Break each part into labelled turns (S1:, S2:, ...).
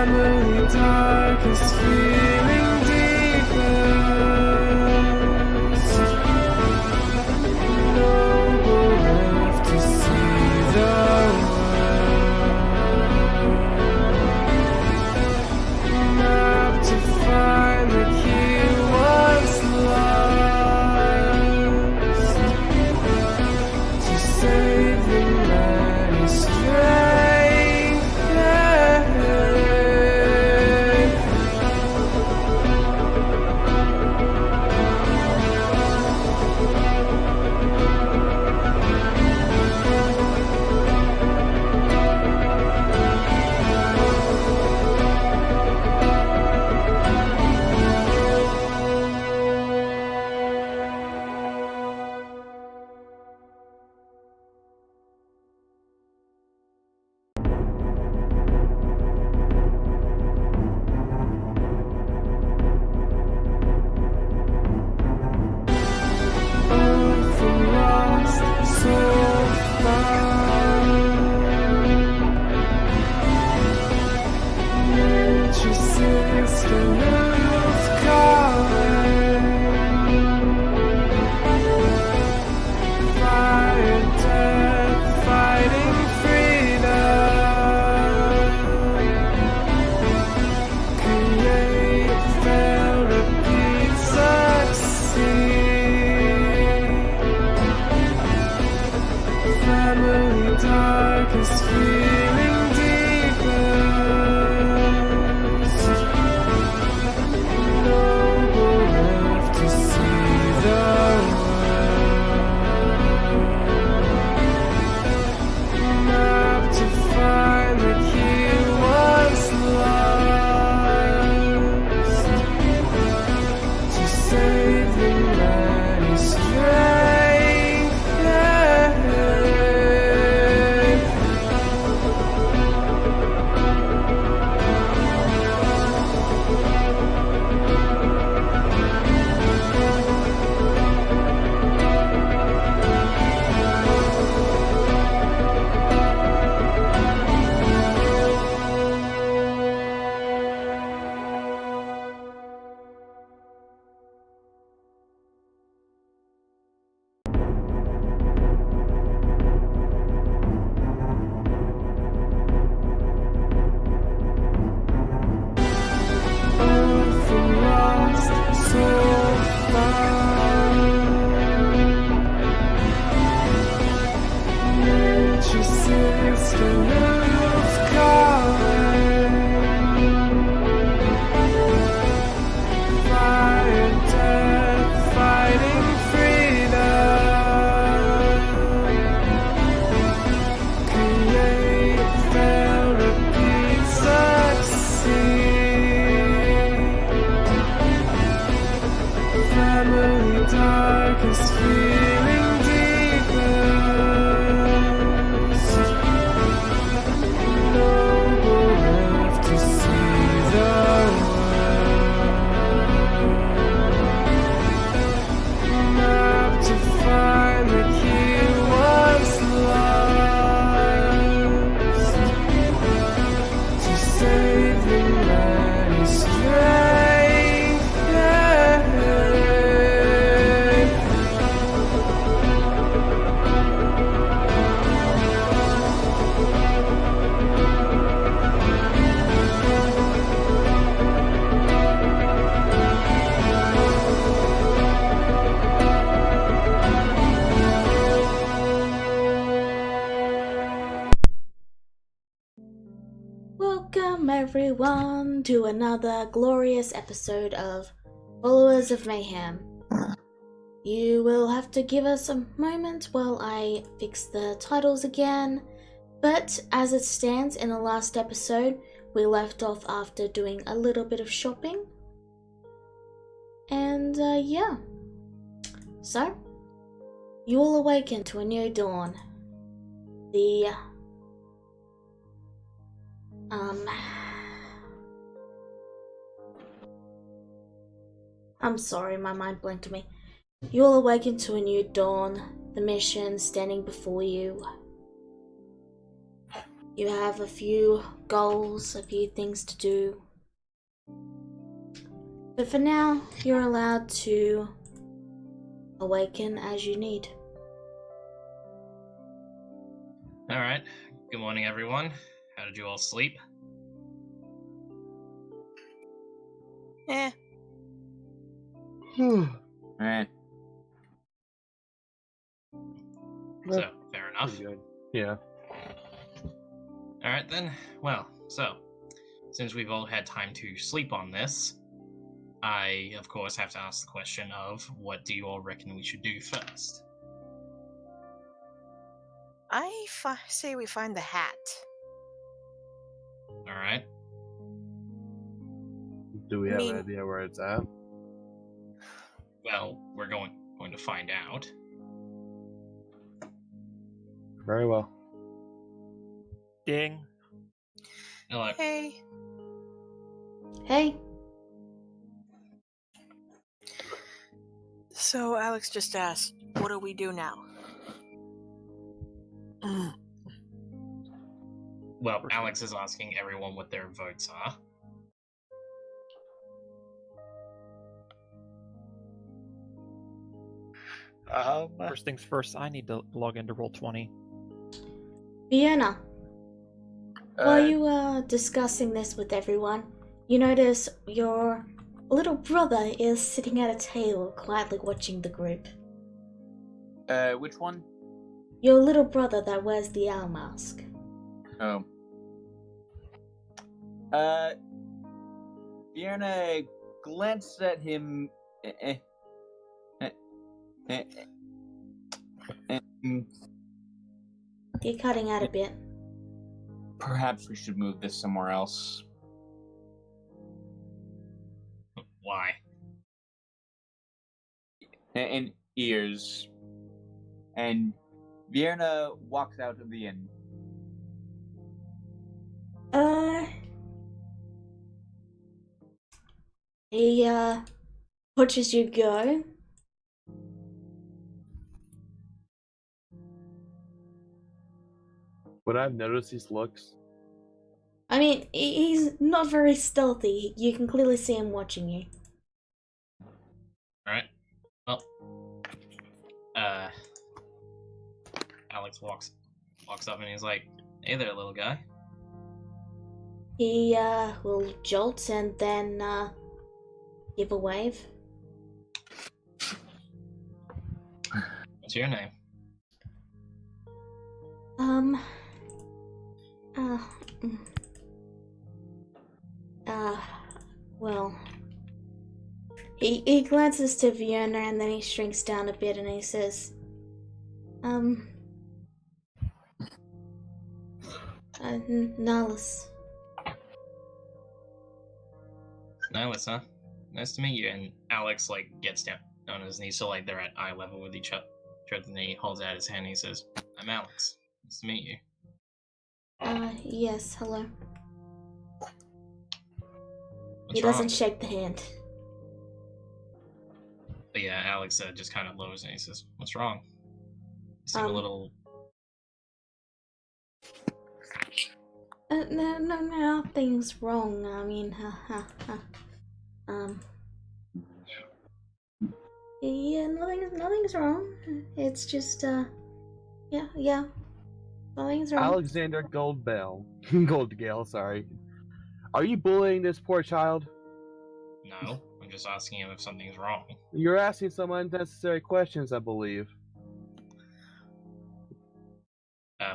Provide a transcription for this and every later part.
S1: Family darkest feeling deepest. Noble enough to see the world. Map to find the key once lost. To save the many strength. Darkest feeling deepest. Noble enough to see the world. Map to find the key once lost. To save the many strength. Darkest feeling deepest. Noble enough to see the world. Map to find the key once lost. To save the many strength.
S2: Welcome everyone to another glorious episode of Followers of Mayhem. You will have to give us a moment while I fix the titles again, but as it stands, in the last episode we left off after doing a little bit of shopping, and yeah, so you will awaken to a new dawn. I'm sorry, my mind blanked me. You will awaken to a new dawn, the mission standing before you. You have a few goals, a few things to do. But for now, you're allowed to awaken as you need.
S3: Alright, good morning everyone. How did you all sleep?
S4: Eh.
S3: So, fair enough.
S5: Pretty good. Yeah.
S3: Alright then, well, so, since we've all had time to sleep on this, I, of course, have to ask the question of, what do you all reckon we should do first?
S6: I say we find the hat.
S3: Alright,
S5: Do we have
S6: mean-
S5: an idea where it's at?
S3: well, we're going to find out.
S5: Very well.
S7: Ding.
S3: Hello.
S6: Hey.
S2: Hey,
S6: So Alex just asked, what do we do now?
S3: Well, Alex is asking everyone what their votes are.
S7: First things first, I need to log into Roll20.
S2: Fiona. While you are discussing this with everyone, you notice your little brother is sitting at a table quietly watching the group.
S4: Which one?
S2: Your little brother that wears the owl mask.
S4: Oh. Fiona glanced at him.
S2: You're cutting out a bit.
S4: Perhaps we should move this somewhere else.
S3: Why?
S4: And ears. And Vierna walks out of the inn.
S2: He, watches you go.
S5: Would I've noticed these looks?
S2: I mean, he's not very stealthy. You can clearly see him watching you.
S3: Alright. Well, Alex walks up and he's like, "Hey there, little guy."
S2: He, will jolt and then, give a wave.
S3: What's your name?
S2: Well, he glances to Fiona and then he shrinks down a bit and he says, Nihilus.
S3: Nihilus, huh? Nice to meet you. And Alex, like, gets down on his knees, so, like, they're at eye level with each other. And he holds out his hand and he says, "I'm Alex. Nice to meet you."
S2: Yes, hello.
S3: What's
S2: He doesn't
S3: wrong?
S2: shake the hand.
S3: But yeah, Alex just kind of lowers and he says, "What's wrong? You seem a little..."
S2: No, nothing's wrong. I mean, yeah, nothing's wrong. It's just, yeah, nothing's wrong.
S5: Alexander Goldgale, sorry. Are you bullying this poor child?
S3: No, I'm just asking him if something's wrong.
S5: You're asking some unnecessary questions, I believe.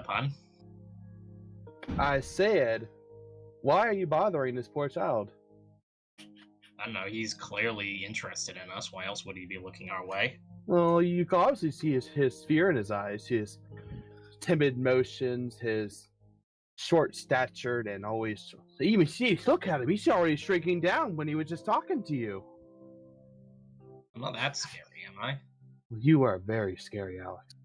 S3: Pardon?
S5: I said, why are you bothering this poor child?
S3: I don't know, he's clearly interested in us. Why else would he be looking our way?
S5: Well, you can obviously see his fear in his eyes, his timid motions, his short-statured, and always... Even look at him, he's already shrinking down when he was just talking to you.
S3: I'm not that scary, am I?
S5: You are very scary, Alex.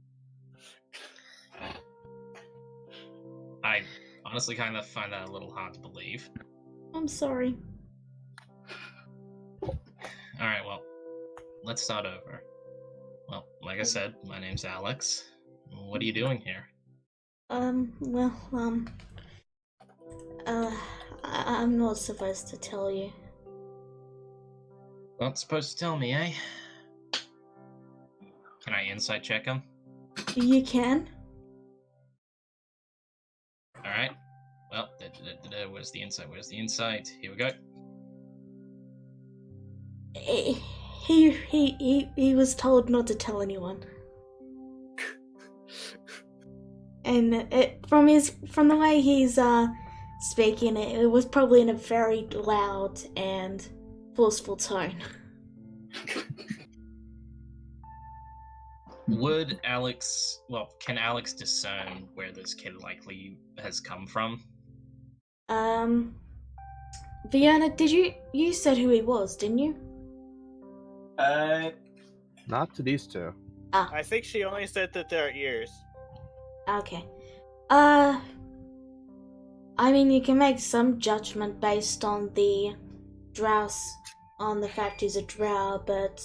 S3: I honestly kind of find that a little hard to believe.
S2: I'm sorry.
S3: Alright, well, let's start over. Well, like I said, my name's Alex. What are you doing here?
S2: I'm not supposed to tell you.
S3: Not supposed to tell me, eh? Can I insight check him?
S2: You can.
S3: Alright. Well, where's the insight? Where's the insight? Here we go.
S2: He was told not to tell anyone. And from the way he's speaking, it was probably in a very loud and forceful tone.
S3: Would Alex... Well, can Alex discern where this kid likely has come from?
S2: Vienna, you said who he was, didn't you?
S5: Not to these two.
S8: I think she only said that there are ears.
S2: Okay. I mean, you can make some judgment based on the on the fact he's a drow, but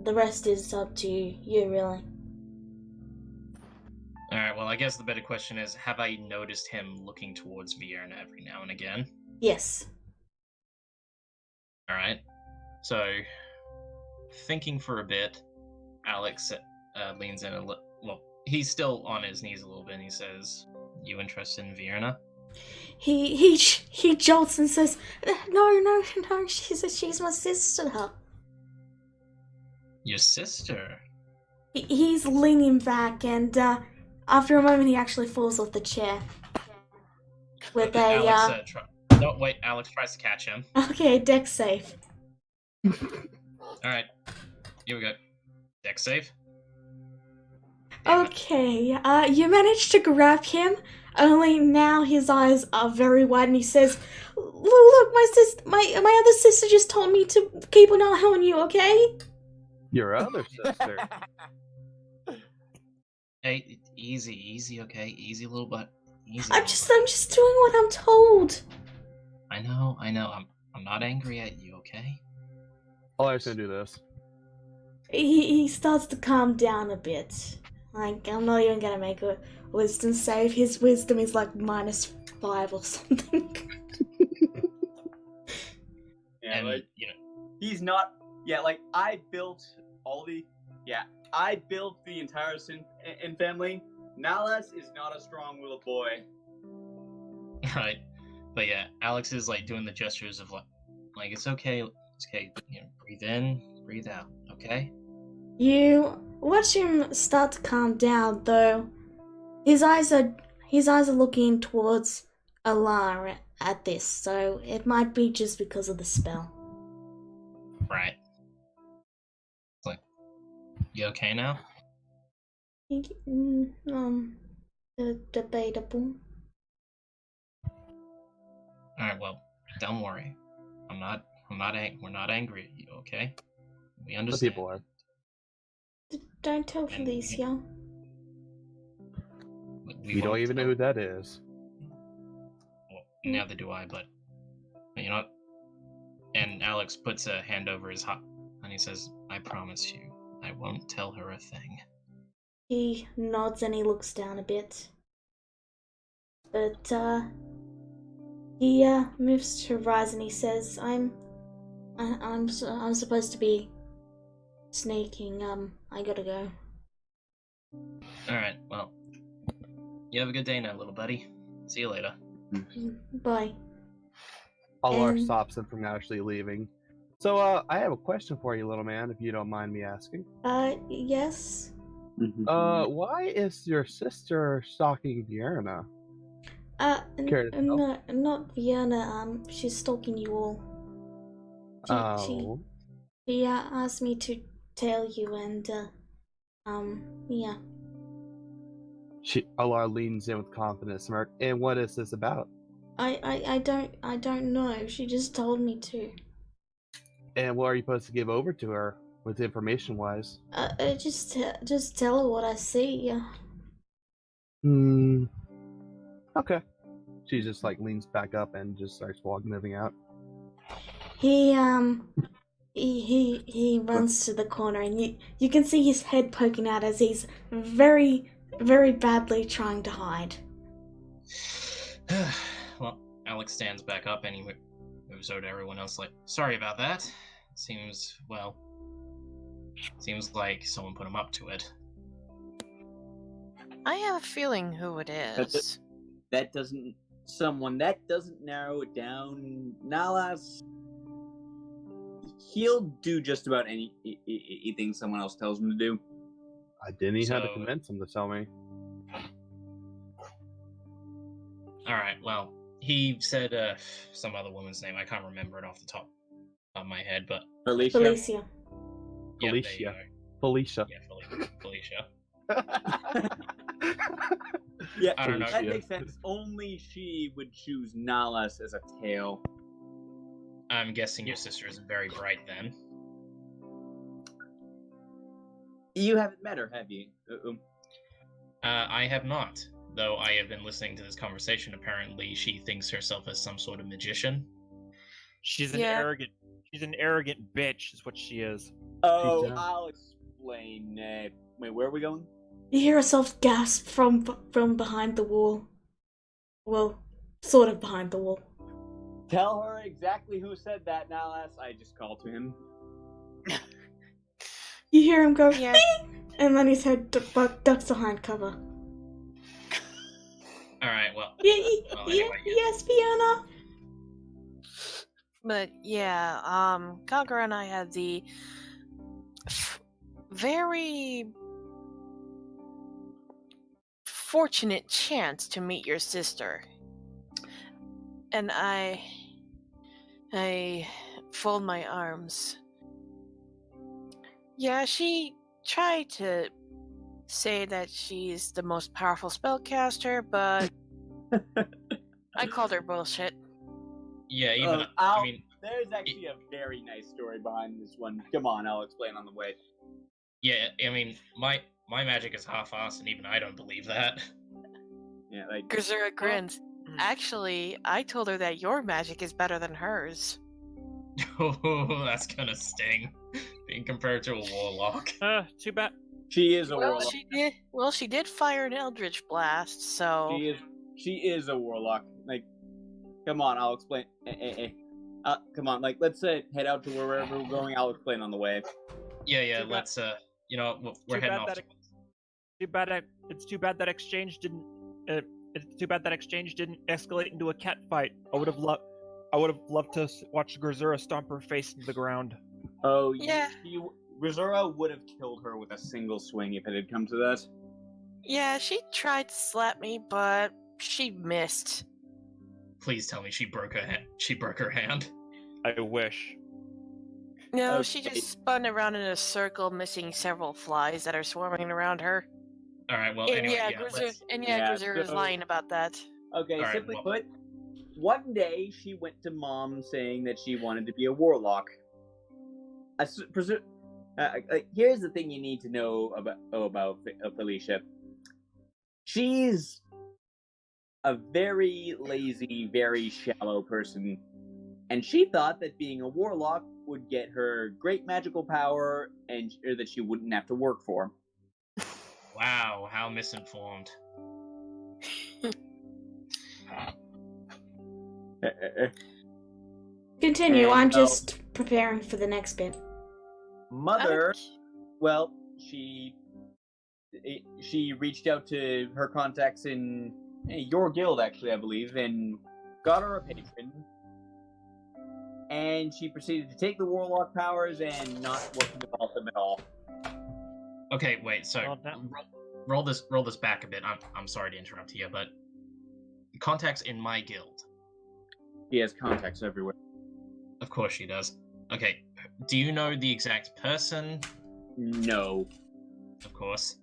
S2: the rest is up to you, really.
S3: Alright, well, I guess the better question is, have I noticed him looking towards Vierna every now and again?
S2: Yes.
S3: Alright. So, thinking for a bit, Alex leans in a little... Well, he's still on his knees a little bit, and he says, "You interested in Vierna?"
S2: He jolts and says, No, she's my sister.
S3: Your sister?
S2: He's leaning back, and after a moment he actually falls off the chair. With
S3: Alex, no, wait, Alex tries to catch him.
S2: Okay, deck save.
S3: Alright, here we go. Deck save.
S2: Okay, you managed to grab him, only now his eyes are very wide and he says, Look, my other sister just told me to keep an eye on you, okay?
S5: Your other sister.
S3: Hey, easy, okay? Easy, little butt. Easy.
S2: I'm just doing what I'm told.
S3: I know. I'm not angry at you, okay?
S5: I'm just gonna do this.
S2: He starts to calm down a bit. Like, I'm not even gonna make a wisdom save. His wisdom is like -5 or something.
S4: Yeah,
S3: And,
S4: like,
S3: you know,
S4: he's not. Yeah, like, I built the entire Sin in family. Nalas is not a strong-willed boy.
S3: right. But yeah, Alex is like doing the gestures of like it's okay, you know, breathe in, breathe out, okay?
S2: You watch him start to calm down, though. His eyes are looking towards Alara at this, so it might be just because of the spell.
S3: Right. Like, you okay now?
S2: Debatable.
S3: Alright, well, don't worry. We're not angry at you, okay? We
S5: The
S3: understand.
S5: people are.
S2: Don't tell Felicia.
S5: We don't even know who that is.
S3: Well, neither do I, but you know what? And Alex puts a hand over his heart and he says, "I promise you, I won't tell her a thing."
S2: He nods and he looks down a bit. But he moves to rise and he says, I'm supposed to be sneaking. I gotta go."
S3: Alright, well, you have a good day now, little buddy. See you later.
S2: Bye.
S5: Alar
S2: And-
S5: stops him from actually leaving. So, I have a question for you, little man, if you don't mind me asking.
S2: Yes?
S5: Why is your sister stalking Vierna? Care to know?
S2: No, not Vienna. She's stalking you all. She asked me to tell you, and yeah.
S5: Alar leans in with confidence, smirk. And what is this about?
S2: I don't know. She just told me to.
S5: And what are you supposed to give over to her, with information-wise?
S2: Just tell her what I see.
S5: Okay. She just like leans back up and just starts moving out.
S2: He runs to the corner, and you can see his head poking out as he's very, very badly trying to hide.
S3: Well, Alex stands back up and he moves over to everyone else like, sorry about that. Seems like someone put him up to it.
S6: I have a feeling who it is.
S4: That doesn't narrow it down. Nalas, he'll do just about anything someone else tells him to do.
S5: I didn't even have to convince him to tell me.
S3: Alright, well, he said some other woman's name. I can't remember it off the top of my head, but...
S5: Felicia.
S2: Felicia.
S3: Yeah,
S5: Felicia. Felicia.
S3: Yeah, Felicia.
S4: Yeah,
S3: I don't know.
S4: That makes sense. Only she would choose Nalas as a tail.
S3: I'm guessing your sister isn't very bright then.
S4: You haven't met her, have you?
S3: I have not. Though I have been listening to this conversation, apparently she thinks herself as some sort of magician.
S7: She's an arrogant bitch, is what she is.
S4: Oh, I'll explain. Wait, where are we going?
S2: You hear yourself gasp from behind the wall. Well, sort of behind the wall.
S4: Tell her exactly who said that, Nalas. I just called to him.
S2: You hear him go,
S6: Yeah.
S2: "Bing!" And then his head ducks behind cover.
S3: Alright, well...
S2: Yes, Fiona?
S6: But yeah, Kagura and I had the very fortunate chance to meet your sister. And I fold my arms. Yeah, she tried to say that she's the most powerful spellcaster, but I called her bullshit.
S3: Yeah, even...
S4: There's actually a very nice story behind this one. Come on, I'll explain on the way.
S3: Yeah, I mean, my magic is half-assed, and even I don't believe that.
S4: Yeah, like...
S6: Gazura grins. Actually, I told her that your magic is better than hers.
S3: Oh, that's gonna sting. Being compared to a warlock.
S7: Too bad.
S4: She is a warlock.
S6: She did fire an Eldritch Blast, so...
S4: She is a warlock. Like, come on, I'll explain. Come on, like, let's head out to wherever we're going. I'll explain on the way.
S3: Yeah, let's, we're heading off.
S7: It's too bad that exchange didn't... it's too bad that exchange didn't escalate into a cat fight. I would have loved to watch Grazura stomp her face into the ground.
S4: Oh,
S6: yeah.
S4: Grazura would have killed her with a single swing if it had come to that.
S6: Yeah, she tried to slap me, but she missed.
S3: Please tell me she broke her hand.
S7: I wish.
S6: No,
S4: Okay.
S6: she just spun around in a circle, missing several flies that are swarming around her.
S3: Alright, well,
S6: And
S3: anyway,
S6: Grazura is lying about that.
S4: Okay,
S3: All right,
S4: simply
S3: well-
S4: put, one day she went to Mom saying that she wanted to be a warlock. Here's the thing you need to know about Felicia. She's a very lazy, very shallow person, and she thought that being a warlock would get her great magical power and that she wouldn't have to work for.
S3: Wow, how misinformed.
S2: Continue,
S4: And,
S2: I'm just preparing for the next bit.
S4: Mother, well, she reached out to her contacts in your guild, actually, I believe, and got her a patron. And she proceeded to take the warlock powers and not work to develop them at all.
S3: Okay, wait, so roll this back a bit. I'm sorry to interrupt here, but contacts in my guild.
S4: She has contacts everywhere.
S3: Of course she does. Okay, do you know the exact person?
S4: No.
S3: Of course.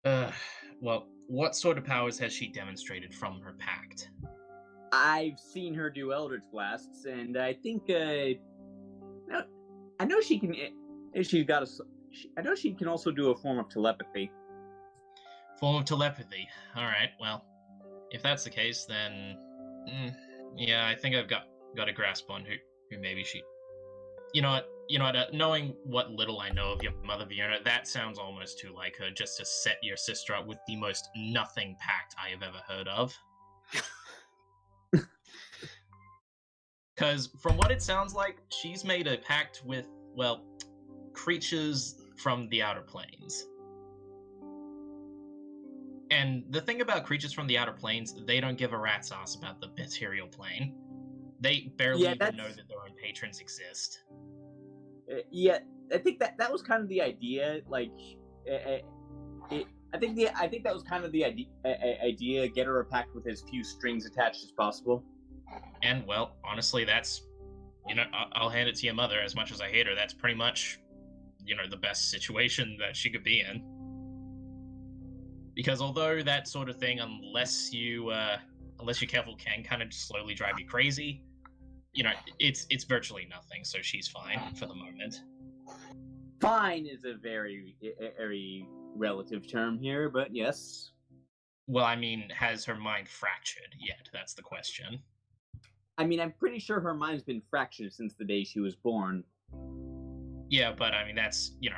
S3: Well, what sort of powers has she demonstrated from her pact?
S4: I've seen her do Eldritch Blasts, and I think, I know she can, I know she can also do a form of telepathy.
S3: Form of telepathy. Alright, well, if that's the case, then... yeah, I think I've got a grasp on who maybe she... You know what, knowing what little I know of your mother, Fiona, that sounds almost too like her, just to set your sister up with the most nothing pact I have ever heard of. Because from what it sounds like, she's made a pact with, well, creatures from the outer planes. And the thing about creatures from the outer planes, they don't give a rat's ass about the material plane. They barely
S4: Yeah,
S3: even know that their own patrons exist.
S4: Yeah, I think that was kind of the idea. Like, I think that was kind of the idea. Get her a pact with as few strings attached as possible.
S3: And well, honestly, that's, I'll hand it to your mother. As much as I hate her, that's pretty much, the best situation that she could be in. Because although that sort of thing, unless you're careful, can kind of slowly drive you crazy, it's virtually nothing. So she's fine for the moment.
S4: Fine is a very, very relative term here, but yes.
S3: Well, I mean, has her mind fractured yet? That's the question.
S4: I mean, I'm pretty sure her mind's been fractured since the day she was born.
S3: Yeah, but I mean, that's you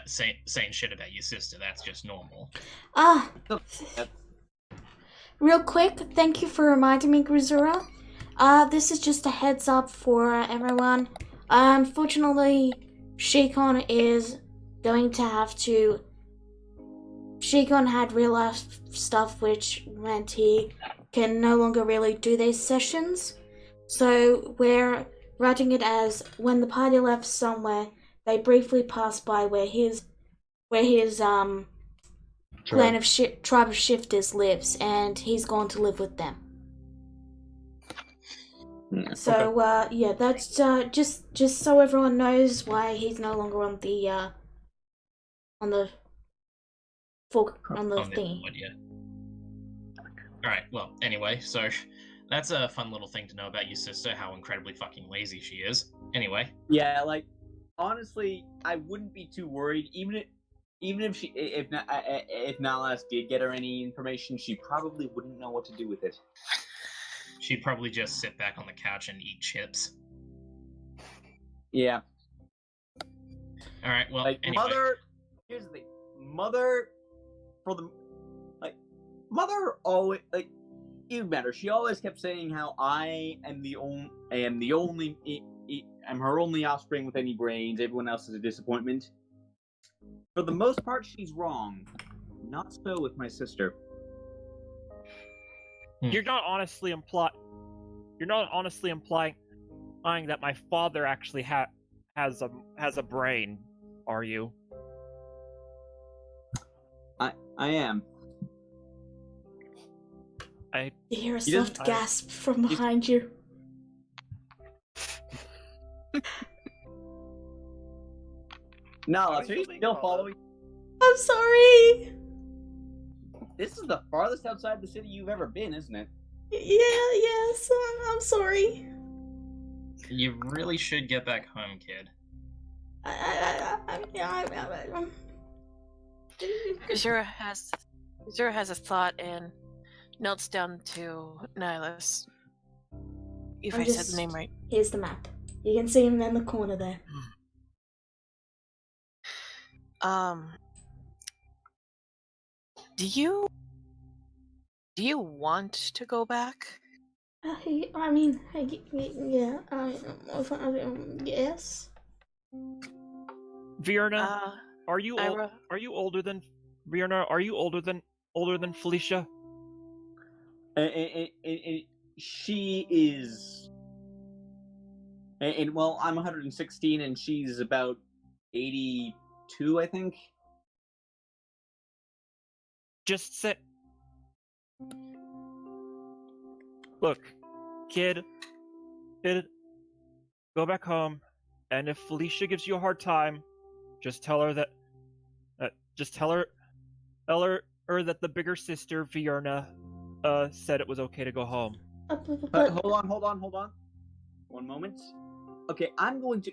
S3: saying shit about your sister. That's just normal.
S2: Real quick, thank you for reminding me, Grisura. This is just a heads up for everyone. Unfortunately, Shikon is going to have to... Shikon had real life stuff, which meant he can no longer really do these sessions. So we're writing it as when the party left somewhere, they briefly passed by where his tribe of shifters lives, and he's gone to live with them. So yeah, that's just so everyone knows why he's no longer on the thing.
S3: Alright, well, anyway, so that's a fun little thing to know about your sister, how incredibly fucking lazy she is. Anyway.
S4: Yeah, like, honestly, I wouldn't be too worried. Even if Nalas did get her any information, she probably wouldn't know what to do with it.
S3: She'd probably just sit back on the couch and eat chips.
S4: Yeah.
S3: Alright, well,
S4: like,
S3: anyway.
S4: Here's the thing. Mother always, like, even better, she always kept saying how I am I'm her only offspring with any brains, everyone else is a disappointment. For the most part, she's wrong. Not so with my sister.
S7: You're not honestly implying that my father actually has a brain, are you?
S4: I am.
S2: You hear a soft gasp from behind you.
S4: No, so you're still following?
S2: I'm sorry!
S4: This is the farthest outside the city you've ever been, isn't it?
S2: Yes, I'm sorry.
S3: You really should get back home, kid.
S6: Gazura has a thought and notes down to Nihilus. If I said the name right.
S2: Here's the map. You can see him in the corner there.
S6: Do you want to go back?
S2: Yes.
S7: Virna, are you older than Virna? Are you older than Felicia?
S4: She is. And well, I'm 116, and she's about 82, I think.
S7: Just sit. Look, kid, go back home, and if Felicia gives you a hard time, just tell her that. Tell her that the bigger sister Vierna said it was okay to go home.
S4: Hold on. 1 moment. I'm going to.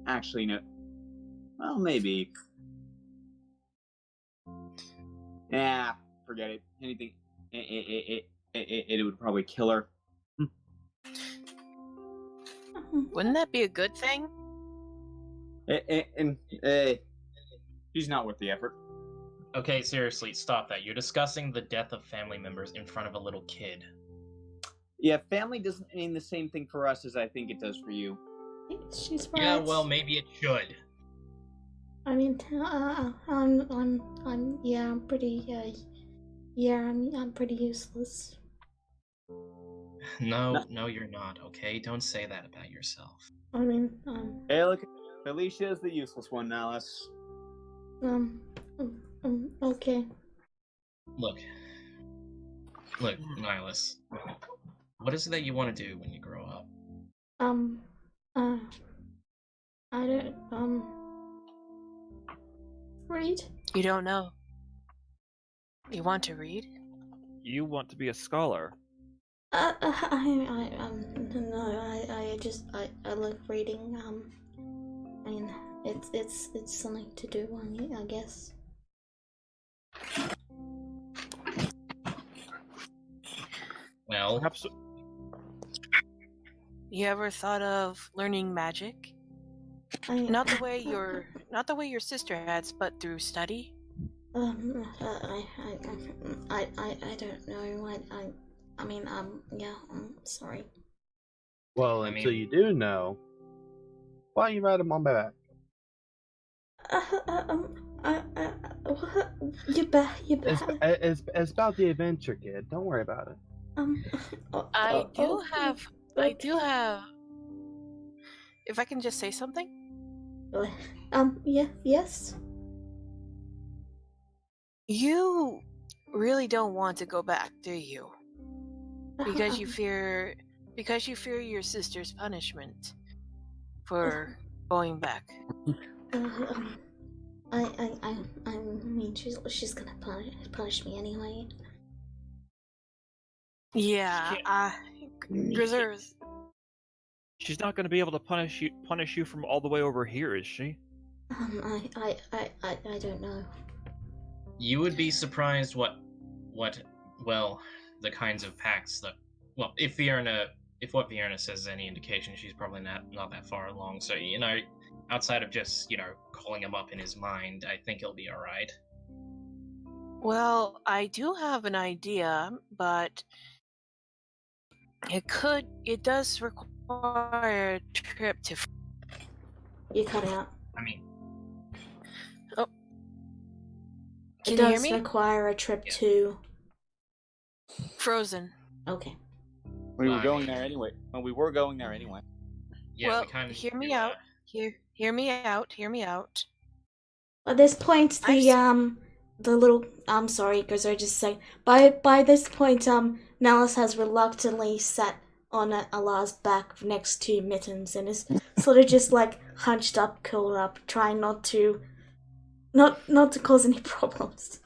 S4: Actually, no. Well, maybe. Yeah, forget it. Anything. It would probably kill her.
S6: Wouldn't that be a good thing?
S4: She's not worth the effort.
S3: Okay, seriously, stop that. You're discussing the death of family members in front of a little kid.
S4: Yeah, family doesn't mean the same thing for us as I think it does for you.
S2: She's right.
S3: Yeah, well, maybe it should.
S2: I mean, I'm pretty, I'm pretty useless.
S3: No, you're not, okay? Don't say that about yourself.
S2: I mean,
S4: Hey, look, Felicia is the useless one, Alice.
S2: okay.
S3: Look, Nihilus. What is it that you want to do when you grow up?
S2: I don't, read?
S6: You don't know. You want to read?
S7: You want to be a scholar.
S2: No, I like reading, I mean, it's something to do, I guess.
S3: Well,
S7: Perhaps
S6: You ever thought of learning magic? Not the way your sister has, but through study?
S2: I don't know. I mean, yeah, I'm sorry.
S5: Well,
S3: I
S5: until
S3: mean-
S5: you do know, why don't you ride him on my back?
S2: You bet.
S5: It's about the adventure, kid. Don't worry about it.
S6: I do have.
S2: okay.
S6: If I can just say something?
S2: Yeah, yes.
S6: You really don't want to go back, do you? Because you fear your sister's punishment for going back.
S2: I mean, she's gonna punish me anyway.
S6: Yeah, Grizzers.
S7: she's not going to be able to punish you from all the way over here, is she?
S2: I don't know.
S3: you would be surprised what, well, the kinds of pacts that, well, if what Vierna says is any indication, she's probably not that far along. So, outside of just, calling him up in his mind, I think he'll be alright.
S6: Well, I do have an idea, but it does require a trip to.
S2: You cut out.
S3: I mean,
S6: Oh,
S2: It
S6: can you hear
S2: does
S6: me?
S2: require a trip
S3: Yeah.
S2: to.
S6: Frozen.
S2: Okay.
S4: We were
S3: Bye.
S4: going there anyway. Well, we were going there anyway.
S3: yeah,
S6: well,
S3: we kind of
S6: hear me
S3: do,
S6: out. Hear me out. Hear me out.
S2: At this point,
S6: I've seen-
S2: the little. I'm sorry, because I just say. By this point, Nellus has reluctantly sat on Allah's back next to Mittens and is sort of just like hunched up, curled up, trying not to cause any problems.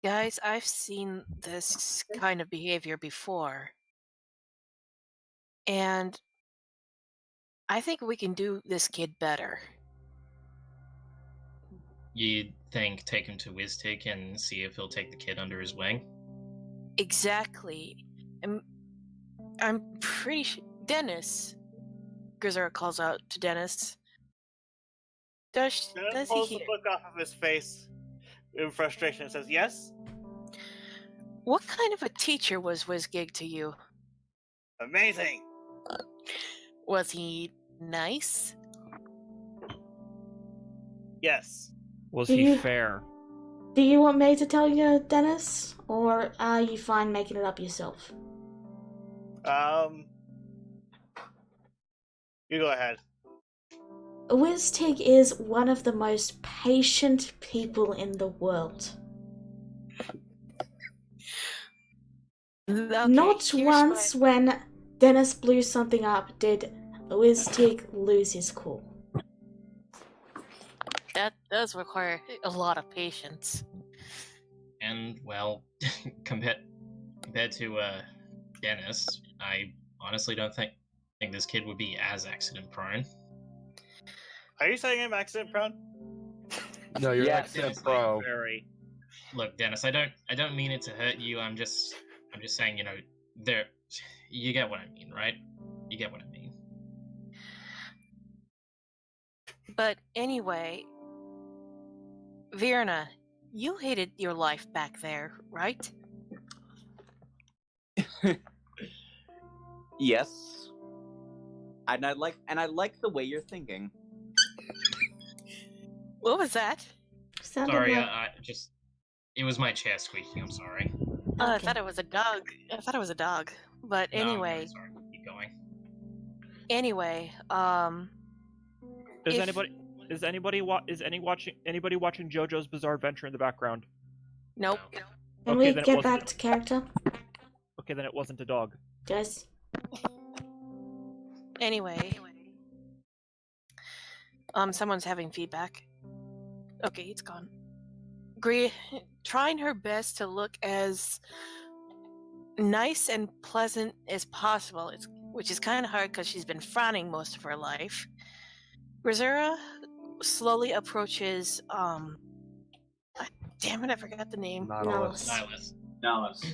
S6: Guys, I've seen this kind of behavior before. And I think we can do this kid better.
S3: You think take him to Wiztig and see if he'll take the kid under his wing?
S6: Exactly. I'm pretty sure. Dennis. Grizzard calls out to Dennis. Does
S8: Dennis
S6: he
S8: pulls the
S6: hear?
S8: book off of his face in frustration and says, "Yes,
S6: What kind of a teacher was Wizgig to you?
S8: amazing."
S6: Was he nice?
S8: Yes.
S7: Was
S2: Do
S7: he
S2: you-
S7: fair?
S2: Do you want me to tell you, Dennis, or are you fine making it up yourself?
S8: You go ahead.
S2: Wiztig is one of the most patient people in the world.
S6: Okay,
S2: Not
S6: here's
S2: once when Dennis blew something up did Wiztig lose his cool.
S6: That does require a lot of patience.
S3: And, well, compared to Dennis, I honestly don't think this kid would be as accident prone.
S8: Are you saying I'm accident prone?
S5: No, you're
S4: Yeah,
S5: accident
S3: Dennis,
S5: pro.
S8: Very.
S3: Look, Dennis, I don't mean it to hurt you. I'm just saying, you get what I mean, right? You get what I mean.
S6: But anyway, Virna, you hated your life back there, right?
S4: Yes. And I like the way you're thinking.
S6: What was that?
S2: Sounded
S3: Sorry,
S2: like
S3: it was my chair squeaking. I'm sorry.
S6: I
S2: Okay.
S6: thought it was a dog. But
S3: No, I'm
S6: anyway,
S3: really sorry. Keep going.
S7: Is
S6: if-
S7: anybody watching JoJo's Bizarre Adventure in the background?
S6: nope.
S3: No.
S2: Can
S7: Okay,
S2: we
S7: then it
S2: get
S7: wasn't-
S2: back to character,
S7: Okay, then it wasn't a dog.
S2: guys?
S6: Anyway, someone's having feedback. Okay, it's gone. Trying her best to look as nice and pleasant as possible, which is kind of hard because she's been frowning most of her life. Grisura slowly approaches. Damn it, I forgot the name.
S2: Nihilus.
S3: Nihilus.
S4: Nihilus.
S5: Nihilus.
S2: Yeah.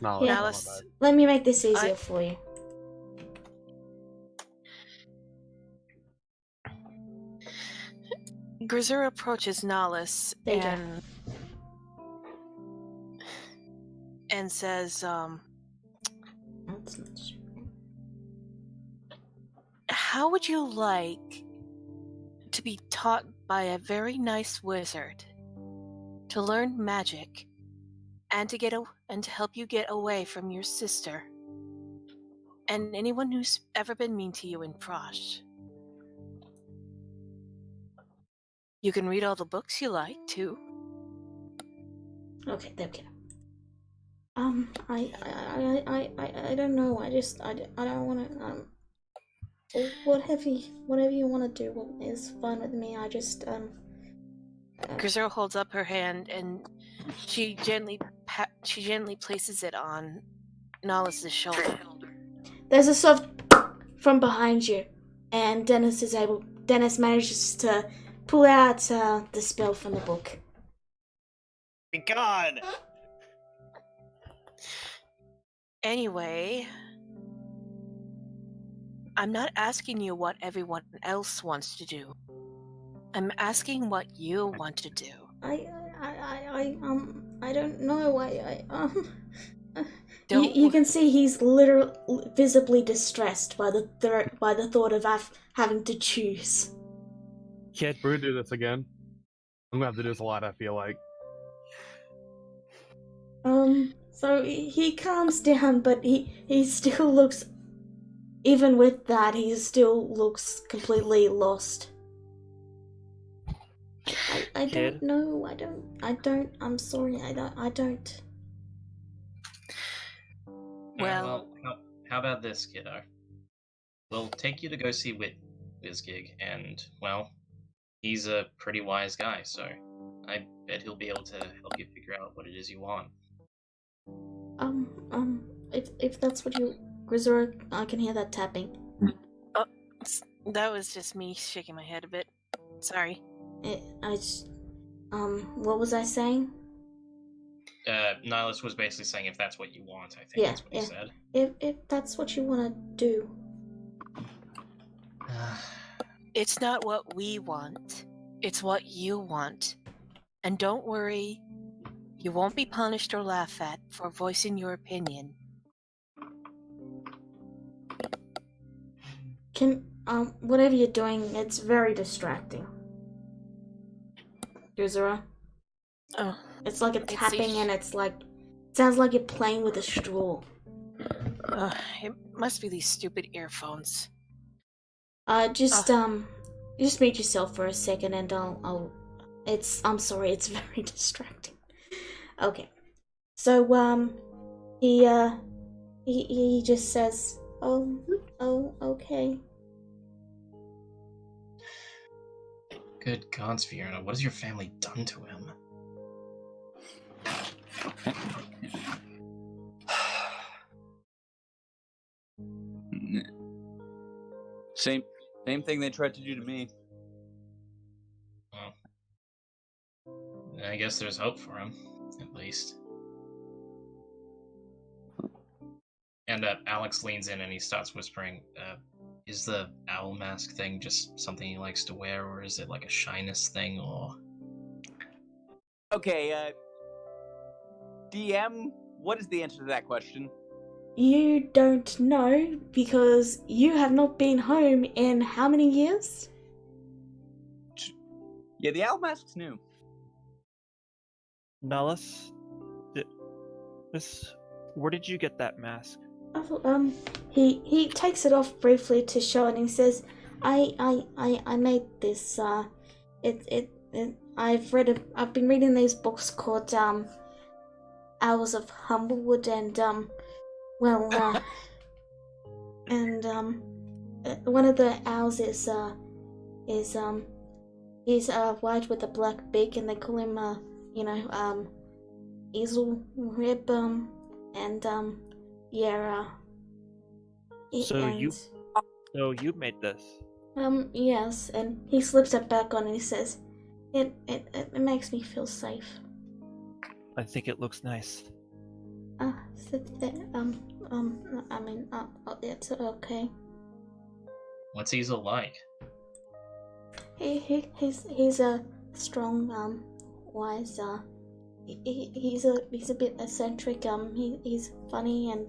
S5: oh, my
S6: Nihilus.
S5: bad.
S2: Let me make this easier
S6: I-
S2: for you.
S6: Grisura approaches Nihilus
S2: There you go.
S6: and says,
S2: That's not true.
S6: how would you like to be taught by a very nice wizard to learn magic and to help you get away from your sister and anyone who's ever been mean to you in Prosh? You can read all the books you like too.
S2: Okay, there we go. I don't know. I don't want to. Whatever you want to do is fine with me. I just
S6: Grisura holds up her hand and she gently places it on Nihilus's shoulder.
S2: There's a soft from behind you, and Dennis manages to pull out the spell from the book.
S8: Be gone!
S6: Anyway, I'm not asking you what everyone else wants to do. I'm asking what you want to do.
S2: I don't know.
S6: Don't
S2: You can see he's literally visibly distressed by the thought of having to choose.
S7: Kid,
S5: We're gonna do this again. I'm gonna have to do this a lot, I feel like.
S2: So he calms down, but he still looks. Even with that, he still looks completely lost. I
S7: Kid?
S2: don't know. I'm sorry. I don't.
S6: Well-
S3: how about this, kiddo? We'll take you to go see Wizgig, and, well, he's a pretty wise guy, so I bet he'll be able to help you figure out what it is you want.
S2: If that's what you, Grisura, I can hear that tapping.
S6: That was just me shaking my head a bit. Sorry.
S2: What was I saying?
S3: Nihilus was basically saying if that's what you want, I think
S2: Yeah,
S3: that's what he
S2: yeah.
S3: said.
S2: If that's what you want to do.
S6: It's not what we want. It's what you want. And don't worry, you won't be punished or laughed at for voicing your opinion.
S2: Whatever you're doing, it's very distracting. Grisura.
S6: Oh,
S2: It's like a
S6: It's
S2: tapping,
S6: a-
S2: and it sounds like you're playing with a straw.
S6: it must be these stupid earphones.
S2: Just mute yourself for a second, and I'm sorry, it's very distracting. Okay, so he just says, oh, okay.
S3: Good gods, Fiona, what has your family done to him?
S4: Same thing they tried to do to me.
S3: Well, I guess there's hope for him, at least. And Alex leans in and he starts whispering, is the owl mask thing just something he likes to wear, or is it like a shyness thing, or...
S4: Okay, DM, what is the answer to that question?
S2: You don't know because you have not been home in how many years?
S4: Yeah, the owl mask's new.
S7: Nellis, where did you get that mask?
S2: He takes it off briefly to show it and he says, I made this, I've been reading these books called, Hours of Humblewood and, one of the owls is he's white with a black beak and they call him, Easel Rib,
S7: So you made this.
S2: Yes, and he slips it back on and he says, it makes me feel safe.
S7: I think it looks nice.
S2: It's okay.
S3: What's Easel like?
S2: He's a strong, wise, he's a bit eccentric, he's funny and,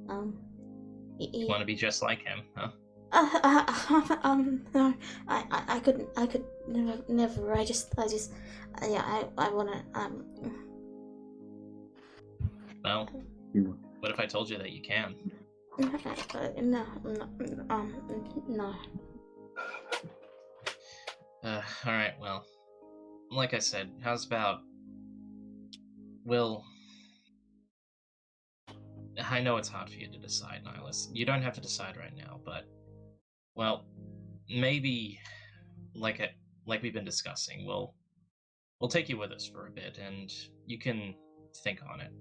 S3: Want to be just like him, huh?
S2: No, I could never, I wanna,
S3: Well, what if I told you that you can?
S2: No.
S3: Alright, well, like I said, how's about... I know it's hard for you to decide, Nihilus. You don't have to decide right now, but... Well, maybe, like we've been discussing, we'll take you with us for a bit, and you can think on it.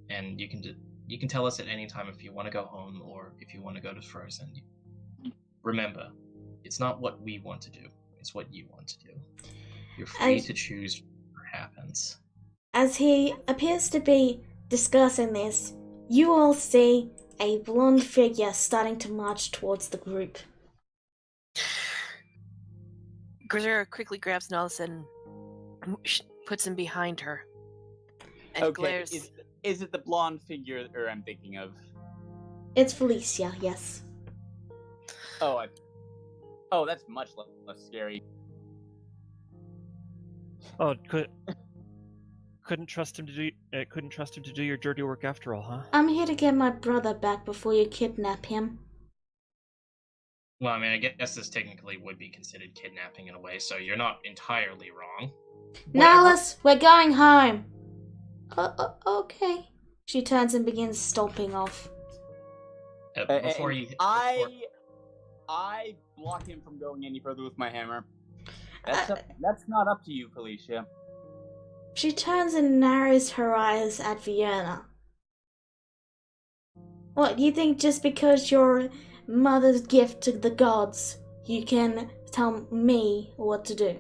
S3: And you can tell us at any time if you want to go home or if you want to go to Frozen. Remember, it's not what we want to do, it's what you want to do. You're free to choose what happens.
S2: As he appears to be discussing this, you all see a blonde figure starting to march towards the group.
S6: Grisera quickly grabs Nellis and puts him behind her. And glares.
S4: Is it the blonde figure I'm thinking of?
S2: It's Felicia, yes.
S4: Oh, that's much less scary.
S7: Oh, couldn't trust him to do your dirty work after all, huh?
S2: I'm here to get my brother back before you kidnap him.
S3: Well, I mean, I guess this technically would be considered kidnapping in a way, so you're not entirely wrong.
S2: Nihilus, we're going home. Okay. She turns and begins stomping off.
S4: I block him from going any further with my hammer. That's not up to you, Felicia.
S2: She turns and narrows her eyes at Fiona. What, you think just because you're mother's gift to the gods, you can tell me what to do?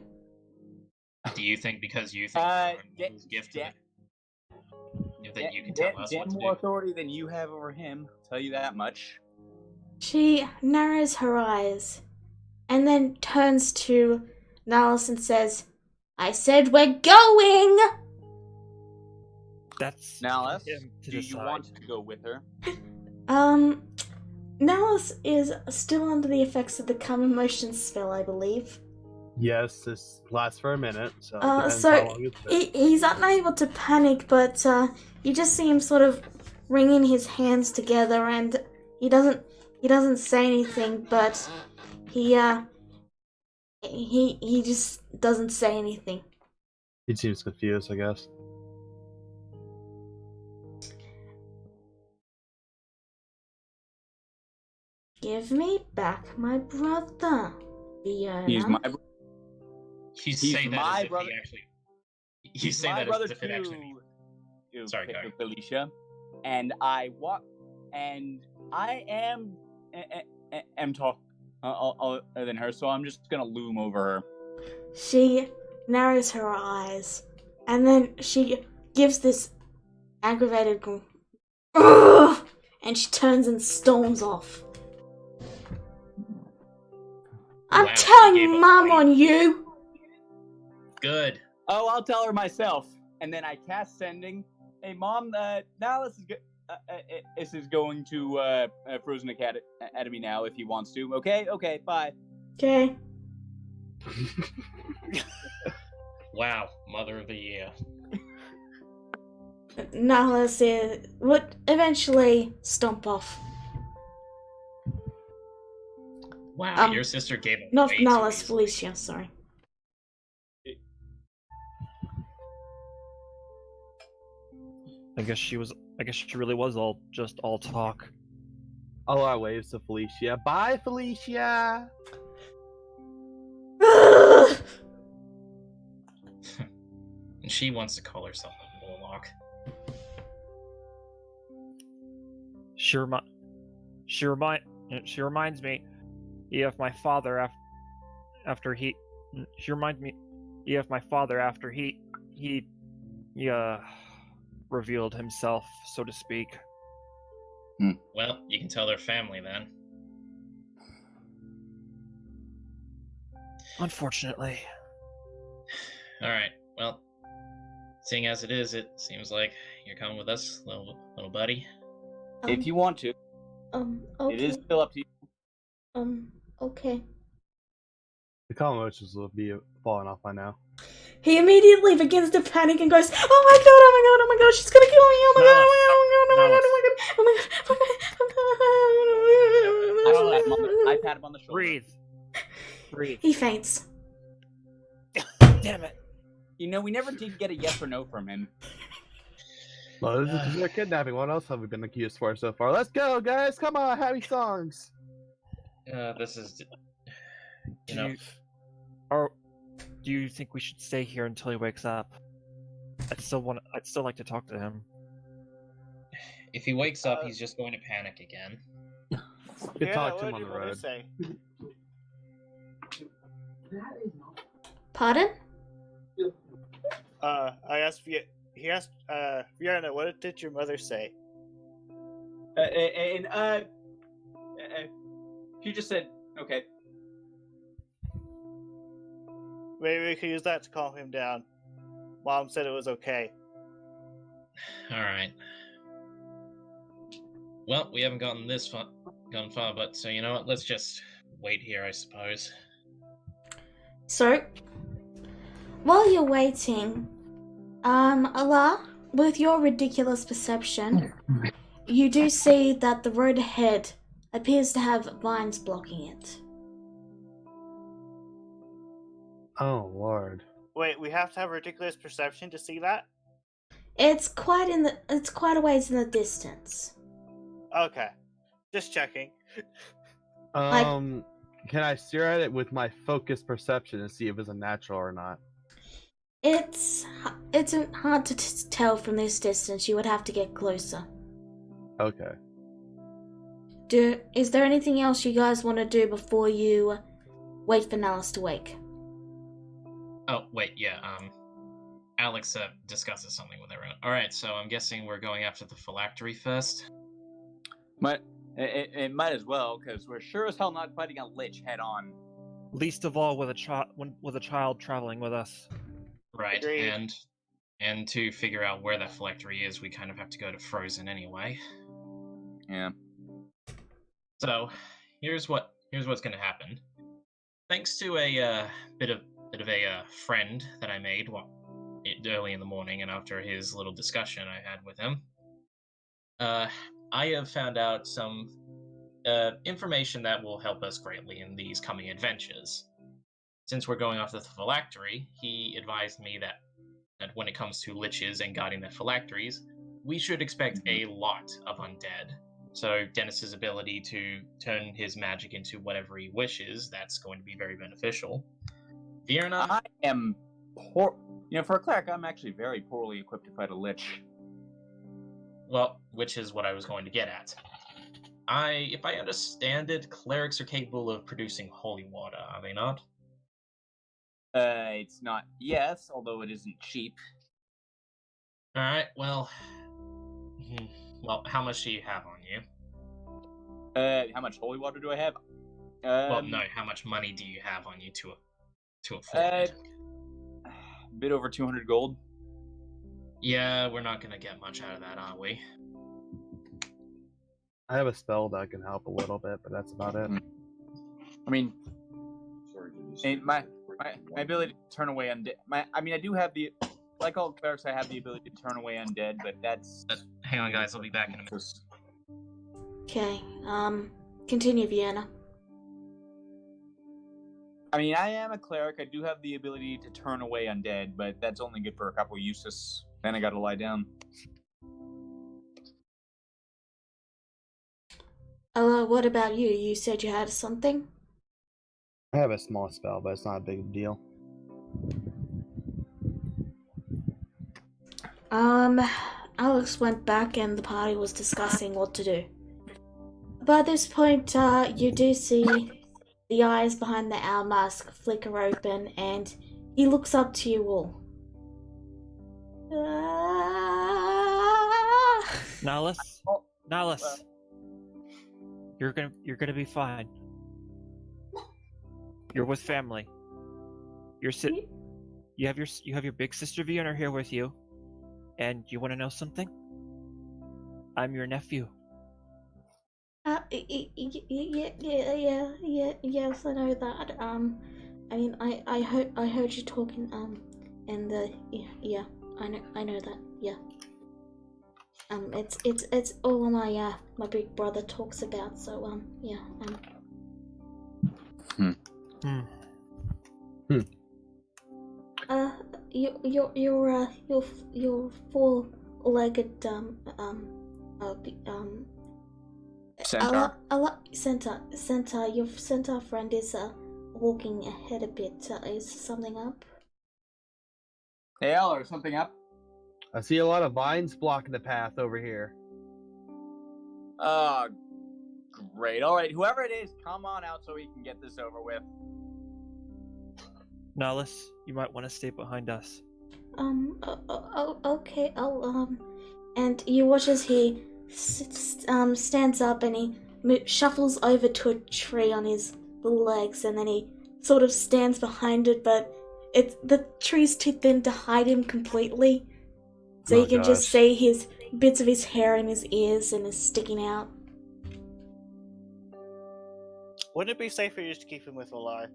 S3: Do you think because you think you're mother's gift to that you can tell us what to
S4: more
S3: do?
S4: authority than you have over him, I'll tell you that much.
S2: She narrows her eyes and then turns to Nihilus and says, I said we're going!
S7: That's
S4: Nihilus,
S7: him to
S4: do you
S7: decide.
S4: want to go with her?
S2: Nihilus is still under the effects of the calm emotion spell, I believe.
S5: Yes, this lasts for a minute, so
S2: He's unable to panic, but you just see him sort of wringing his hands together, and he doesn't say anything, but he just doesn't say anything.
S5: He seems confused, I guess.
S2: Give me back my brother, Fiona.
S4: He's my brother.
S3: You say that
S4: my
S3: as if
S4: brother.
S3: he actually... You say that as if it actually... Sorry, go ahead.
S4: Felicia. And I walk, and I am taller than her, so I'm just gonna loom over her.
S2: She narrows her eyes, and then she gives this aggravated "Ugh!" and she turns and storms off. I'm
S3: Wow, she
S2: telling
S3: gave up
S2: Mum
S3: fight.
S2: on you!
S3: Good.
S4: Oh, I'll tell her myself. And then I cast sending. Hey, Mom, Nihilus is going to Frozen Academy now if he wants to. Okay, bye.
S2: Okay.
S3: Wow, Mother of the Year.
S2: Nihilus would eventually stomp off.
S3: Wow, your sister gave up.
S2: Not
S3: way too
S2: Nihilus,
S3: easily.
S2: Felicia, sorry.
S7: I guess she really was all talk.
S5: All our waves to Felicia. Bye, Felicia.
S3: And she wants to call herself a warlock.
S7: She reminds me of my father after he. She reminds me of my father after he revealed himself, so to speak.
S3: Well, you can tell their family then.
S7: Unfortunately.
S3: Alright, well, seeing as it is, it seems like you're coming with us, little buddy.
S4: If you want to.
S2: Okay.
S4: It is still up to you.
S2: Okay.
S5: The common emotions will be falling off by now.
S2: He immediately begins to panic and goes, oh my god, she's gonna kill me, oh my god,
S4: I pat him on the shoulder.
S7: Breathe.
S2: He faints.
S7: Damn it.
S4: You know, we never did get a yes or no from him.
S5: Well, this is just a kidnapping. What else have we been accused for so far? Let's go, guys! Come on, happy songs!
S3: This is...
S7: Do you think we should stay here until he wakes up? I'd still like to talk to him.
S3: If he wakes up, he's just going to panic again.
S5: Good talk to
S8: what
S5: him on
S8: did
S5: the
S8: your mother
S5: road.
S8: say?
S2: Pardon?
S8: I asked he asked Fiona, what did your mother say?
S4: She just said, okay.
S8: Maybe we could use that to calm him down. Mom said it was okay.
S3: Alright. Well, we haven't gone far, but so you know what? Let's just wait here, I suppose.
S2: So, while you're waiting, Allah, with your ridiculous perception, you do see that the road ahead appears to have vines blocking it.
S5: Oh, Lord.
S8: Wait, we have to have ridiculous perception to see that?
S2: It's quite a ways in the distance.
S8: Okay. Just checking.
S5: Can I stare at it with my focused perception and see if it's a natural or not?
S2: It's hard to tell from this distance. You would have to get closer.
S5: Okay.
S2: Is there anything else you guys want to do before you wait for Nihilus to wake?
S3: Oh, wait, yeah, Alex discusses something with everyone. Alright, so I'm guessing we're going after the phylactery first?
S4: It might as well, because we're sure as hell not fighting a lich head on.
S7: Least of all with a child traveling with us.
S3: Right,
S8: Agreed.
S3: and to figure out where that phylactery is, we kind of have to go to Frozen anyway.
S4: Yeah.
S3: So, here's what's gonna happen. Thanks to a bit of a friend that I made early in the morning, and after his little discussion I had with him, I have found out some information that will help us greatly in these coming adventures. Since we're going after the phylactery, he advised me that when it comes to liches and guarding their phylacteries, we should expect a lot of undead. So Dennis's ability to turn his magic into whatever he wishes, that's going to be very beneficial. Fiona?
S4: I am poor. You know, for a cleric, I'm actually very poorly equipped to fight a lich.
S3: Well, which is what I was going to get at. If I understand it, clerics are capable of producing holy water, are they not?
S4: It's not. Yes, although it isn't cheap.
S3: Alright, well, how much do you have on you?
S4: How much holy water do I have?
S3: Well, no, how much money do you have on you to afford it?
S4: bit over 200 gold.
S3: Yeah, we're not gonna get much out of that, are we?
S5: I have a spell that can help a little bit, but that's about it.
S4: I mean, my ability to turn away undead. I do have the, like all clerics, I have the ability to turn away undead, but that's.
S3: Hang on, guys. I'll be back in a minute.
S2: Okay, continue, Vienna.
S4: I mean, I am a cleric. I do have the ability to turn away undead, but that's only good for a couple uses. Then I gotta lie down.
S2: What about you? You said you had something?
S5: I have a small spell, but it's not a big deal.
S2: Alex went back and the party was discussing what to do. By this point, you do see the eyes behind the owl mask flicker open and he looks up to you all.
S7: Nihilus, you're gonna be fine. You're with family. You have your big sister Vienna here with you, and you want to know something? I'm your nephew.
S2: Yes, I know that. I mean, I heard you talking, and yeah, I know that, yeah. It's all my big brother talks about, so, yeah, your four-legged, Centaur, your centaur friend is walking ahead a bit. Is something up?
S4: Hey, Eller, something up?
S5: I see a lot of vines blocking the path over here.
S4: Great. All right, whoever it is, come on out so we can get this over with.
S7: Nihilus, you might want to stay behind us.
S2: Okay. And you watch as he stands up and he shuffles over to a tree on his legs, and then he sort of stands behind it, but the tree's too thin to hide him completely, so you can just see his bits of his hair in his ears and is sticking out.
S8: Wouldn't it be safer just to keep him with Alar?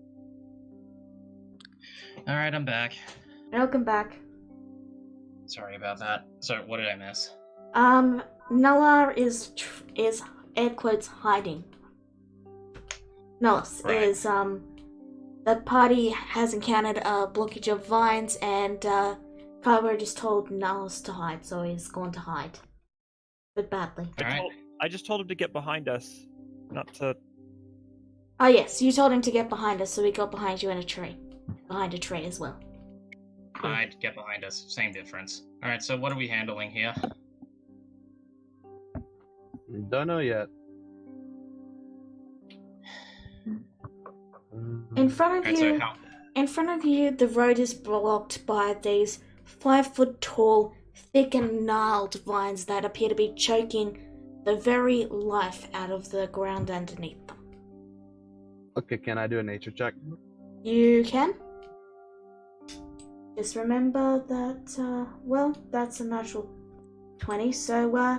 S3: All right, I'm back.
S2: Welcome back.
S3: Sorry about that. So, what did I miss?
S2: Nala is air quotes hiding. Nullis is the party has encountered a blockage of vines, and Kyber just told Nullis to hide, so he's gone to hide, but badly.
S7: I just told him to get behind us, not to.
S2: Oh yes, you told him to get behind us, so he got behind you in a tree, behind a tree as well.
S3: Hide, get behind us. Same difference. All right. So, what are we handling here?
S5: Don't know yet.
S2: In front of you, the road is blocked by these 5-foot-tall, thick and gnarled vines that appear to be choking the very life out of the ground underneath them.
S5: Okay, can I do a nature check?
S2: You can. Just remember that, well, that's a natural 20, so,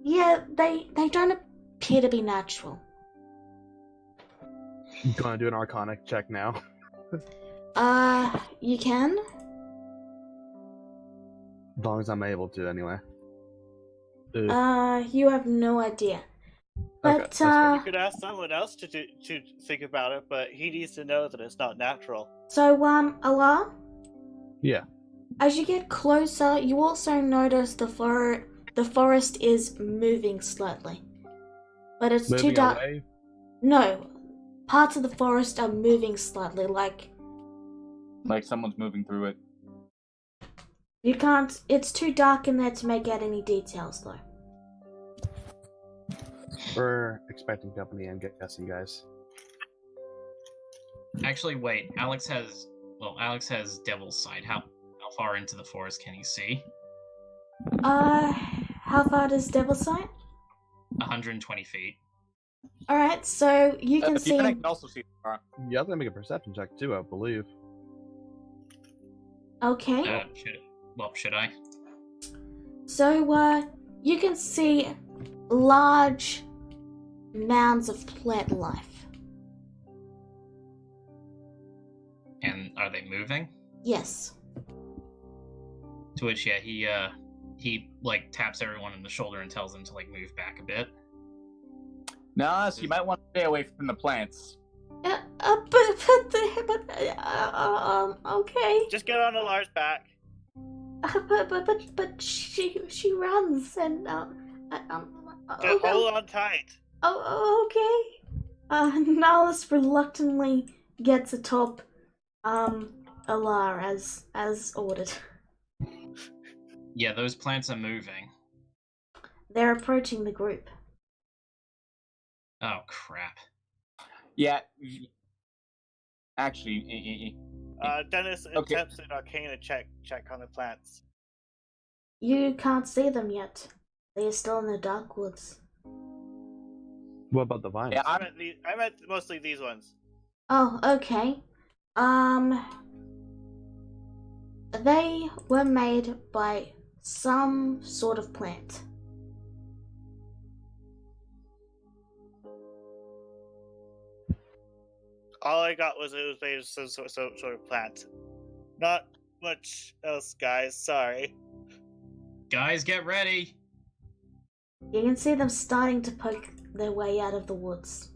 S2: yeah, they don't appear to be natural.
S5: Gonna do an arcanic check now.
S2: You can?
S5: As long as I'm able to, anyway.
S2: You have no idea. But,
S8: You could ask someone else to think about it, but he needs to know that it's not natural.
S2: So, Allah?
S5: Yeah.
S2: As you get closer, you also notice the forest is moving slightly. But it's
S5: Moving
S2: too dark.
S5: away?
S2: No. Parts of the forest are moving slightly, like
S4: someone's moving through it.
S2: you can't. It's too dark in there to make out any details, though.
S5: We're expecting company, I'm guessing, guys.
S3: Actually, wait. Alex has Devil's Sight. How far into the forest can he see?
S2: How far does Devil's Sight?
S3: 120 feet.
S2: Alright, so you can see.
S4: I can also see far.
S5: You have to make a perception check too, I believe.
S2: Okay.
S3: Should I?
S2: So, you can see large mounds of plant life.
S3: And are they moving?
S2: Yes.
S3: To which, yeah, he like taps everyone on the shoulder and tells them to like move back a bit.
S4: Nah, so you might want to stay away from the plants.
S2: Okay.
S8: Just get on Alar's back.
S2: But she runs and
S8: Just hold on tight.
S2: okay. Nihilus reluctantly gets atop Alar as ordered.
S3: Yeah, those plants are moving.
S2: They're approaching the group.
S3: Oh crap.
S4: Yeah. Actually,
S8: Dennis
S4: Okay.
S8: attempts an Arcana check on the plants.
S2: You can't see them yet. They are still in the dark woods.
S5: What about the vines?
S4: yeah,
S8: I meant mostly these ones.
S2: Oh, okay. They were made by some sort of plant.
S8: All I got was it was made of some sort of plant. Not much else, guys. Sorry.
S3: Guys, get ready.
S2: You can see them starting to poke their way out of the woods.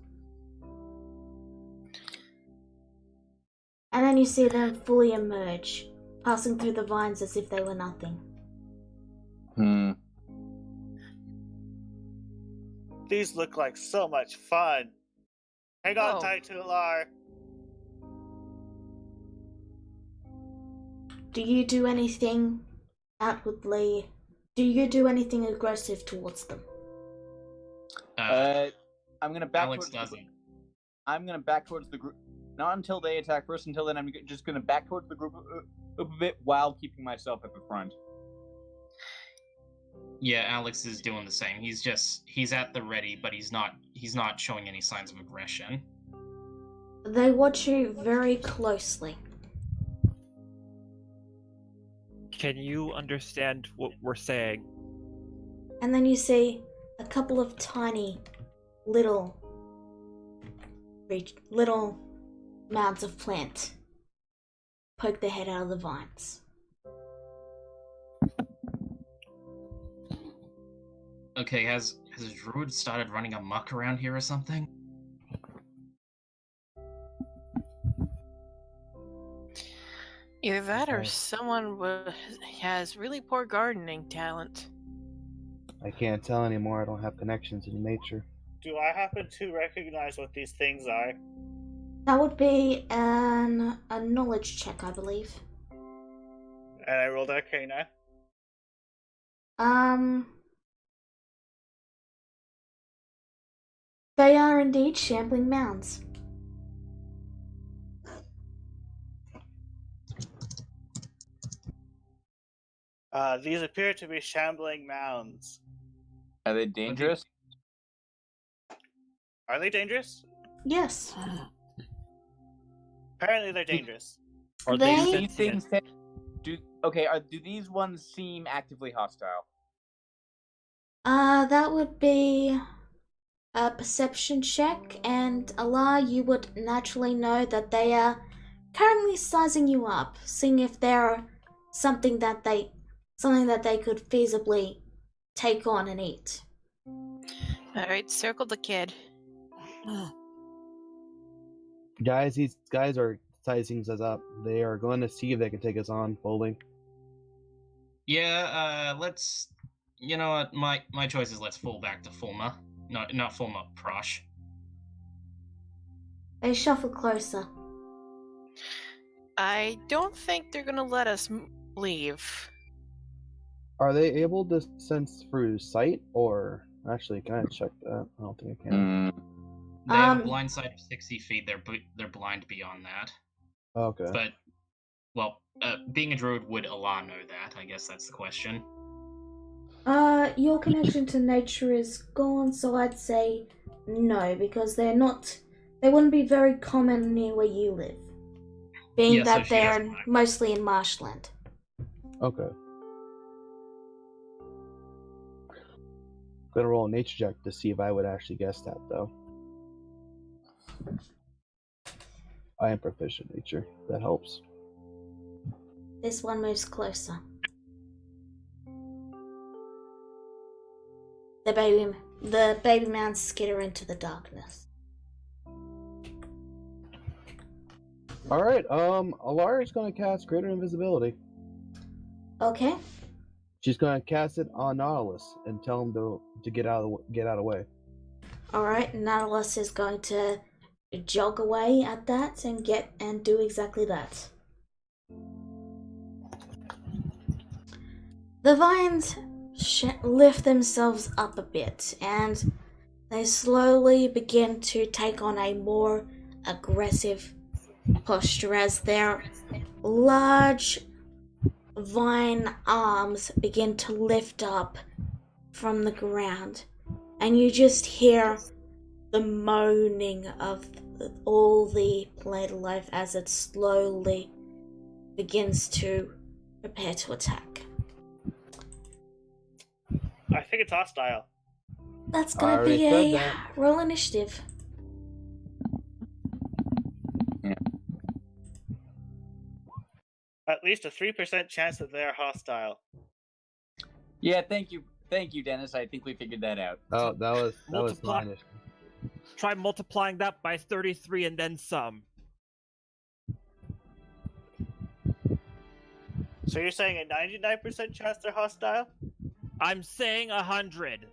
S2: And then you see them fully emerge, passing through the vines as if they were nothing.
S8: These look like so much fun. Hang on
S6: Oh.
S8: tight to Alar.
S2: Do you do anything outwardly? Do you do anything aggressive towards them?
S4: I'm gonna back
S3: Alex
S4: towards
S3: doesn't.
S4: I'm gonna back towards the group. Not until they attack first. Until then, I'm just gonna back towards the group a bit while keeping myself at the front.
S3: Yeah, Alex is doing the same. He's at the ready, but he's not showing any signs of aggression.
S2: They watch you very closely.
S7: Can you understand what we're saying?
S2: And then you see a couple of tiny little mounds of plant poke their head out of the vines.
S3: Okay, has Druid started running amok around here or something?
S6: Either that or
S5: Okay.
S6: someone has really poor gardening talent.
S5: I can't tell anymore. I don't have connections in nature.
S8: Do I happen to recognize what these things are?
S2: That would be a knowledge check, I believe.
S8: And I rolled Arcana.
S2: They are indeed shambling mounds.
S8: These appear to be shambling mounds.
S4: Are they dangerous?
S8: Are they dangerous?
S2: Yes.
S8: Apparently they're dangerous.
S7: Are
S2: They-
S7: they
S4: These things do these ones seem actively hostile?
S2: That would be a perception check, and Allah, you would naturally know that they are currently sizing you up, seeing if they're something that they could feasibly take on and eat.
S6: Alright, circle the kid.
S5: Guys, these guys are sizing us up. They are going to see if they can take us on fully.
S3: Yeah, let's. You know what? My choice is let's fall back to Fulma. No, not Fulma, Prosh.
S2: They shuffle closer.
S6: I don't think they're gonna let us leave.
S5: Are they able to sense through sight, or actually, can I check that? I don't think I can.
S3: They have a
S2: Um,
S3: blind sight of 60 feet. They're blind beyond that.
S5: Okay.
S3: But, well, being a druid, would Allah know that? I guess that's the question.
S2: Your connection to nature is gone, so I'd say no, because they wouldn't be very common near where you live. Being
S3: Yeah, so
S2: that
S3: she
S2: they're
S3: doesn't know.
S2: mostly in marshland.
S5: Okay. Gonna roll a nature check to see if I would actually guess that, though. I am proficient in nature. That helps.
S2: This one moves closer. The baby mounds skitter into the darkness.
S5: Alright, Alari's gonna cast Greater Invisibility.
S2: Okay.
S5: She's gonna cast it on Nautilus and tell him to get out of the way.
S2: Alright, Nautilus is going to jog away at that and do exactly that. The vines lift themselves up a bit, and they slowly begin to take on a more aggressive posture as their large vine arms begin to lift up from the ground, and you just hear the moaning of all the plant life as it slowly begins to prepare to attack.
S8: I think it's hostile.
S2: That's
S5: I
S2: gonna
S5: already
S2: be
S5: said
S2: a
S5: that.
S2: roll initiative.
S8: At least a 3% chance that they're hostile.
S4: Yeah, thank you, Dennis. I think we figured that out.
S5: Oh, that was
S7: Multiply-
S5: mine.
S7: Try multiplying that by 33 and then some.
S8: So you're saying a 99% chance they're hostile?
S7: I'm saying 100.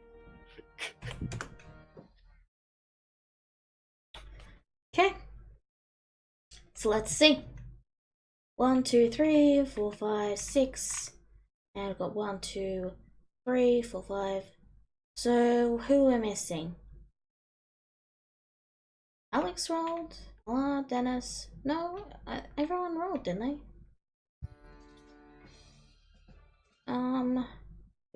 S2: Okay. So let's see. 1, 2, 3, 4, 5, 6. And we've got 1, 2, 3, 4, 5. So who are missing? Alex rolled. Dennis. No, everyone rolled, didn't they?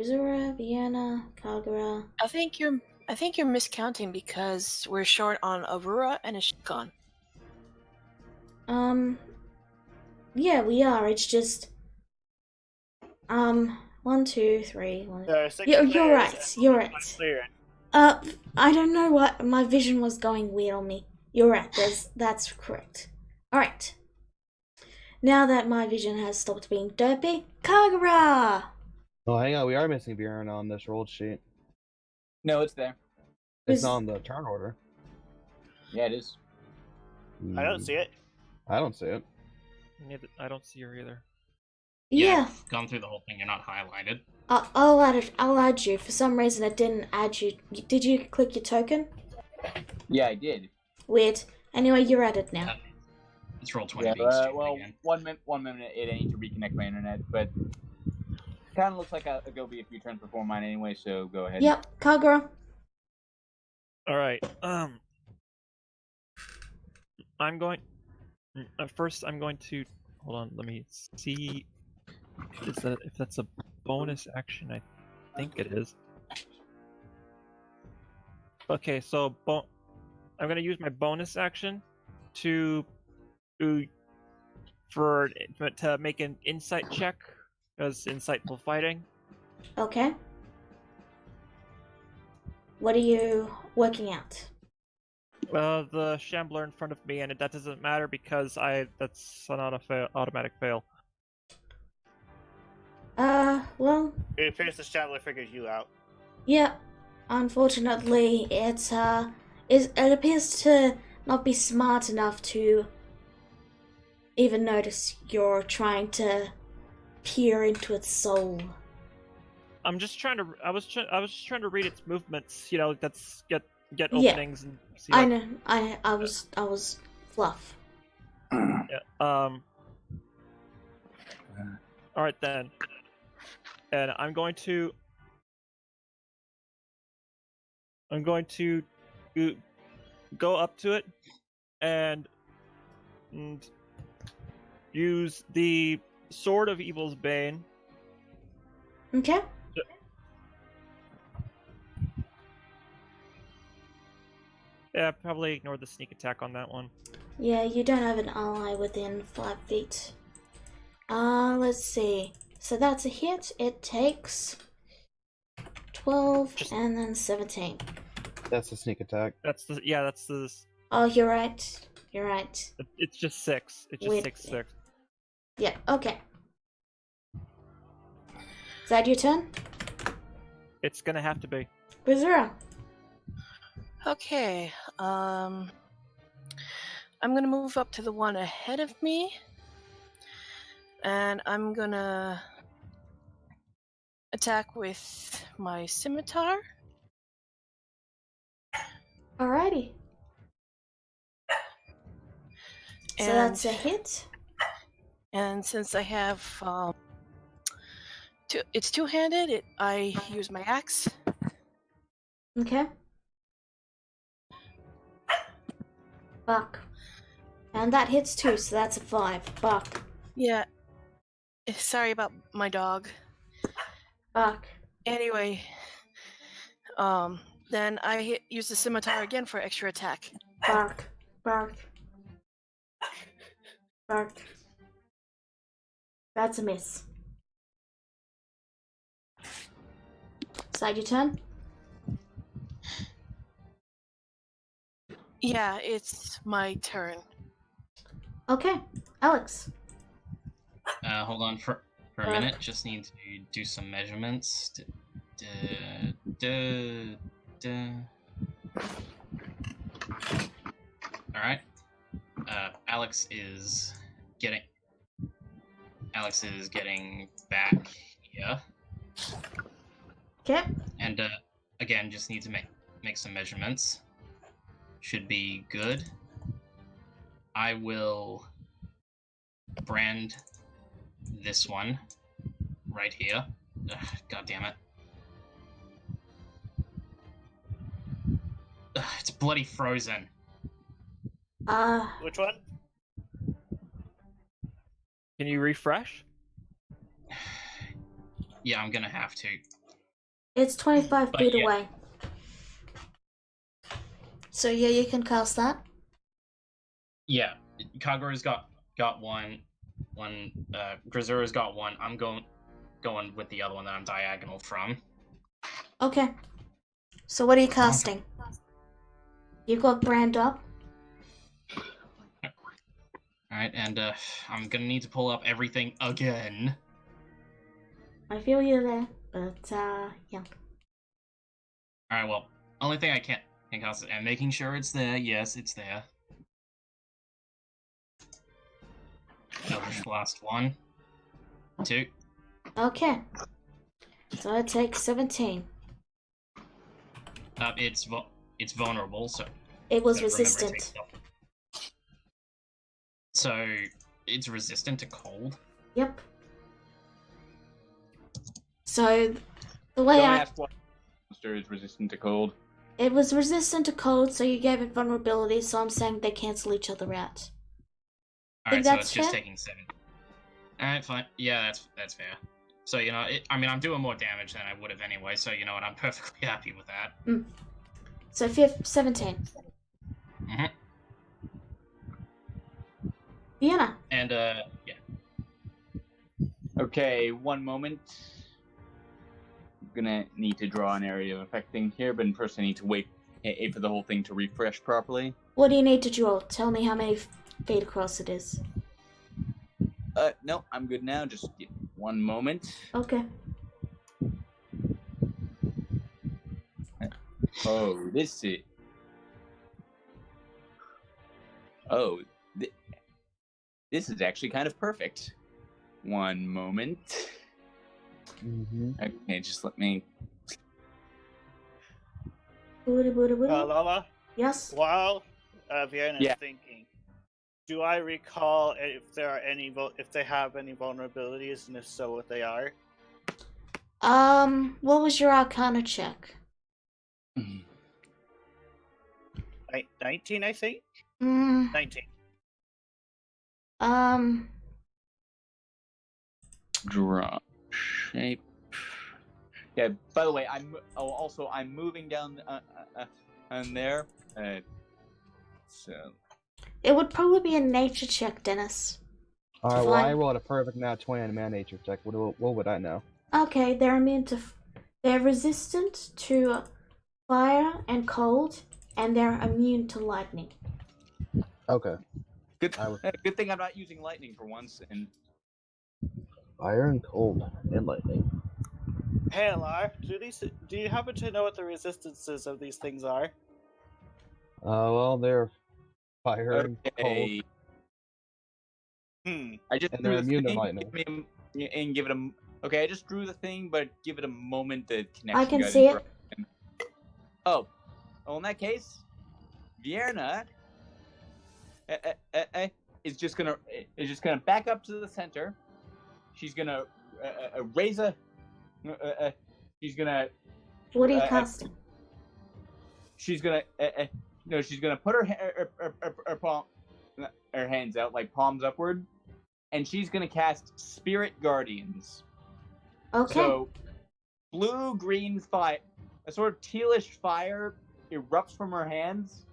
S2: Uzura, Vienna, Kagura.
S6: I think you're miscounting because we're short on Aurora and Ishikon.
S2: Yeah, we are. It's just 1, 2, 3. 1.
S8: There are 6
S2: You're
S8: players
S2: right.
S8: and
S2: You're
S8: one
S2: right.
S8: player.
S2: I don't know what my vision was going weird on me. You're right. That's correct. All right. Now that my vision has stopped being derpy, Kagura.
S5: Oh, hang on. We are missing Bjorn on this roll sheet.
S4: No, it's there.
S5: It's
S2: Is-
S5: not on the turn order.
S4: Yeah, it is.
S8: I don't see it.
S5: I don't see it.
S7: Neither, I don't see her either.
S2: Yeah.
S3: I've gone through the whole thing. You're not highlighted.
S2: I'll add it. I'll add you. For some reason, it didn't add you. Did you click your token?
S4: Yeah, I did.
S2: Weird. Anyway, you're added now.
S3: Let's roll 20
S4: Yeah,
S3: being stupid
S4: well,
S3: again.
S4: 1 minute. I need to reconnect my internet, but kind of looks like it'll be a few turns before mine anyway. So go ahead.
S2: Yep, Kagura.
S7: All right. I'm going. First, I'm going to hold on. Let me see. If that's a bonus action? I think it is. Okay, so I'm going to use my bonus action to make an insight check as insightful fighting.
S2: Okay. What are you working at?
S7: The shambler in front of me, and that doesn't matter because that's not a automatic fail.
S2: Well,
S8: It appears the Chandler figured you out.
S2: yeah. Unfortunately, it appears to not be smart enough to even notice you're trying to peer into its soul.
S7: I'm just trying to. I was just trying to read its movements. You know, that's get
S2: Yeah.
S7: openings and see.
S2: I know. I was fluff.
S7: Yeah, all right then, and I'm going to go up to it and use the Sword of Evil's Bane.
S2: Okay.
S7: Yeah, probably ignore the sneak attack on that one.
S2: Yeah, you don't have an ally within 5 feet. Let's see. So that's a hit. It takes 12 and then 17.
S5: That's a sneak attack.
S7: That's the.
S2: Oh, you're right. You're right.
S7: It's just 6. It's just
S2: Wait.
S7: 6.
S2: Yeah, okay. Is that your turn?
S7: It's gonna have to be.
S2: Brazura.
S6: Okay. I'm gonna move up to the one ahead of me, and I'm gonna attack with my scimitar.
S2: Alrighty. So
S6: And,
S2: that's a hit.
S6: And since I have it's two-handed, I use my axe.
S2: Okay. Buck. And that hits too, so that's a 5. Buck.
S6: Yeah. Sorry about my dog.
S2: Buck.
S6: Anyway, then I use the scimitar again for extra attack.
S2: Bark. Bark. Bark. That's a miss. Is that your turn?
S6: Yeah, it's my turn.
S2: Okay. Alex.
S3: Hold on for a minute. Just need to do some measurements. All right. Alex is getting back here.
S2: Okay.
S3: And again, just need to make some measurements. Should be good. I will brand this one right here. Ugh, God damn it. Ugh, it's bloody frozen.
S8: Which one?
S7: Can you refresh?
S3: Yeah, I'm gonna have to.
S2: It's 25
S3: But
S2: feet
S3: yeah.
S2: away. So yeah, you can cast that.
S3: Yeah, Kagura's got one. Grazura's got one. I'm going with the other one that I'm diagonal from.
S2: Okay. So what are you casting? You've got brand up.
S3: Alright, and I'm gonna need to pull up everything again.
S2: I feel you there, but yeah.
S3: Alright, well, only thing I can cast it, and making sure it's there. Yes, it's there. Eldritch Blast 1, 2.
S2: Okay. So I take 17.
S3: It's vulnerable, so
S2: It was
S3: gotta remember it
S2: resistant.
S3: takes stuff. So it's resistant to cold.
S2: Yep. So the way
S4: Don't
S2: I
S4: ask what monster is resistant to cold.
S2: it was resistant to cold, so you gave it vulnerability. So I'm saying they cancel each other out.
S3: Alright, so
S2: that's
S3: it's just
S2: fair?
S3: taking 7. Alright, fine. Yeah, that's fair. So I'm doing more damage than I would have anyway. So you know what? I'm perfectly happy with that.
S2: So 17.
S3: Mm-hmm.
S2: Vienna.
S3: And yeah.
S4: Okay, one moment. I'm gonna need to draw an area of effect thing here, but first I need to wait for the whole thing to refresh properly.
S2: What do you need to draw? Tell me how many feet across it is.
S4: No, I'm good now. Just one moment.
S2: Okay.
S4: Oh, this is. Oh, this is actually kind of perfect. One moment.
S5: Mm-hmm.
S4: Okay, just let me.
S2: Booty, booty, booty.
S8: Lala,
S2: Yes.
S8: while Vienna's
S4: Yeah.
S8: thinking, do I recall if there are if they have any vulnerabilities, and if so, what they are?
S2: What was your Arcana check?
S8: 19, I think.
S2: Mm,
S8: 19.
S4: Draw shape. Yeah. By the way, I'm moving down on there. So
S2: it would probably be a nature check, Dennis.
S5: Alright, well, I
S2: Fine.
S5: rolled a perfect now 20 on a man nature check. What would I know?
S2: Okay, they're immune to. They're resistant to fire and cold, and they're immune to lightning.
S5: Okay.
S4: Good thing I'm not using lightning for once. And
S5: Fire and cold and lightning.
S8: Hey, Alar, do you happen to know what the resistances of these things are?
S5: Well, they're fire and cold.
S4: okay. I just
S5: And
S4: drew
S5: they're
S4: the
S5: immune to
S4: thing,
S5: lightning.
S4: and give it a. Okay, I just drew the thing, but give it a moment. The connection.
S2: I can
S4: got
S2: see it.
S4: interrupted. Oh, well, in that case, Vierna is just gonna back up to the center. She's gonna raise a. She's gonna.
S2: What are you casting?
S4: She's gonna. No, she's gonna put her hands out, like palms upward, and she's gonna cast Spirit Guardians.
S2: Okay.
S4: So, blue-green fire, a sort of tealish fire, erupts from her hands,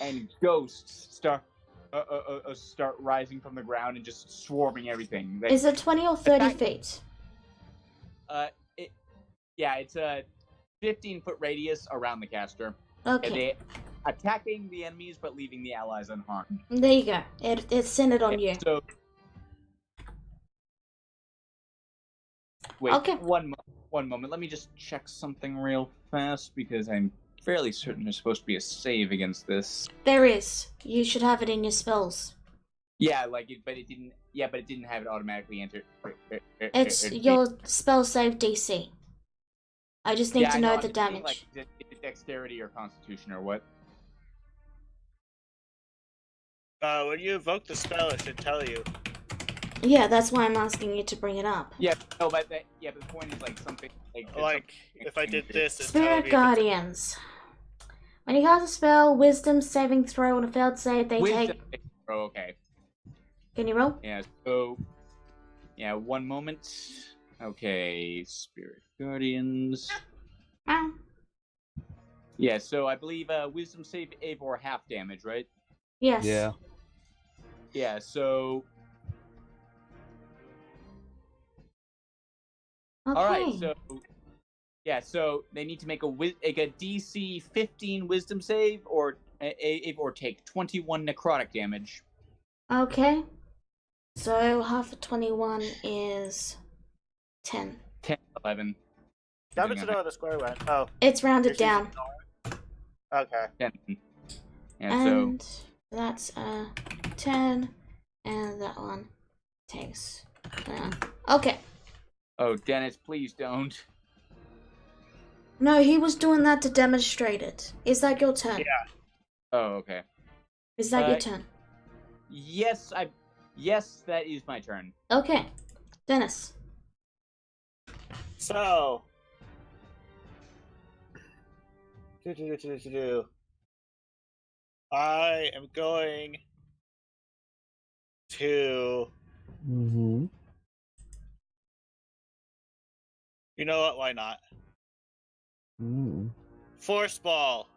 S4: and ghosts start rising from the ground and just swarming everything.
S2: Is it 20 or 30 feet?
S4: It's a 15-foot radius around the caster.
S2: Okay.
S4: And they attacking the enemies but leaving the allies unharmed.
S2: There you go. It's centered on you.
S4: So, wait,
S2: Okay.
S4: one moment. Let me just check something real fast because I'm fairly certain there's supposed to be a save against this.
S2: There is. You should have it in your spells.
S4: Yeah, but it didn't. Yeah, but it didn't have it automatically enter.
S2: It's your spell save DC. I just need to know the damage.
S4: Like, is it dexterity or constitution or what?
S8: When you evoke the spell, it should tell you.
S2: Yeah, that's why I'm asking you to bring it up.
S4: Yeah, no, but the point is like something
S8: Like, if I did this, it's
S2: Spirit Guardians. When you cast a spell, Wisdom saving throw on a failed save, they take.
S4: Oh, okay.
S2: Can you roll?
S4: Yeah. So, yeah. One moment. Okay, Spirit Guardians.
S2: Ow.
S4: Yeah. So I believe Wisdom save or half damage, right?
S2: Yes.
S5: Yeah.
S4: Yeah. So.
S2: Okay.
S4: All right. So. Yeah. So they need to make a DC 15 Wisdom save or take 21 necrotic damage.
S2: Okay. So half of 21 is 10.
S4: 10, 11.
S8: How much to know how the square went? Oh,
S2: It's rounded down.
S8: okay.
S4: 10. Yeah,
S2: And that's 10. And that one takes. Okay.
S4: Oh, Dennis, please don't.
S2: No, he was doing that to demonstrate it. Is that your turn?
S8: Yeah.
S4: Oh, okay.
S2: Is that your turn?
S4: Yes, that is my turn.
S2: Okay. Dennis.
S8: So. I am going to.
S5: Mm-hmm.
S8: You know what? Why not?
S5: Mm.
S8: Force ball.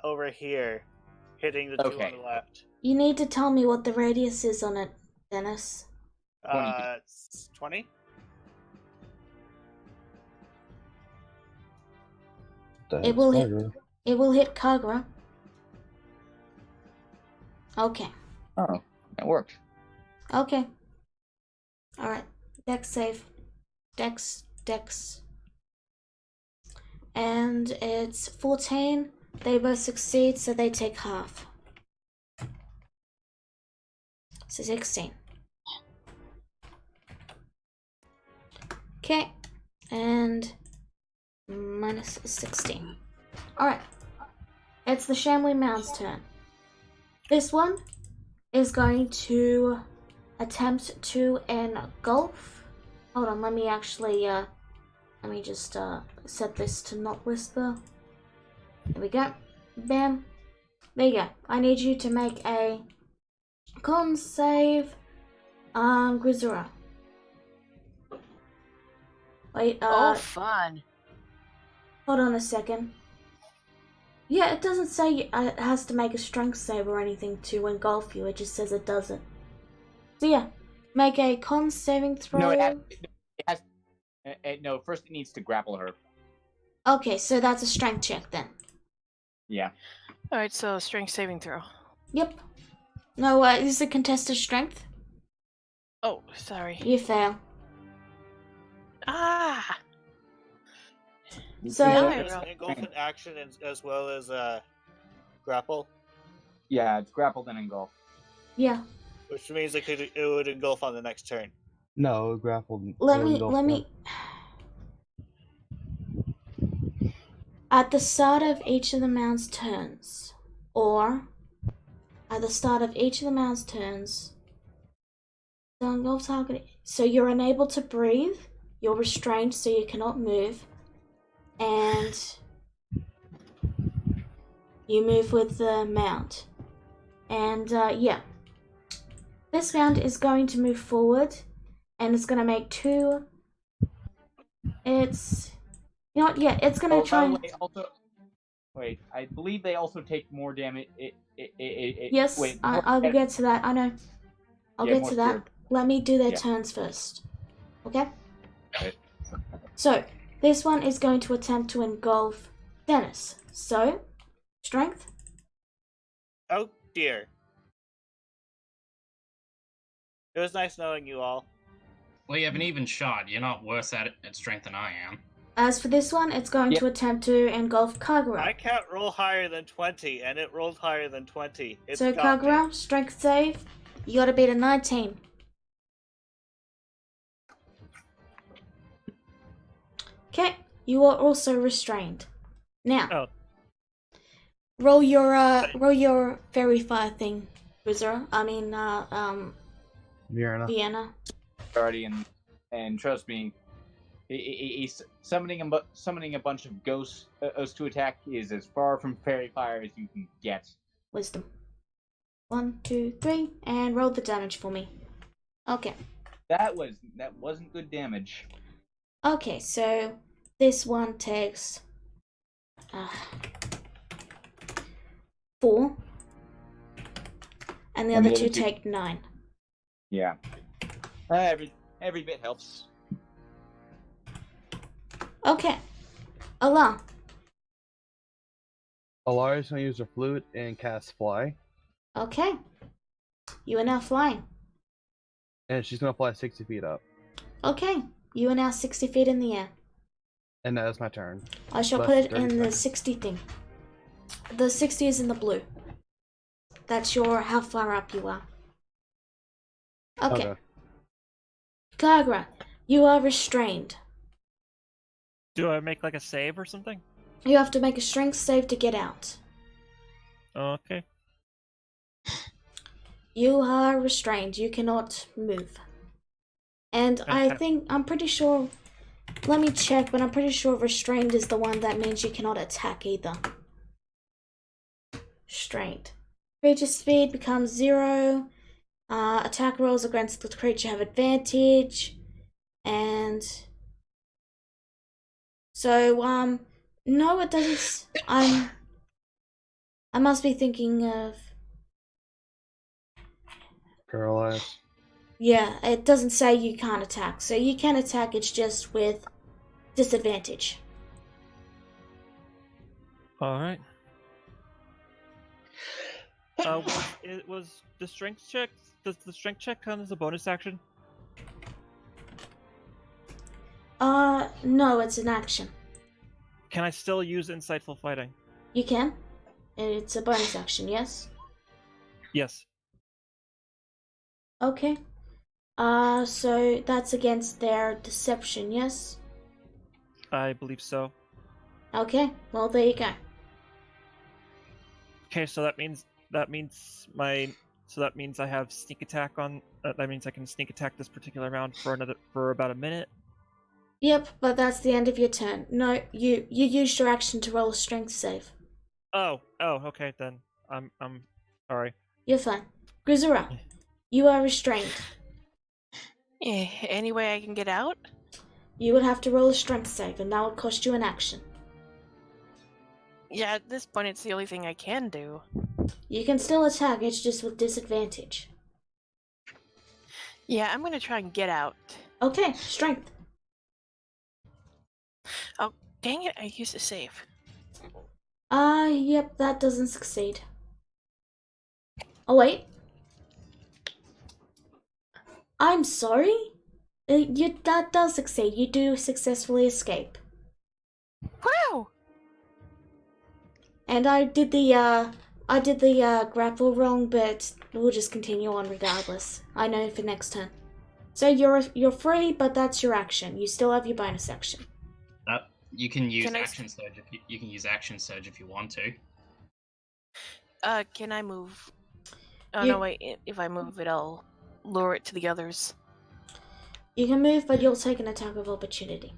S8: Over here, hitting the two on the left.
S2: You need to tell me what the radius is on it, Dennis.
S8: 20.
S2: It will hit. It will hit Kagra. Okay.
S4: Oh, that worked.
S2: Okay. All right. Dex save. Dex. And it's 14. They both succeed, so they take half. So 16. Okay. And minus 16. Alright. It's the Shambly Mound's turn. This one is going to attempt to engulf. Hold on, let me actually, let me just set this to not whisper. There we go. Bam. There you go. I need you to make a con save. Grisura. Wait,
S6: Oh, fun.
S2: hold on a second. Yeah, it doesn't say it has to make a strength save or anything to engulf you. It just says it doesn't. So yeah, make a con saving throw.
S4: No, it has. No, first it needs to grapple her.
S2: Okay, so that's a strength check then.
S4: Yeah.
S6: Alright, so strength saving throw.
S2: Yep. No, this is a contested strength.
S6: Oh, sorry.
S2: You fail.
S6: Ah!
S2: So-
S6: Now I
S8: It's
S6: roll.
S8: engulf an action as well as grapple,
S4: Yeah, it's grappled and engulfed.
S2: Yeah.
S8: which means it would engulf on the next turn.
S5: No, grappled.
S2: Let
S5: engulfed
S2: me. At the start of each of the mount's turns, or at the start of each of the mount's turns, the engulf target. So you're unable to breathe. You're restrained, so you cannot move, and you move with the mount. And yeah, this mount is going to move forward, and it's going to make two. It's. You know what? Yeah, it's gonna try.
S4: By the way, also, wait. I believe they also take more damage.
S2: Yes,
S4: wait,
S2: I'll get to that. I know. I'll
S4: Yeah,
S2: get
S4: more
S2: to that.
S4: fear.
S2: Let me do their
S4: Yeah.
S2: turns first. Okay?
S4: Right.
S2: So, this one is going to attempt to engulf Dennis. So, strength.
S8: Oh dear. It was nice knowing you all.
S3: Well, you have an even shot. You're not worse at strength than I am.
S2: As for this one, it's going
S4: Yep.
S2: to attempt to engulf
S8: I
S2: Kagura.
S8: can't roll higher than 20, and it rolled higher than 20. It's
S2: So,
S8: got me.
S2: Kagura, strength save. You gotta beat a 19. Okay, you are also restrained. Now,
S7: Oh.
S2: roll your fairy fire thing, Wizard. I mean,
S5: Vienna.
S2: Vienna.
S4: Guardian, and trust me, he's summoning a bunch of ghosts to attack is as far from fairy fire as you can get.
S2: Wisdom. 1, 2, 3, and roll the damage for me. Okay.
S4: That wasn't good damage.
S2: Okay, so this one takes 4, and the other two take 9.
S4: Yeah. Every bit helps.
S2: Okay, Allah.
S5: Alari's gonna use her flute and cast fly,
S2: Okay, you are now flying.
S5: and she's gonna fly 60 feet up.
S2: Okay, you are now 60 feet in the air.
S5: And that is my turn.
S2: I shall
S5: Less
S2: put
S5: than
S2: it
S5: 30
S2: in the
S5: seconds.
S2: 60 thing. The 60 is in the blue. That's your how far up you are. Okay. Kagura, you are restrained.
S7: Do I make like a save or something?
S2: You have to make a strength save to get out.
S7: Okay.
S2: You are restrained. You cannot move. And
S7: Okay.
S2: I'm pretty sure. Let me check, but I'm pretty sure restrained is the one that means you cannot attack either. Restrained. Creature speed becomes 0. Attack rolls against the creature have advantage. And so, no, it doesn't. I must be thinking of.
S5: Girl ass.
S2: Yeah, it doesn't say you can't attack. So you can attack, it's just with disadvantage.
S7: All right. Was the strength check? Does the strength check count as a bonus action?
S2: No, it's an action.
S7: Can I still use insightful fighting?
S2: You can. It's a bonus action, yes?
S7: Yes.
S2: Okay. So that's against their deception, yes?
S7: I believe so.
S2: Okay, well, there you go.
S7: Okay, so that means I have sneak attack on. That means I can sneak attack this particular round for about a minute.
S2: Yep, but that's the end of your turn. No, you used your action to roll a strength save.
S7: Oh, okay then. I'm sorry.
S2: You're fine. Grizera, you are restrained.
S6: Any way I can get out?
S2: You would have to roll a strength save, and that would cost you an action.
S6: Yeah, at this point, it's the only thing I can do.
S2: You can still attack, it's just with disadvantage.
S6: Yeah, I'm gonna try and get out.
S2: Okay, strength.
S6: Oh, dang it, I used to save.
S2: Yep, that doesn't succeed. Oh, wait. I'm sorry? That does succeed. You do successfully escape.
S6: Wow!
S2: And I did the grapple wrong, but we'll just continue on regardless. I know for next turn. So you're free, but that's your action. You still have your bonus action.
S3: You can use
S6: Can I
S3: action surge if you can use action surge if you want to.
S6: Can I move? Oh,
S2: You-
S6: no, wait. If I move it, I'll lure it to the others.
S2: You can move, but you'll take an attack of opportunity.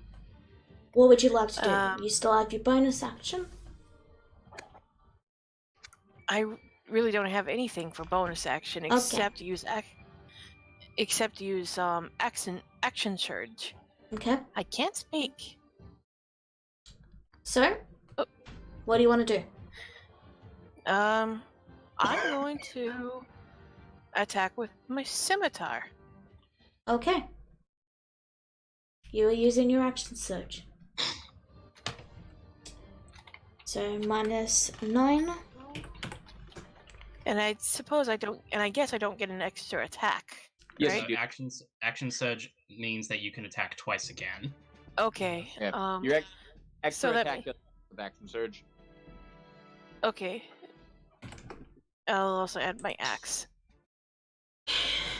S2: What would you like to do? You still have your bonus action?
S6: I really don't have anything for bonus action except use action surge.
S2: Okay.
S6: I can't speak.
S2: So,
S6: Oh.
S2: what do you want to do?
S6: I'm going to attack with my scimitar.
S2: Okay. You are using your action surge. So -9.
S6: And I suppose I don't, and I guess I don't get an extra attack.
S4: Yes,
S6: right?
S4: you do.
S3: Action surge means that you can attack twice again.
S6: Okay.
S4: Yeah. Your extra
S6: so that
S4: attack with action surge.
S6: Okay. I'll also add my axe.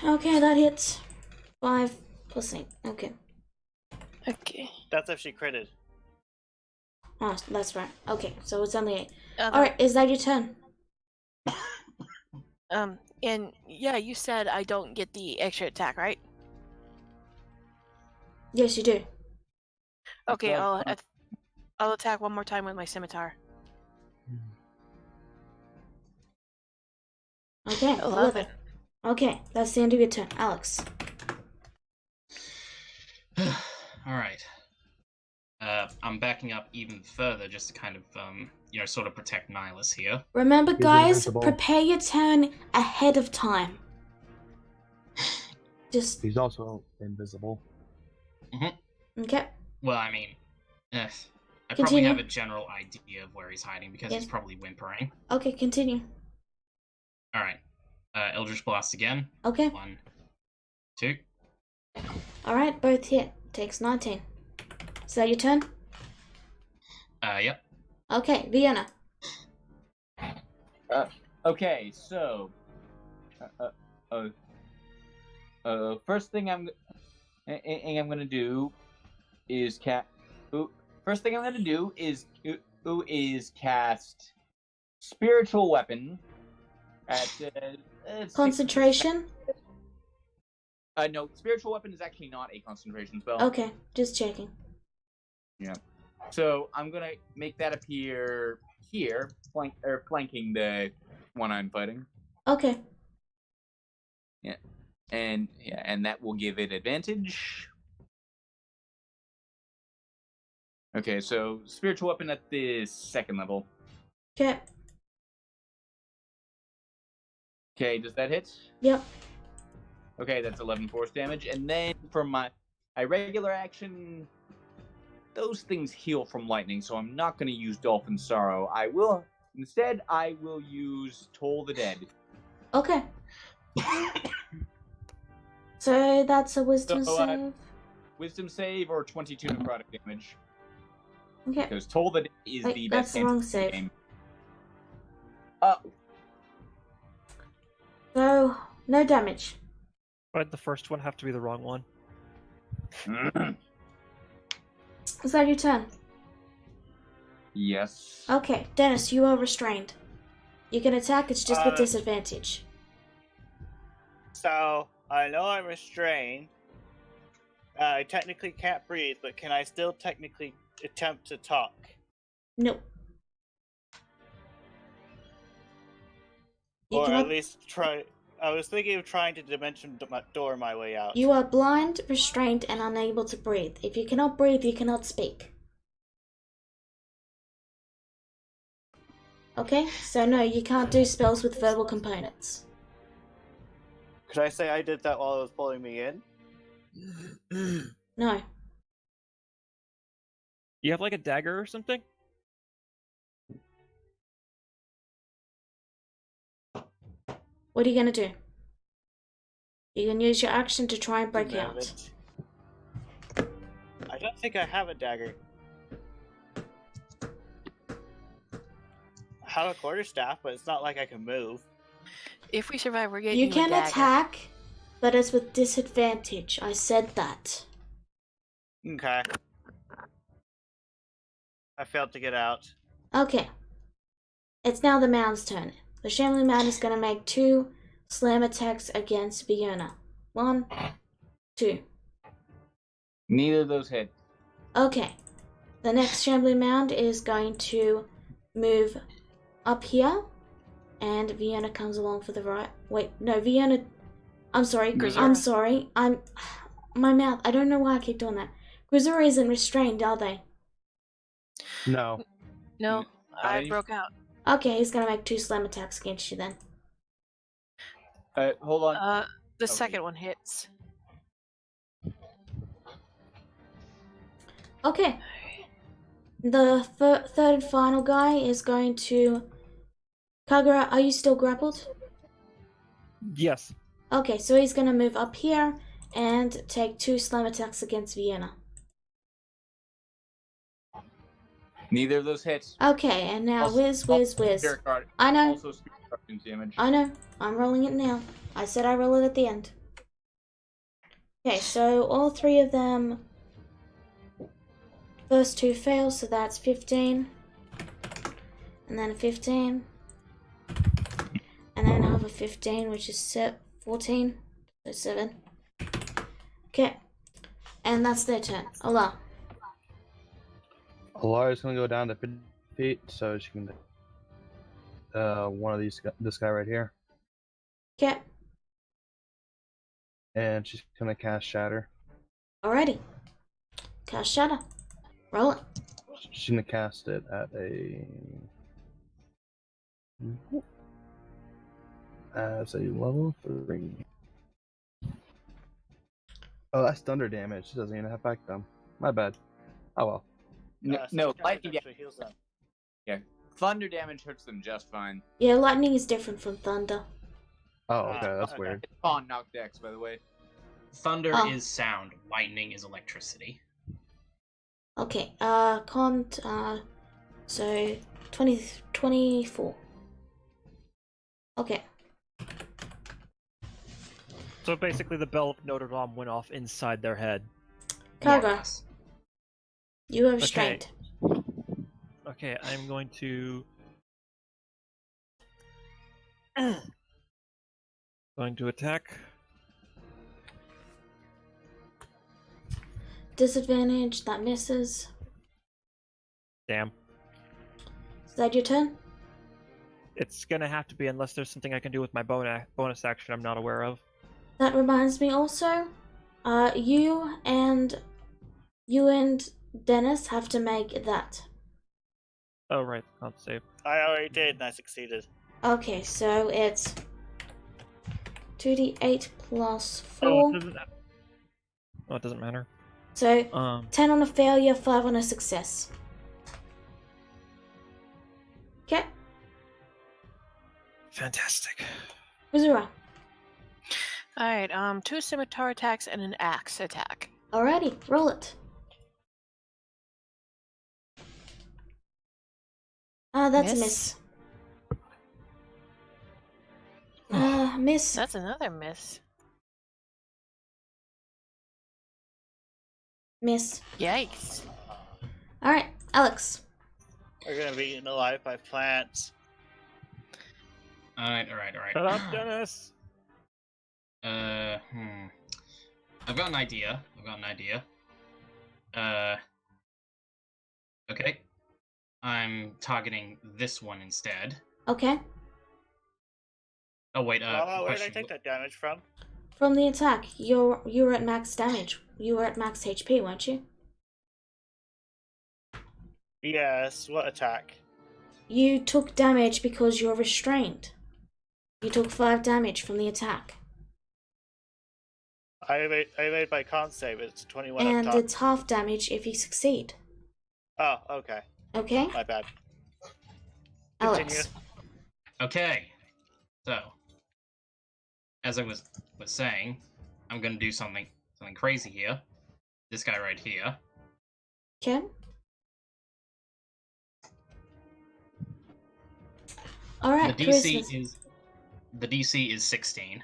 S2: Okay, that hits. 5 plus 8. Okay.
S6: Okay.
S8: That's if she critted.
S2: Oh, that's right. Okay, so it's only 8.
S6: Other-
S2: Alright, is that your turn?
S6: And yeah, you said I don't get the extra attack, right?
S2: Yes, you do.
S6: Okay,
S4: Uh,
S6: I'll attack one more time with my scimitar.
S2: Okay, 11. Okay, that's the end of your turn. Alex.
S3: All right. I'm backing up even further just to kind of, sort of protect Nihilus here.
S2: Remember, guys,
S5: invincible.
S2: prepare your turn ahead of time. Just,
S5: He's also invisible.
S2: okay.
S3: Well, I mean, I probably
S2: Continue.
S3: have a general idea of where he's hiding because
S2: Yes.
S3: he's probably whimpering.
S2: Okay, continue.
S3: All right. Eldritch Blast again.
S2: Okay.
S3: 1, 2.
S2: Alright, both hit. Takes 19. Is that your turn?
S3: Yep.
S2: Okay, Vienna.
S4: Okay, so first thing I'm gonna do is First thing I'm gonna do is cast spiritual weapon at
S2: Concentration?
S4: No, spiritual weapon is actually not a concentration spell.
S2: Okay, just checking.
S4: Yeah. So I'm gonna make that appear here, flanking the one I'm fighting.
S2: Okay.
S4: And that will give it advantage. Okay, so spiritual weapon at the second level.
S2: Okay.
S4: Okay, does that hit?
S2: Yep.
S4: Okay, that's 11 force damage. And then for my regular action, those things heal from lightning, so I'm not going to use Dolphin Sorrow. Instead, I will use Toll the Dead.
S2: Okay. So that's a wisdom
S4: So,
S2: save.
S4: Wisdom save or 22 necrotic damage.
S2: Okay.
S4: Because Toll the Dead is
S2: Wait,
S4: the
S2: that's
S4: best
S2: the wrong
S4: cantrip in the
S2: save.
S4: game.
S2: So, no damage.
S7: Why'd the first one have to be the wrong one?
S2: Is that your turn?
S4: Yes.
S2: Okay, Dennis, you are restrained. You can attack, it's just with
S8: Uh,
S2: disadvantage.
S8: So, I know I'm restrained. I technically can't breathe, but can I still technically attempt to talk?
S2: Nope. You
S8: Or
S2: cannot-
S8: at least try. I was thinking of trying to dimension door my way out.
S2: You are blind, restrained, and unable to breathe. If you cannot breathe, you cannot speak. Okay, so no, you can't do spells with verbal components.
S8: Could I say I did that while it was pulling me in?
S2: No.
S7: You have like a dagger or something?
S2: What are you gonna do? You can use your action to try and break out.
S8: Moment. I don't think I have a dagger. I have a quarterstaff, but it's not like I can move.
S6: If we survive, we're getting
S2: You
S6: a
S2: can
S6: dagger.
S2: attack, but it's with disadvantage. I said that.
S8: Okay. I failed to get out.
S2: Okay. It's now the mound's turn. The Shambling Mound is going to make 2 slam attacks against Fiona. 1, 2.
S4: Neither of those hit.
S2: Okay. The next Shambling Mound is going to move up here. And Fiona comes along for the right. Wait, no, Fiona. I'm sorry. I'm sorry. My mouth. I don't know why I keep doing that. Grisura isn't restrained, are they?
S5: No.
S6: No, I broke out.
S2: Okay, he's gonna make 2 slam attacks against you then.
S4: Hold on.
S6: The second one hits.
S2: Okay. The third and final guy is going to... Kagura, are you still grappled?
S7: Yes.
S2: Okay, so he's gonna move up here and take 2 slam attacks against Vienna.
S4: Neither of those hits.
S2: Okay, and now
S4: Also-
S2: whiz.
S4: Spirit guard.
S2: I know.
S4: Also spirit guard damage.
S2: I know. I'm rolling it now. I said I roll it at the end. Okay, so all 3 of them... First 2 fail, so that's 15. And then a 15. And then another 15, which is 14. So 7. Okay. And that's their turn. Allah.
S5: Alara's gonna go down to 50 feet, so she can one of this guy right here,
S2: Okay.
S5: and she's gonna cast Shatter.
S2: Alrighty. Cast Shatter. Roll it.
S5: She's gonna cast it at a as a level 3. Oh, that's thunder damage. She doesn't even have back them. My bad. Oh well.
S4: No,
S8: Sunshine
S4: lightning
S8: actually heals them.
S4: thunder damage hurts them just fine.
S2: Yeah, lightning is different from thunder.
S5: Oh, okay, that's
S8: okay.
S5: weird.
S4: It's on knock dex, by the way.
S3: Thunder
S2: Oh.
S3: is sound. Lightning is electricity.
S2: Okay, so 24. Okay.
S7: So basically, the bell of Notre Dame went off inside their head.
S3: More or
S2: Kagra,
S3: less.
S2: you are restrained.
S7: Okay, I'm going to. Going to attack.
S2: Disadvantage, that misses.
S7: Damn.
S2: Is that your turn?
S7: It's gonna have to be unless there's something I can do with my bonus action I'm not aware of.
S2: That reminds me also, you and Dennis have to make that.
S7: Oh right, I'll save.
S8: I already did, and I succeeded.
S2: Okay, so it's 2d8 plus 4.
S7: Oh, it doesn't matter.
S2: So 10 on a failure, 5 on a success. Okay,
S7: Fantastic.
S2: Uzura.
S6: Alright, 2 scimitar attacks and an axe attack.
S2: Alrighty, roll it. That's a miss. Miss.
S6: That's another miss.
S2: Miss.
S6: Yikes.
S2: Alright, Alex.
S8: We're gonna be eaten alive by plants.
S3: Alright.
S7: Shut up, Dennis!
S3: I've got an idea. Okay. I'm targeting this one instead.
S2: Okay.
S3: Oh wait,
S8: Where did I
S3: question.
S8: take that damage from?
S2: From the attack, you were at max damage. You were at max HP, weren't you?
S8: Yes, what attack?
S2: you took damage because you're restrained. You took 5 damage from the attack.
S8: I made my con save. It's 21
S2: And
S8: up top.
S2: it's half damage if you succeed.
S8: Oh, okay.
S2: Okay?
S8: My bad. Continue.
S2: Alex.
S3: Okay. So, as I was saying, I'm gonna do something crazy here. This guy right here.
S2: Okay. Alright,
S3: The DC is 16.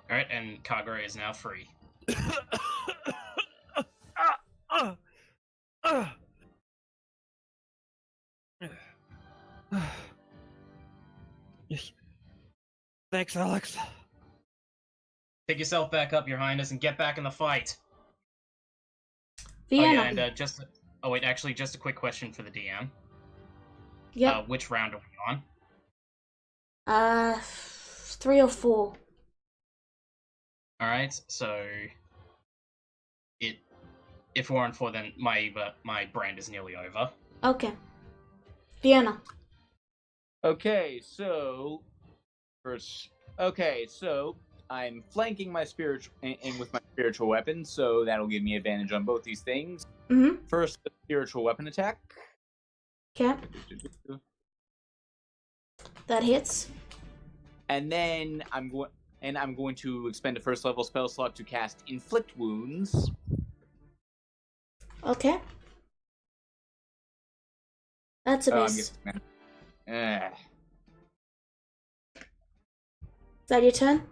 S3: Alright, and Kagura is now free.
S7: Thanks, Alex.
S3: Pick yourself back up, Your Highness, and get back in the fight.
S2: Vienna.
S3: Oh yeah, and just a quick question for the DM.
S2: Yep.
S3: Which round are we on?
S2: 3 or 4.
S3: Alright, so if we're on 4, then my brand is nearly over.
S2: Okay. Vienna.
S4: Okay, so I'm flanking my spiritual in with my spiritual weapon, so that'll give me advantage on both these things.
S2: Mm-hmm.
S4: First, the spiritual weapon attack.
S2: Okay. That hits.
S4: And then I'm going to expend a first level spell slot to cast Inflict Wounds.
S2: Okay. That's a
S4: I'm
S2: miss.
S4: guessing
S2: Is that your turn?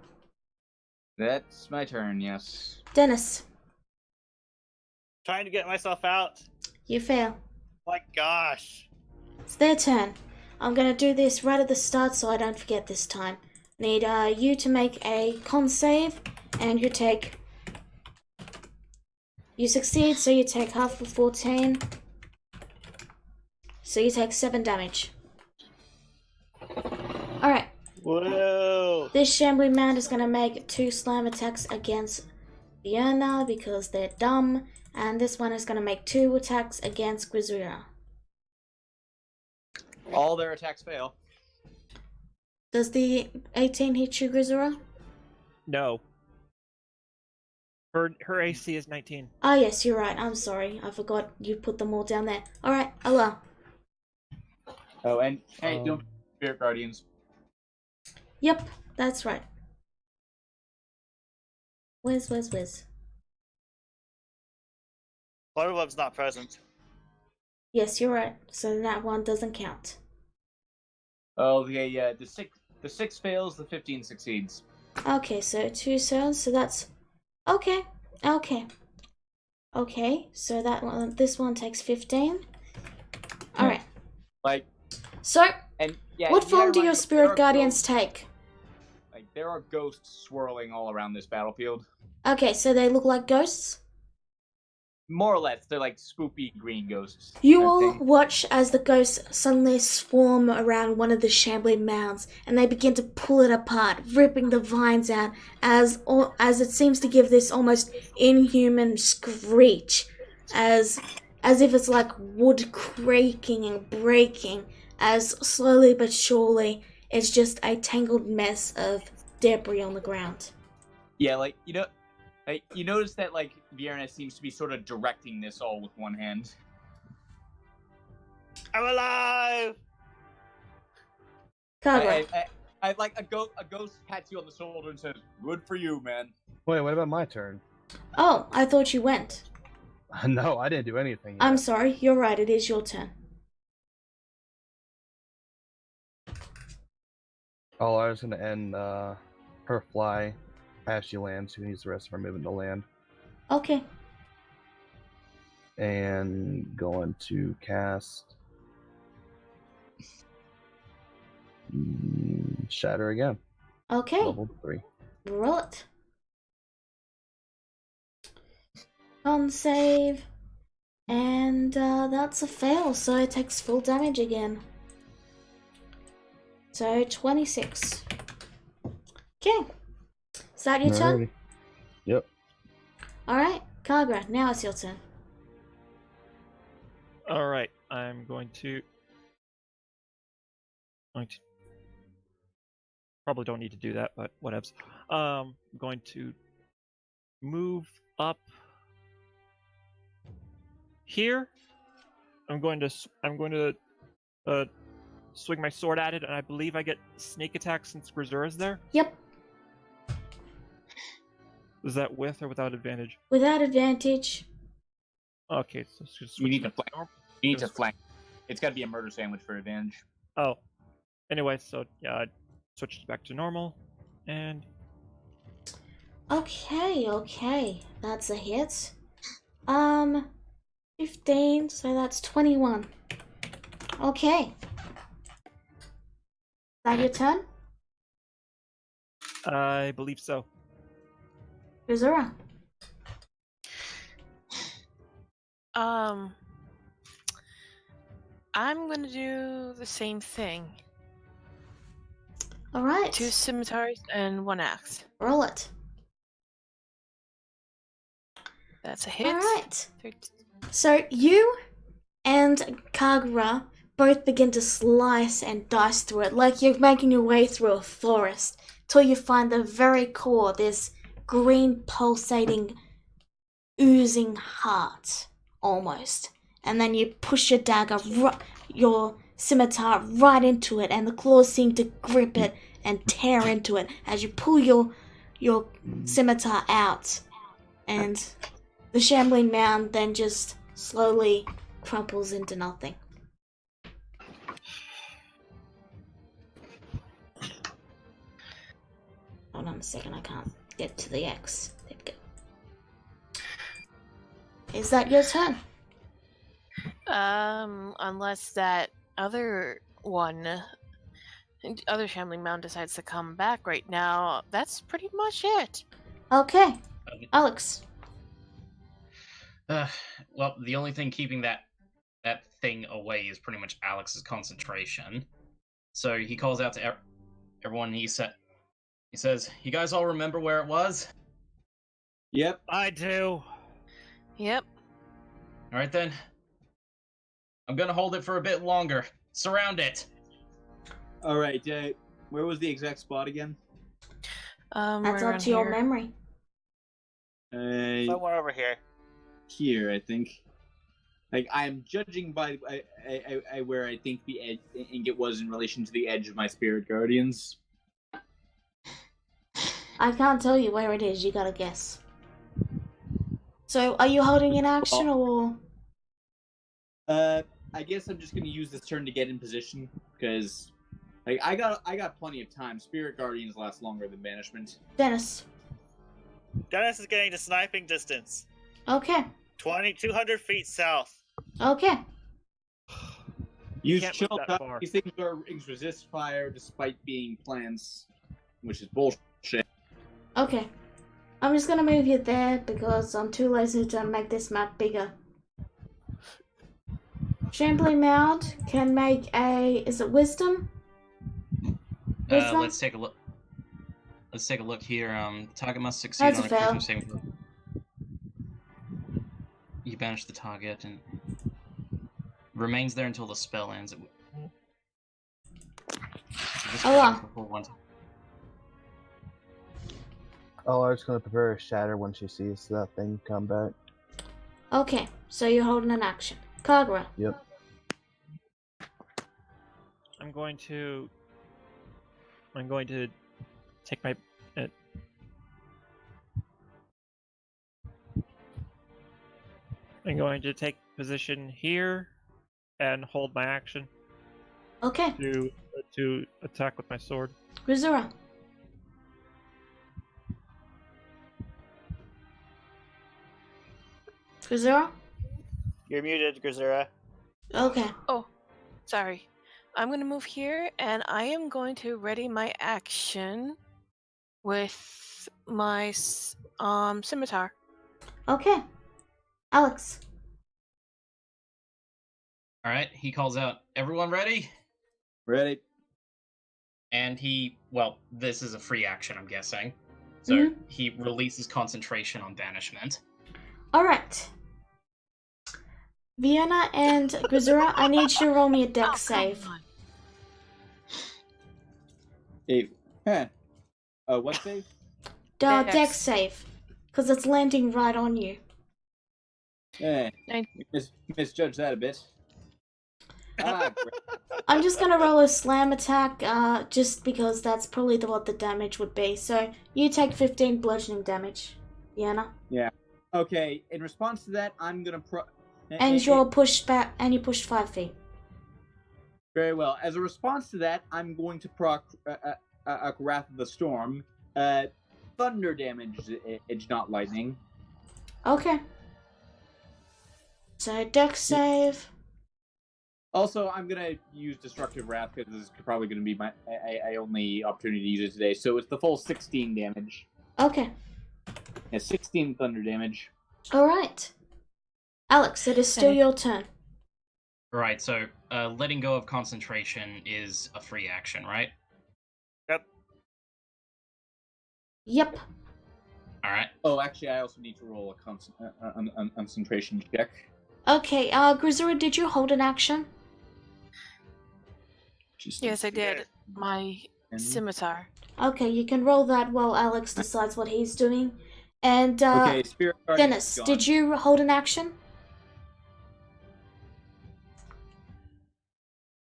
S4: that's my turn, yes.
S2: Dennis.
S8: Trying to get myself out.
S2: You fail.
S8: My gosh.
S2: It's their turn. I'm gonna do this right at the start so I don't forget this time. Need you to make a con save, and you succeed, so you take half of 14. So you take 7 damage. Alright.
S8: Whoa.
S2: This shambling man is gonna make 2 slam attacks against Vienna because they're dumb, and this one is gonna make 2 attacks against Grisura.
S4: All their attacks fail.
S2: Does the 18 hit you, Grisura?
S7: No. Her AC is 19.
S2: Ah, yes, you're right. I'm sorry. I forgot you put them all down there. Alright, Allah.
S4: Oh, and hey, don't Spirit Guardians.
S2: Yep, that's right. Whiz.
S8: One of them's not present.
S2: Yes, you're right. So that one doesn't count.
S4: Oh, yeah. The 6 fails, the 15 succeeds.
S2: Okay, so 2 cells, so that's... Okay. So that one, this one takes 15. Alright.
S4: Like,
S2: So,
S4: and yeah.
S2: what form do
S4: right,
S2: your
S4: there
S2: spirit
S4: are
S2: guardians
S4: ghosts-
S2: take?
S4: Like, there are ghosts swirling all around this battlefield.
S2: Okay, so they look like ghosts?
S4: More or less, they're like spoopy green ghosts.
S2: You
S4: I
S2: all
S4: think.
S2: watch as the ghosts suddenly swarm around one of the shambling mounds, and they begin to pull it apart, ripping the vines out, as it seems to give this almost inhuman screech, as if it's like wood creaking and breaking, as slowly but surely it's just a tangled mess of debris on the ground.
S4: Yeah, like, you notice that, like, Vienna seems to be sort of directing this all with one hand.
S8: I'm alive!
S2: Kagura.
S4: I like a ghost pats you on the shoulder and says, "Good for you, man."
S5: Wait, what about my turn?
S2: Oh, I thought you went.
S5: No, I didn't do anything yet.
S2: I'm sorry, you're right, it is your turn.
S5: Oh, I was going to end her fly as she lands. Who needs the rest of her movement to land?
S2: Okay.
S5: And going to cast Shatter again.
S2: Okay.
S5: Level 3.
S2: Roll it. Con save. And that's a fail, so it takes full damage again. So 26. Okay. Is that your turn? Alright, Kagra, now it's your turn.
S7: All right, I'm going to. Probably don't need to do that, but whatevs. I'm going to move up here. I'm going to swing my sword at it, and I believe I get sneak attack since Grisura's there.
S2: Yep,
S7: Is that with or without advantage?
S2: without advantage.
S7: Okay, so let's just
S4: You
S7: switch
S4: need
S7: back
S4: to flank.
S7: normal.
S4: You need to flank. It's got to be a murder sandwich for advantage.
S7: Oh, anyway, so yeah, I switched back to normal, and
S2: Okay, that's a hit. 15, so that's 21. Okay. Is that your turn?
S7: I believe so.
S2: Grisura.
S6: I'm gonna do the same thing.
S2: Alright,
S6: 2 scimitars and 1 axe.
S2: roll it.
S6: That's a hit.
S2: Alright.
S6: 13.
S2: So you and Kagura both begin to slice and dice through it like you're making your way through a forest till you find the very core, this green pulsating, oozing heart, almost. And then you push your dagger, your scimitar right into it, and the claws seem to grip it and tear into it as you pull your scimitar out. And the shambling mound then just slowly crumples into nothing. Hold on a second, I can't get to the X. There we go. Is that your turn?
S6: Unless that other shambling mound decides to come back right now, that's pretty much it.
S2: Okay. Alex.
S3: Well, the only thing keeping that thing away is pretty much Alex's concentration. So he calls out to everyone. He says, "You guys all remember where it was?"
S4: Yep.
S7: I do.
S6: Yep.
S3: All right then. I'm gonna hold it for a bit longer. Surround it.
S4: All right. Where was the exact spot again?
S2: That's
S6: Right
S2: up
S6: around
S2: to your
S6: here.
S2: memory.
S8: Somewhere over here.
S4: Here, I think. Like I'm judging by where I think the edge ingot was in relation to the edge of my spirit guardians.
S2: I can't tell you where it is, you gotta guess. So, are you holding an action or?
S4: I guess I'm just gonna use this turn to get in position because, like, I got plenty of time. Spirit guardians last longer than banishment.
S2: Dennis.
S8: Dennis is getting to sniping distance.
S2: Okay.
S8: 200 feet south.
S2: Okay.
S4: Use
S7: Can't
S4: chill
S7: move that
S4: touch.
S7: far.
S4: These things resist fire despite being plants, which is bullshit.
S2: Okay. I'm just gonna move you there because I'm too lazy to make this map bigger. Shambling Mound can make is it Wisdom? Wisdom?
S3: Let's take a look. Let's take a look here. Target must succeed
S2: That's
S3: on
S2: a
S3: a
S2: fail.
S3: charisma saving throw. You banish the target and remains there until the spell ends.
S2: Oh, wow.
S5: Ellar's gonna prepare a shatter when she sees that thing come back.
S2: Okay, so you're holding an action. Kagura.
S5: Yep.
S7: I'm going to take my. I'm going to take position here and hold my action
S2: Okay.
S7: to attack with my sword.
S2: Grisura. Grisura?
S8: You're muted, Grisura.
S2: Okay.
S6: Oh, sorry. I'm going to move here, and I am going to ready my action with my scimitar.
S2: Okay. Alex.
S3: All right, he calls out, "Everyone ready?"
S4: Ready?
S3: And this is a free action, I'm guessing. So he releases concentration on banishment.
S2: Alright. Vienna and Grisura, I need you to roll me a dex save.
S4: What save?
S2: Dex save. Because it's landing right on you.
S4: Eh, misjudged that a bit. Great.
S2: I'm just gonna roll a slam attack, just because that's probably what the damage would be. So you take 15 bludgeoning damage, Vienna.
S4: Yeah. Okay. In response to that, I'm gonna
S2: And you're pushed back, and you pushed 5 feet.
S4: Very well. As a response to that, I'm going to proc Wrath of the Storm. Thunder damage, it's not lightning.
S2: Okay. So dex save.
S4: Also, I'm gonna use Destructive Wrath because this is probably gonna be my only opportunity to use it today. So it's the full 16 damage.
S2: Okay.
S4: Yeah, 16 thunder damage.
S2: All right. Alex, it is still your turn.
S3: Right, so letting go of concentration is a free action, right?
S2: Yep.
S3: All right.
S4: Oh, actually, I also need to roll a concentration check.
S2: Okay, Grisura, did you hold an action?
S6: Yes, I did. My
S4: And-
S6: scimitar.
S2: Okay, you can roll that while Alex decides what he's doing. And,
S4: Okay, Spirit Guardian
S2: Dennis,
S4: is gone.
S2: did you hold an action?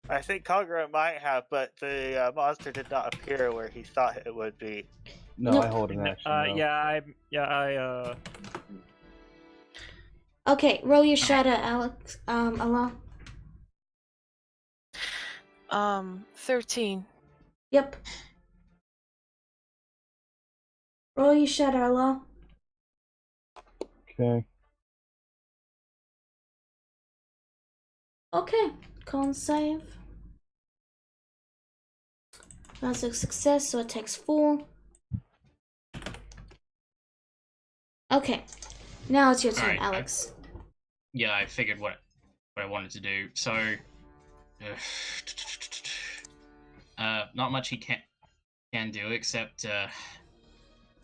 S8: I think Kagura might have, but the monster did not appear where he thought it would be.
S5: No,
S2: Nope.
S5: I hold an action. though.
S7: I
S2: Okay, roll your shatter, Alex, Allah.
S6: 13.
S2: Yep. Roll your shatter, Allah.
S5: Okay.
S2: Okay, con save. That's a success, so it takes 4. Okay, now it's your turn,
S3: Alright,
S2: Alex.
S3: Yeah, I figured what I wanted to do. So, not much he can do except,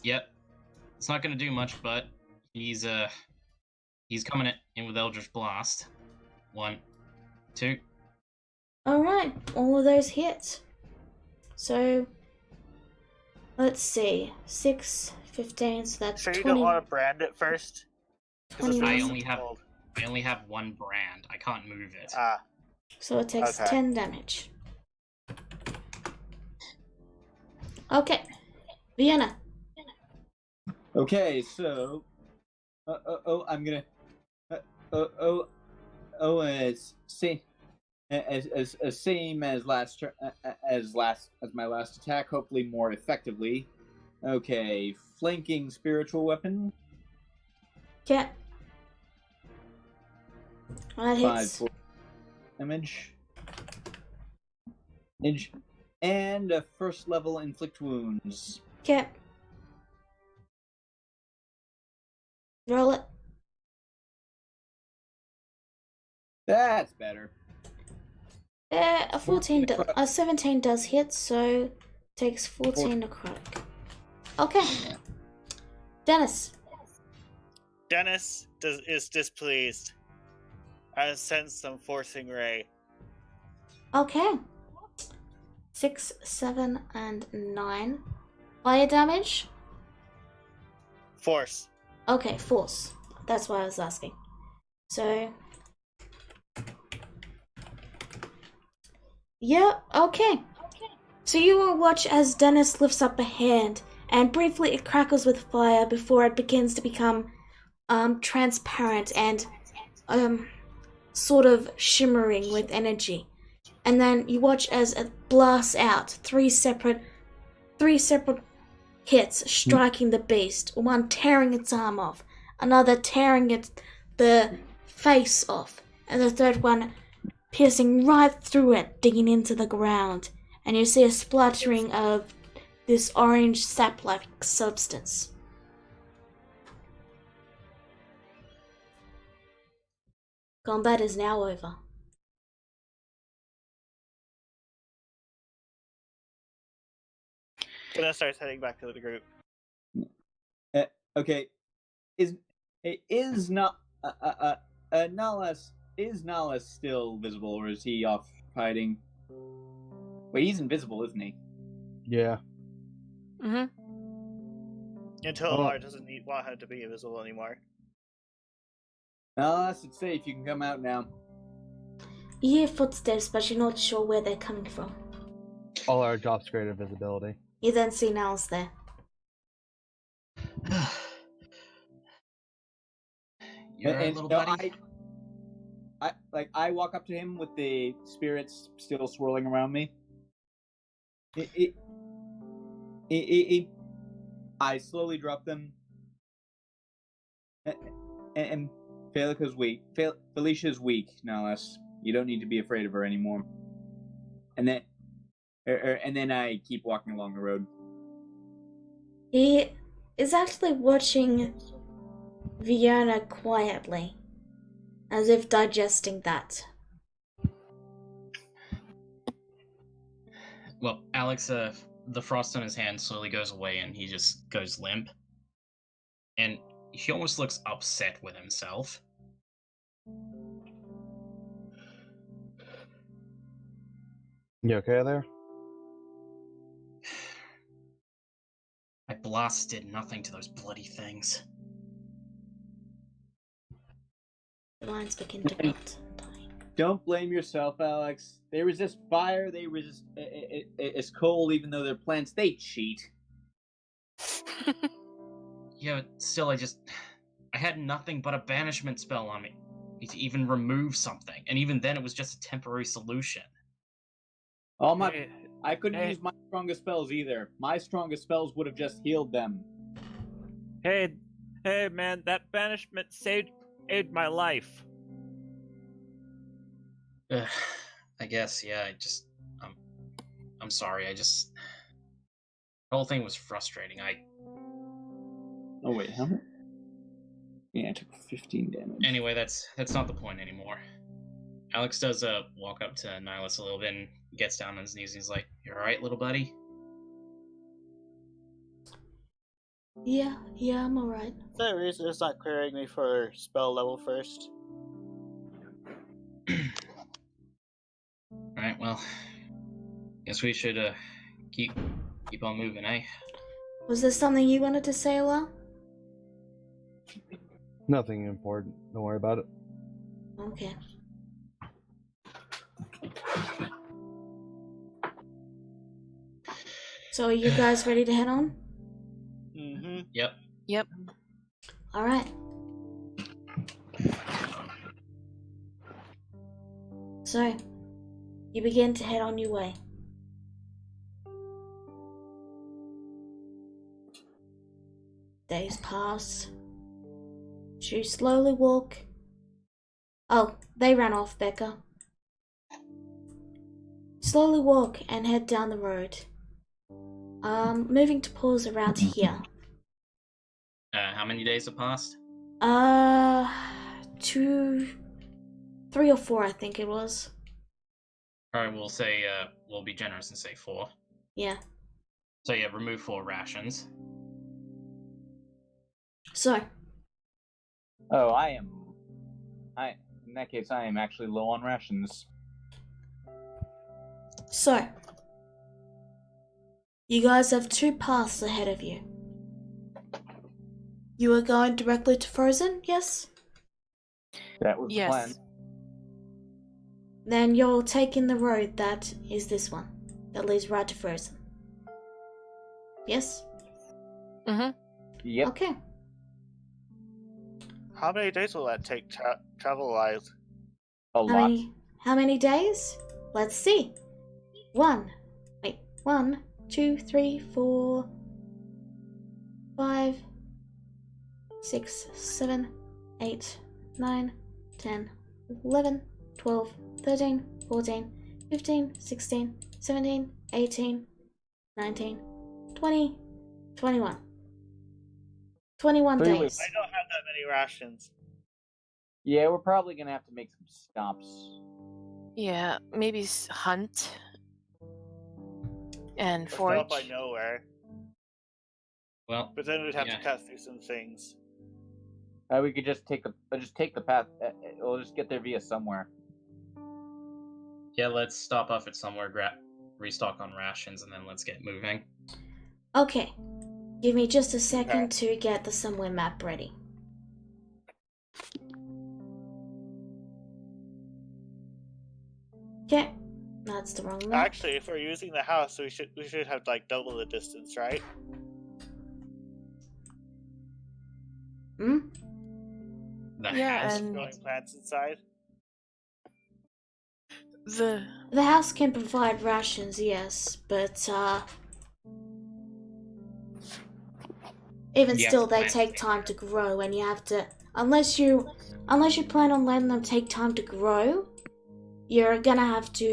S3: yep, it's not gonna do much. But he's coming in with Eldritch Blast. 1, 2.
S2: Alright, all of those hit. So, let's see. 6, 15, so that's
S8: So you
S2: 20.
S8: don't want to brand it first? 'Cause it's
S2: 21.
S3: I
S8: nice
S3: only
S8: and
S3: have-
S8: cold.
S3: I only have 1 brand. I can't move it.
S8: Ah,
S2: So it takes
S8: Okay.
S2: 10 damage. Okay, Vienna.
S4: Okay, so, I'm gonna, it's same as last turn, as my last attack. Hopefully more effectively. Okay, flanking spiritual weapon.
S2: Okay. That
S4: 5
S2: hits.
S4: damage. And a first level inflict wounds.
S2: Okay. Roll it.
S4: That's better.
S2: A 17 does hit, so takes 14 necrotic. Okay. Dennis.
S8: Dennis is displeased. I sense some forcing ray.
S2: Okay. 6, 7, and 9. Fire damage?
S8: Force.
S2: Okay, force. That's what I was asking. So... yeah, okay. So you will watch as Dennis lifts up a hand, and briefly it crackles with fire before it begins to become transparent and sort of shimmering with energy. And then you watch as it blasts out three separate hits, striking the beast. One tearing its arm off, another tearing the face off, and the third one piercing right through it, digging into the ground. And you see a splattering of this orange sap-like substance. Combat is now over.
S8: Then I start heading back to the group.
S4: Okay, is Is not Nala still visible, or is he off hiding? Wait, he's invisible, isn't he?
S5: Yeah.
S6: Mm-hmm.
S8: Until
S5: Oh.
S8: Alar doesn't want him to be invisible anymore.
S4: Nalas, it's safe. You can come out now.
S2: You hear footsteps, but you're not sure where they're coming from.
S5: All our drops greater visibility.
S2: You then see Niles there.
S3: You alright, little buddy?
S4: I walk up to him with the spirits still swirling around me. I slowly drop them, and Felicia's weak. Felicia's weak, no less. You don't need to be afraid of her anymore. And then I keep walking along the road.
S2: He is actually watching Vienna quietly, as if digesting that.
S3: Well, Alex, the frost on his hand slowly goes away and he just goes limp. And he almost looks upset with himself.
S5: You okay there?
S3: My blast did nothing to those bloody things.
S2: The lines begin to cut.
S4: Don't blame yourself, Alex. They resist fire. They resist it's cold, even though they're plants. They cheat.
S3: Yeah, but still, I had nothing but a banishment spell on me to even remove something, and even then it was just a temporary solution.
S4: I couldn't use my strongest spells either. My strongest spells would have just healed them.
S7: Hey, man, that banishment saved my life.
S3: I guess, yeah, I'm sorry, the whole thing was frustrating.
S4: Oh wait, how much? Yeah, I took 15 damage.
S3: Anyway, that's not the point anymore. Alex does walk up to Nihilus a little bit and gets down on his knees and he's like, "You alright, little buddy?"
S2: Yeah, I'm alright.
S8: Is there a reason it's not clearing me for spell level first?
S3: Alright, well, guess we should keep on moving, eh?
S2: Was there something you wanted to say, Ola?
S5: Nothing important. Don't worry about it.
S2: Okay. So are you guys ready to head on?
S8: Mm-hmm.
S3: Yep.
S2: Alright. So, you begin to head on your way. Days pass. You slowly walk. Oh, they ran off, Becca. Slowly walk and head down the road. Moving to pause around here.
S3: How many days have passed?
S2: 2, 3 or 4, I think it was.
S3: Alright, we'll say, we'll be generous and say 4.
S2: Yeah.
S3: So yeah, remove 4 rations.
S2: So,
S4: Oh, in that case, I am actually low on rations.
S2: So, you guys have 2 paths ahead of you. You are going directly to Frozen, yes?
S4: That was the plan.
S6: Yes.
S2: Then you're taking the road that is this one, that leads right to Frozen. Yes?
S6: Mm-hmm.
S4: Yep.
S2: Okay.
S8: How many days will that take travel-wise?
S4: A lot.
S2: How many days? Let's see. 1, 2, 3, 4, 5, 6, 7, 8, 9, 10, 11, 12, 13, 14, 15, 16, 17, 18, 19, 20, 21. 21
S4: 3
S2: days.
S4: weeks.
S8: I don't have that many rations.
S4: Yeah, we're probably gonna have to make some stops.
S6: Yeah, maybe hunt and
S8: It's
S6: forage.
S8: not by nowhere.
S3: Well,
S8: But then we'd have
S3: Yeah.
S8: to cut through some things.
S4: We could just take the path. We'll just get there via somewhere.
S3: Yeah, let's stop off at somewhere, restock on rations, and then let's get moving.
S2: Okay. Give me just a second to get the somewhere map ready. Okay. That's the wrong map.
S8: Actually, if we're using the house, we should have like double the distance, right?
S2: Hmm?
S3: The
S6: Yeah,
S3: house.
S6: and
S8: Growing plants inside.
S6: the
S2: The house can provide rations, yes, but even
S3: You have
S2: still,
S3: to
S2: they
S3: plant
S2: take time to grow, and you have to unless you plan on letting them take time to grow, you're gonna have to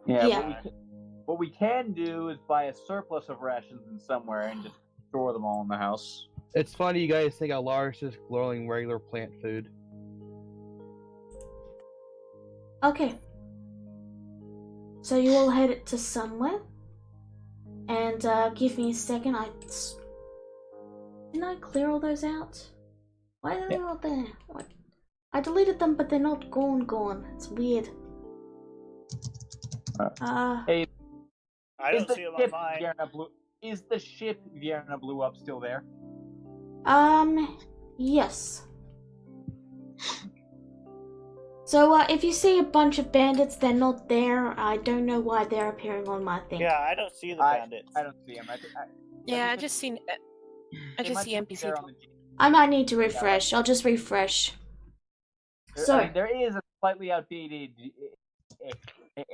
S2: Yeah.
S4: What we can do is buy a surplus of rations in somewhere and just store them all in the house.
S5: It's funny you guys think Alar's just growing regular plant food.
S2: Okay. So you all head to somewhere, and give me a second. Didn't I clear all those out? Why are they not there? What? I deleted them, but they're not gone. It's weird.
S4: Hey,
S8: I don't see them on mine.
S4: Is the ship Vienna blew up still there?
S2: Yes. So, if you see a bunch of bandits, they're not there. I don't know why they're appearing on my thing.
S8: Yeah, I don't see the bandits.
S4: I don't see them.
S6: I just see NPC.
S2: I might need to refresh. I'll just refresh. So,
S4: there is a slightly outdated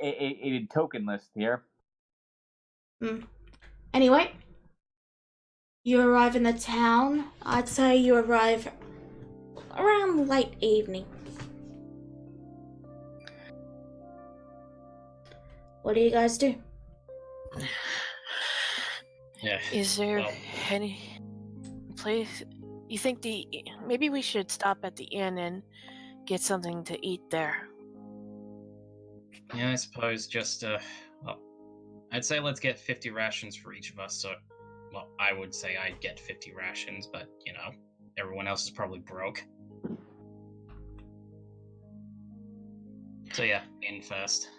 S4: a token list here.
S2: Anyway, you arrive in the town. I'd say you arrive around late evening. What do you guys do?
S3: Yeah.
S6: Is there any place you think maybe we should stop at the inn and get something to eat there?
S3: Yeah, I suppose just I'd say let's get 50 rations for each of us. So, well, I would say I'd get 50 rations, but you know, everyone else is probably broke. So yeah, in first.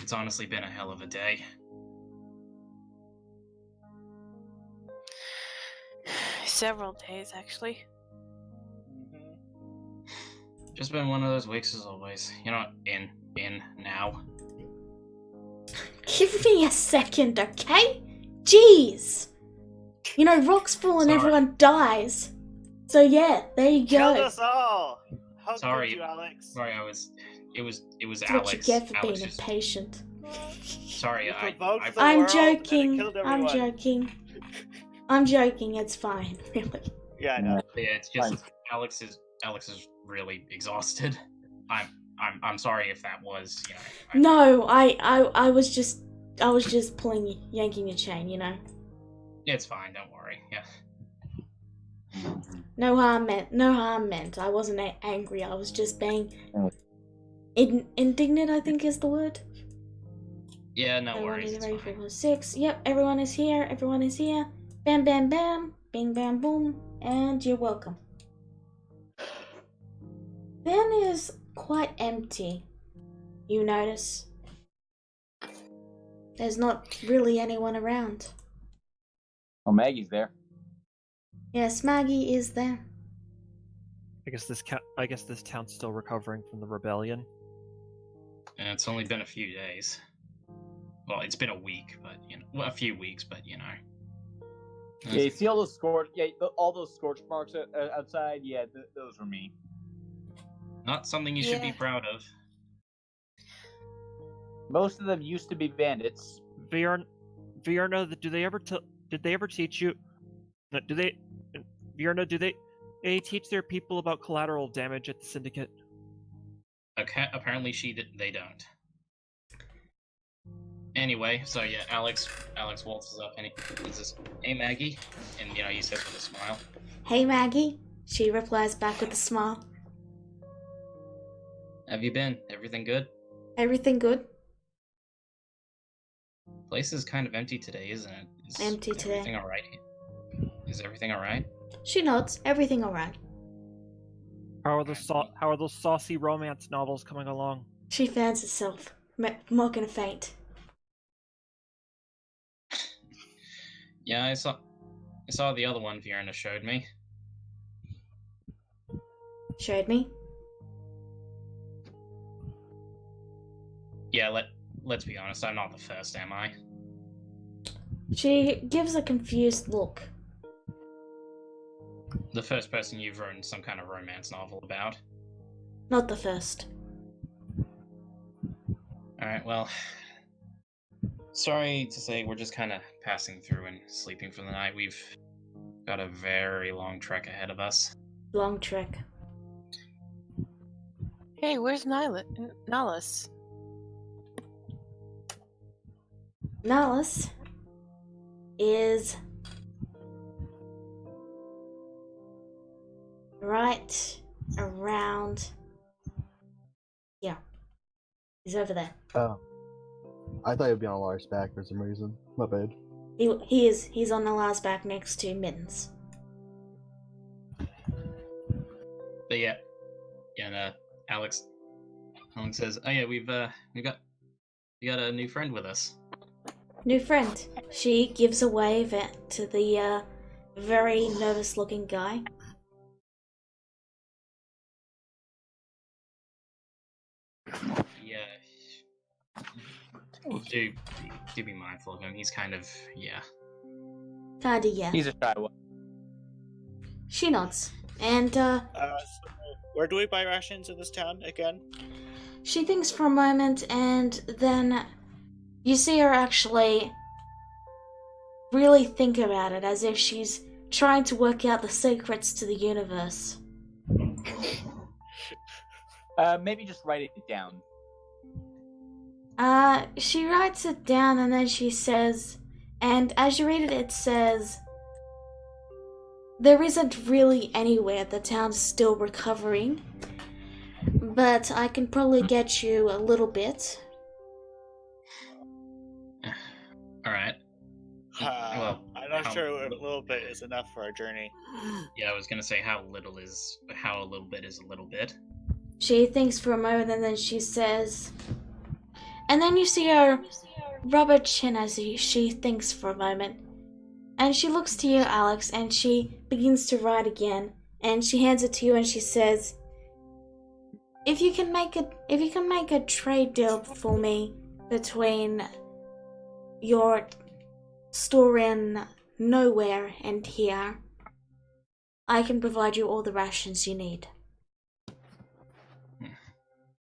S3: It's honestly been a hell of a day.
S6: Several days, actually.
S3: Just been one of those weeks as always. You know, in now.
S2: Give me a second, okay? Jeez! You know, rocks fall and
S3: Sorry.
S2: everyone dies. So yeah, there you
S8: Killed
S2: go.
S8: us all. How
S3: Sorry.
S8: could you, Alex?
S3: Sorry, it was
S2: That's
S3: Alex.
S2: what you get for
S3: Alex
S2: being
S3: just-
S2: impatient.
S3: Sorry,
S8: You
S3: I
S8: provoked the
S2: I'm
S8: world and it
S2: joking.
S8: killed
S2: I'm
S8: everyone.
S2: joking. I'm joking. It's fine, really.
S8: Yeah, I know.
S3: yeah, it's just Alex is really exhausted. I'm sorry if that was, you know.
S2: No, I was just yanking your chain, you know.
S3: It's fine, don't worry. Yeah.
S2: No harm meant. I wasn't angry. I was just being indignant, I think is the word.
S3: Yeah, no
S2: Everyone
S3: worries.
S2: is
S3: It's
S2: ready
S3: fine.
S2: for 6. Yep, everyone is here. Everyone is here. Bam, bam, bam. Bing, bam, boom. And you're welcome. The inn is quite empty. You notice. There's not really anyone around.
S4: Oh, Maggie's there.
S2: Yes, Maggie is there.
S7: I guess this town's still recovering from the rebellion.
S3: And it's only been a few days. Well, it's been a week, but you know, well, a few weeks, but you know.
S4: Yeah, you see all those all those scorch marks outside? Yeah, those were me.
S3: Not something you should be
S6: Yeah.
S3: proud of.
S4: Most of them used to be bandits.
S7: Vierna, did they ever teach you? Vierna, do they teach their people about collateral damage at the Syndicate?
S3: Okay, apparently they don't. Anyway, so yeah, Alex waltzes up and he says, "Hey Maggie," and you know he says with a smile,
S2: Hey, Maggie. She replies back with a smile.
S3: "Have you been? Everything good?
S2: Everything good?
S3: Place is kind of empty today, isn't it? Is
S2: Empty today.
S3: Everything all right? Is everything alright?
S2: She nods. Everything alright.
S7: How are those saucy romance novels coming along?
S2: She fans herself, mocking a faint.
S3: Yeah, I saw the other one Fiona showed me.
S2: Showed me.
S3: Yeah, let's be honest, I'm not the first, am I?
S2: She gives a confused look.
S3: The first person you've written some kind of romance novel about.
S2: Not the first.
S3: Alright, well, sorry to say we're just kind of passing through and sleeping for the night. We've got a very long trek ahead of us.
S2: Long trek.
S6: Hey, where's Nihilus?
S2: Nihilus is right around here. He's over there.
S5: Oh. I thought he'd be on Lars' back for some reason. My bad.
S2: He is. He's on the last back next to Mittens.
S3: But yeah, and Alex says, "Oh yeah, we got a new friend with us."
S2: New friend. She gives a wave to the very nervous-looking guy.
S3: Yeah, do be mindful of him. He's kind of
S2: Kinda, yeah.
S4: He's a shy one.
S2: She nods, and
S8: So where do we buy rations in this town again?
S2: she thinks for a moment, and then you see her actually really think about it, as if she's trying to work out the secrets to the universe.
S4: Maybe just write it down.
S2: She writes it down, and then she says, and as you read it, it says, "There isn't really anywhere. The town's still recovering, but I can probably get you a little bit."
S3: Alright. Well,
S8: I'm not sure a little bit is enough for our journey.
S3: Yeah, I was gonna say how a little bit is a little bit.
S2: She thinks for a moment, and then she says, and then you see her rub her chin as she thinks for a moment. And she looks to you, Alex, and she begins to write again. And she hands it to you, and she says, if you can make a trade deal for me between your store in nowhere and here, I can provide you all the rations you need.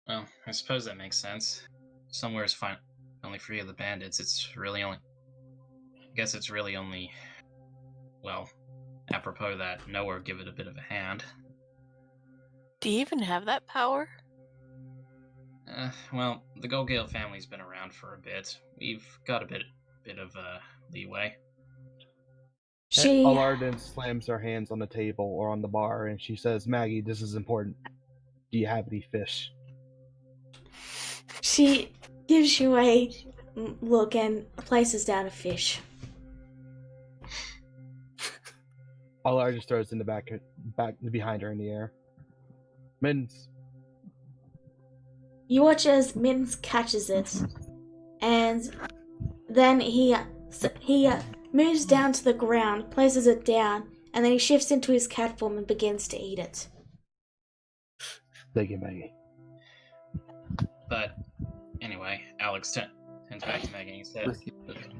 S3: Well, I suppose that makes sense. Somewhere's only free of the bandits. It's really only well, apropos that nowhere give it a bit of a hand.
S6: Do you even have that power?
S3: Well, the Golgale family's been around for a bit. We've got a bit of leeway.
S5: Alardin slams her hands on the table or on the bar, and she says, "Maggie, this is important. Do you have any fish?"
S2: She gives you a look and places down a fish.
S5: Allard just throws it in the back behind her in the air. Mittens.
S2: You watch as Mittens catches it, and then he moves down to the ground, places it down, and then he shifts into his cat form and begins to eat it.
S5: Thank you, Maggie.
S3: But anyway, Alex turns back to Megan and says,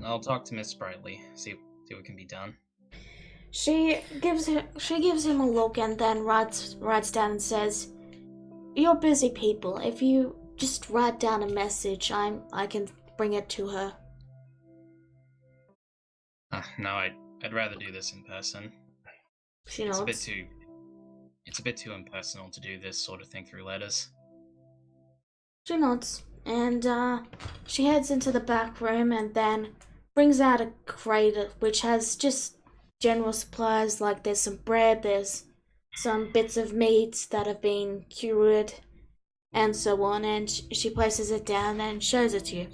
S3: "I'll talk to Miss Sprightly, see what can be done."
S2: She gives him a look and then writes down and says, "You're busy people. If you just write down a message, I can bring it to her."
S3: No, I'd rather do this in person.
S2: She nods.
S3: It's a bit too impersonal to do this sort of thing through letters.
S2: She nods, and she heads into the back room and then brings out a crate which has just general supplies, like there's some bread, there's some bits of meat that have been cured, and so on, and she places it down and shows it to you.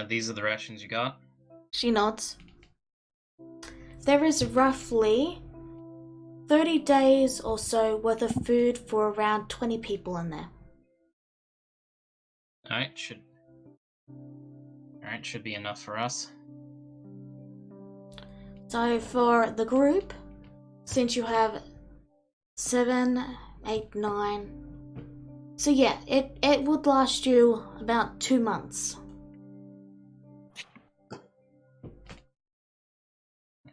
S3: These are the rations you got?
S2: She nods. there is roughly 30 days or so worth of food for around 20 people in there.
S3: Alright, should be enough for us.
S2: So for the group, since you have 7, 8, 9, so yeah, it would last you about 2 months.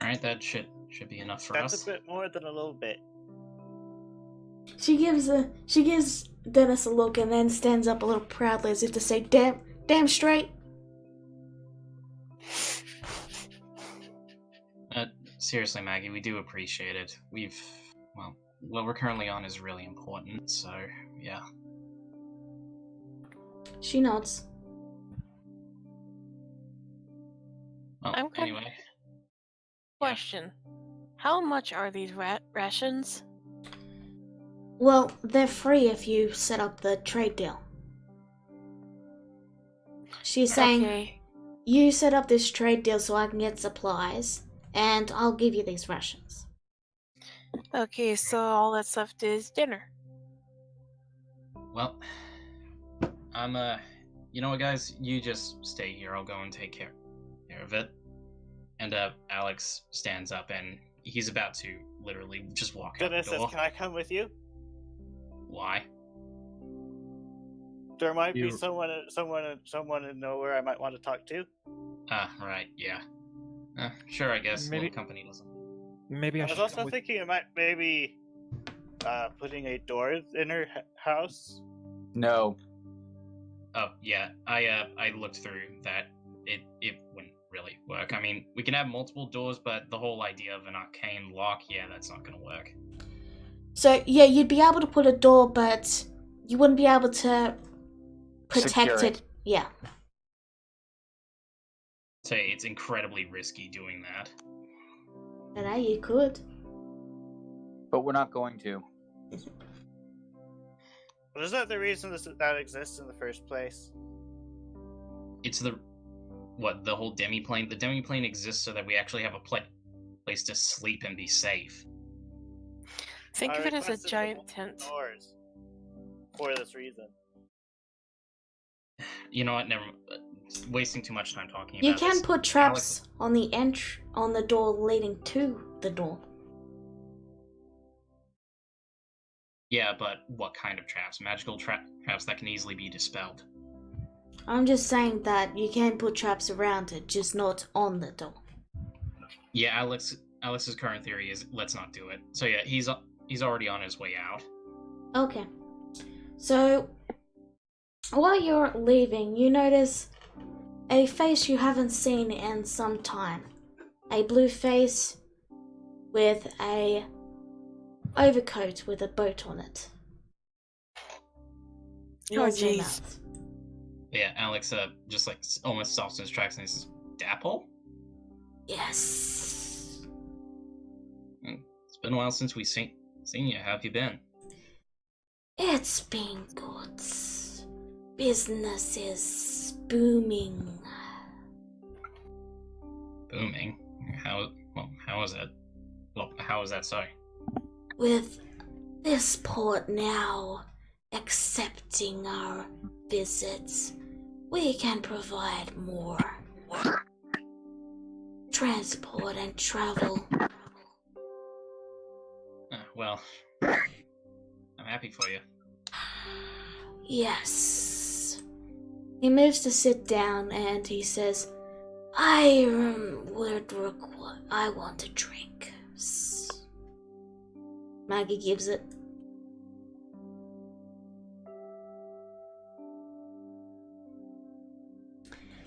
S3: Alright, that should be enough for us.
S8: That's a bit more than a little bit.
S2: She gives Dennis a look and then stands up a little proudly as if to say, damn straight.
S3: Seriously, Maggie, we do appreciate it. What we're currently on is really important, so yeah.
S2: She nods.
S3: Well, anyway.
S6: Question. How much are these rations?
S2: Well, they're free if you set up the trade deal. She's saying,
S6: Okay.
S2: you set up this trade deal so I can get supplies, and I'll give you these rations.
S6: Okay, so all that's left is dinner.
S3: Well, you know what, guys? You just stay here. I'll go and take care of it. And, Alex stands up and he's about to literally just walk out the
S8: Dennis says,
S3: door.
S8: "Can I come with you?
S3: Why?
S8: There might be someone in nowhere I might want to talk to."
S3: Right, yeah. Sure, I guess.
S7: Maybe-
S3: Little company doesn't.
S7: Maybe I
S8: I
S7: should
S8: was
S7: come
S8: also
S7: with...
S8: thinking it might maybe putting a door in her house.
S4: No.
S3: Oh, yeah. I looked through that. It wouldn't really work. I mean, we can have multiple doors, but the whole idea of an arcane lock, yeah, that's not gonna work.
S2: So, yeah, you'd be able to put a door, but you wouldn't be able to protect
S4: Secure
S2: it. Yeah.
S3: So it's incredibly risky doing that.
S2: And now you could.
S4: But we're not going to.
S8: But is that the reason that exists in the first place?
S3: It's the whole demi-plane? The demi-plane exists so that we actually have a place to sleep and be safe.
S6: Think
S8: I
S6: of it as a
S8: requested
S6: giant
S8: multiple
S6: tent.
S8: doors for this reason.
S3: You know what? Never. Wasting too much time talking
S2: You
S3: about
S2: can
S3: this.
S2: put traps on the on the door leading to the door.
S3: Yeah, but what kind of traps? Magical traps that can easily be dispelled.
S2: I'm just saying that you can put traps around it, just not on the door.
S3: Yeah, Alex's current theory is let's not do it. So yeah, he's already on his way out.
S2: Okay. So, while you're leaving, you notice a face you haven't seen in some time. A blue face with a overcoat with a boat on it.
S6: Oh,
S2: Has no
S6: jeez.
S2: mouth.
S3: Yeah, Alex just like almost stops in his tracks and says, "Dapple?
S2: Yes.
S3: It's been a while since we've seen you. How have you been?"
S2: It's been good. Business is booming.
S3: Booming? How is it? Well, how is that so?
S2: With this port now accepting our visits, we can provide more transport and travel.
S3: Well, I'm happy for you.
S2: Yes. He moves to sit down and he says, I want a drink. Maggie gives it.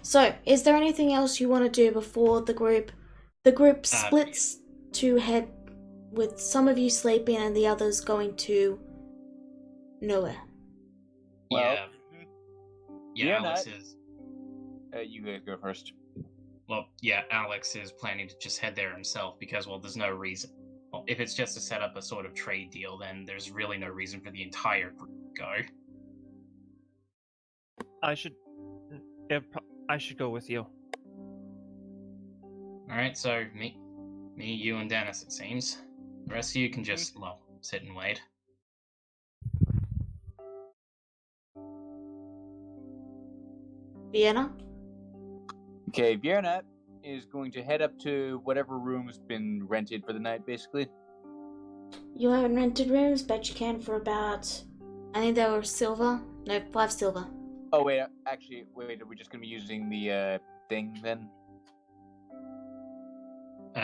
S2: So, is there anything else you want to do before the group? The group splits to head with some of you sleeping and the others going to nowhere.
S4: Well,
S3: Yeah,
S4: you're
S3: Alex
S4: not-
S3: is.
S4: You guys go first.
S3: Well, yeah, Alex is planning to just head there himself because, well, there's no reason. Well, if it's just to set up a sort of trade deal, then there's really no reason for the entire group to go.
S7: I should go with you.
S3: All right, so me Me, you, and Dennis, it seems. The rest of you can just, well, sit and wait.
S2: Vienna?
S4: Okay, Vienna is going to head up to whatever room's been rented for the night, basically.
S2: You haven't rented rooms, but you can for about... I think they were silver. No, 5 silver.
S4: Oh, wait, actually, wait, are we just going to be using the thing then?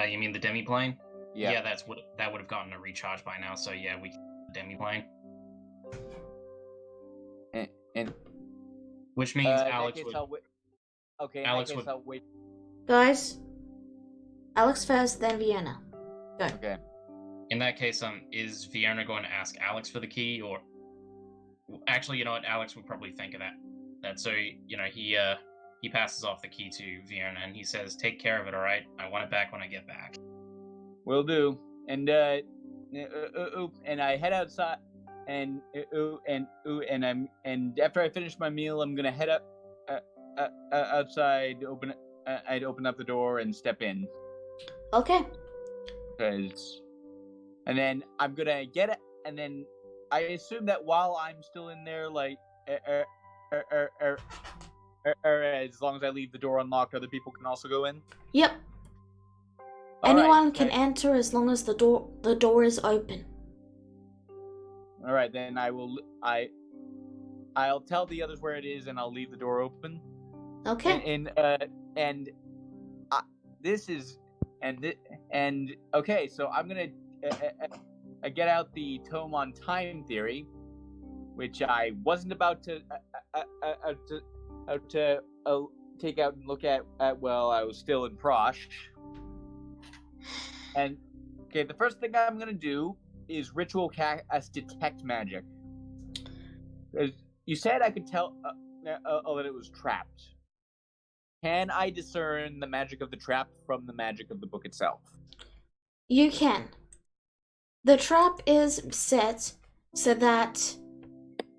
S3: You mean the demi-plane?
S4: Yeah.
S3: That would have gotten a recharge by now, so yeah, we can the demi-plane.
S4: And
S3: Which means
S4: in that
S3: Alex
S4: case,
S3: would...
S4: Okay, in
S3: Alex
S4: that case,
S3: would-
S4: I'll wait.
S2: Guys, Alex first, then Vienna. Go.
S4: Okay.
S3: In that case, is Vienna going to ask Alex for the key, or... Actually, you know what, Alex would probably think of that. So, you know, he passes off the key to Vienna, and he says, take care of it, alright? I want it back when I get back.
S4: Will do. And and I head outside, and after I finish my meal, I'm gonna head up outside. I'd open up the door and step in.
S2: Okay.
S4: And then I'm gonna get it, and then I assume that while I'm still in there, like, as long as I leave the door unlocked, other people can also go in.
S2: Yep. Anyone can enter as long as the door is open.
S4: All right, then I'll tell the others where it is, and I'll leave the door open.
S2: Okay.
S4: Okay, so I'm gonna get out the tome on time theory, which I wasn't about to take out and look at while I was still in Prosh. And okay, the first thing I'm gonna do is ritual cast detect magic. You said I could tell that it was trapped. Can I discern the magic of the trap from the magic of the book itself?
S2: You can. The trap is set so that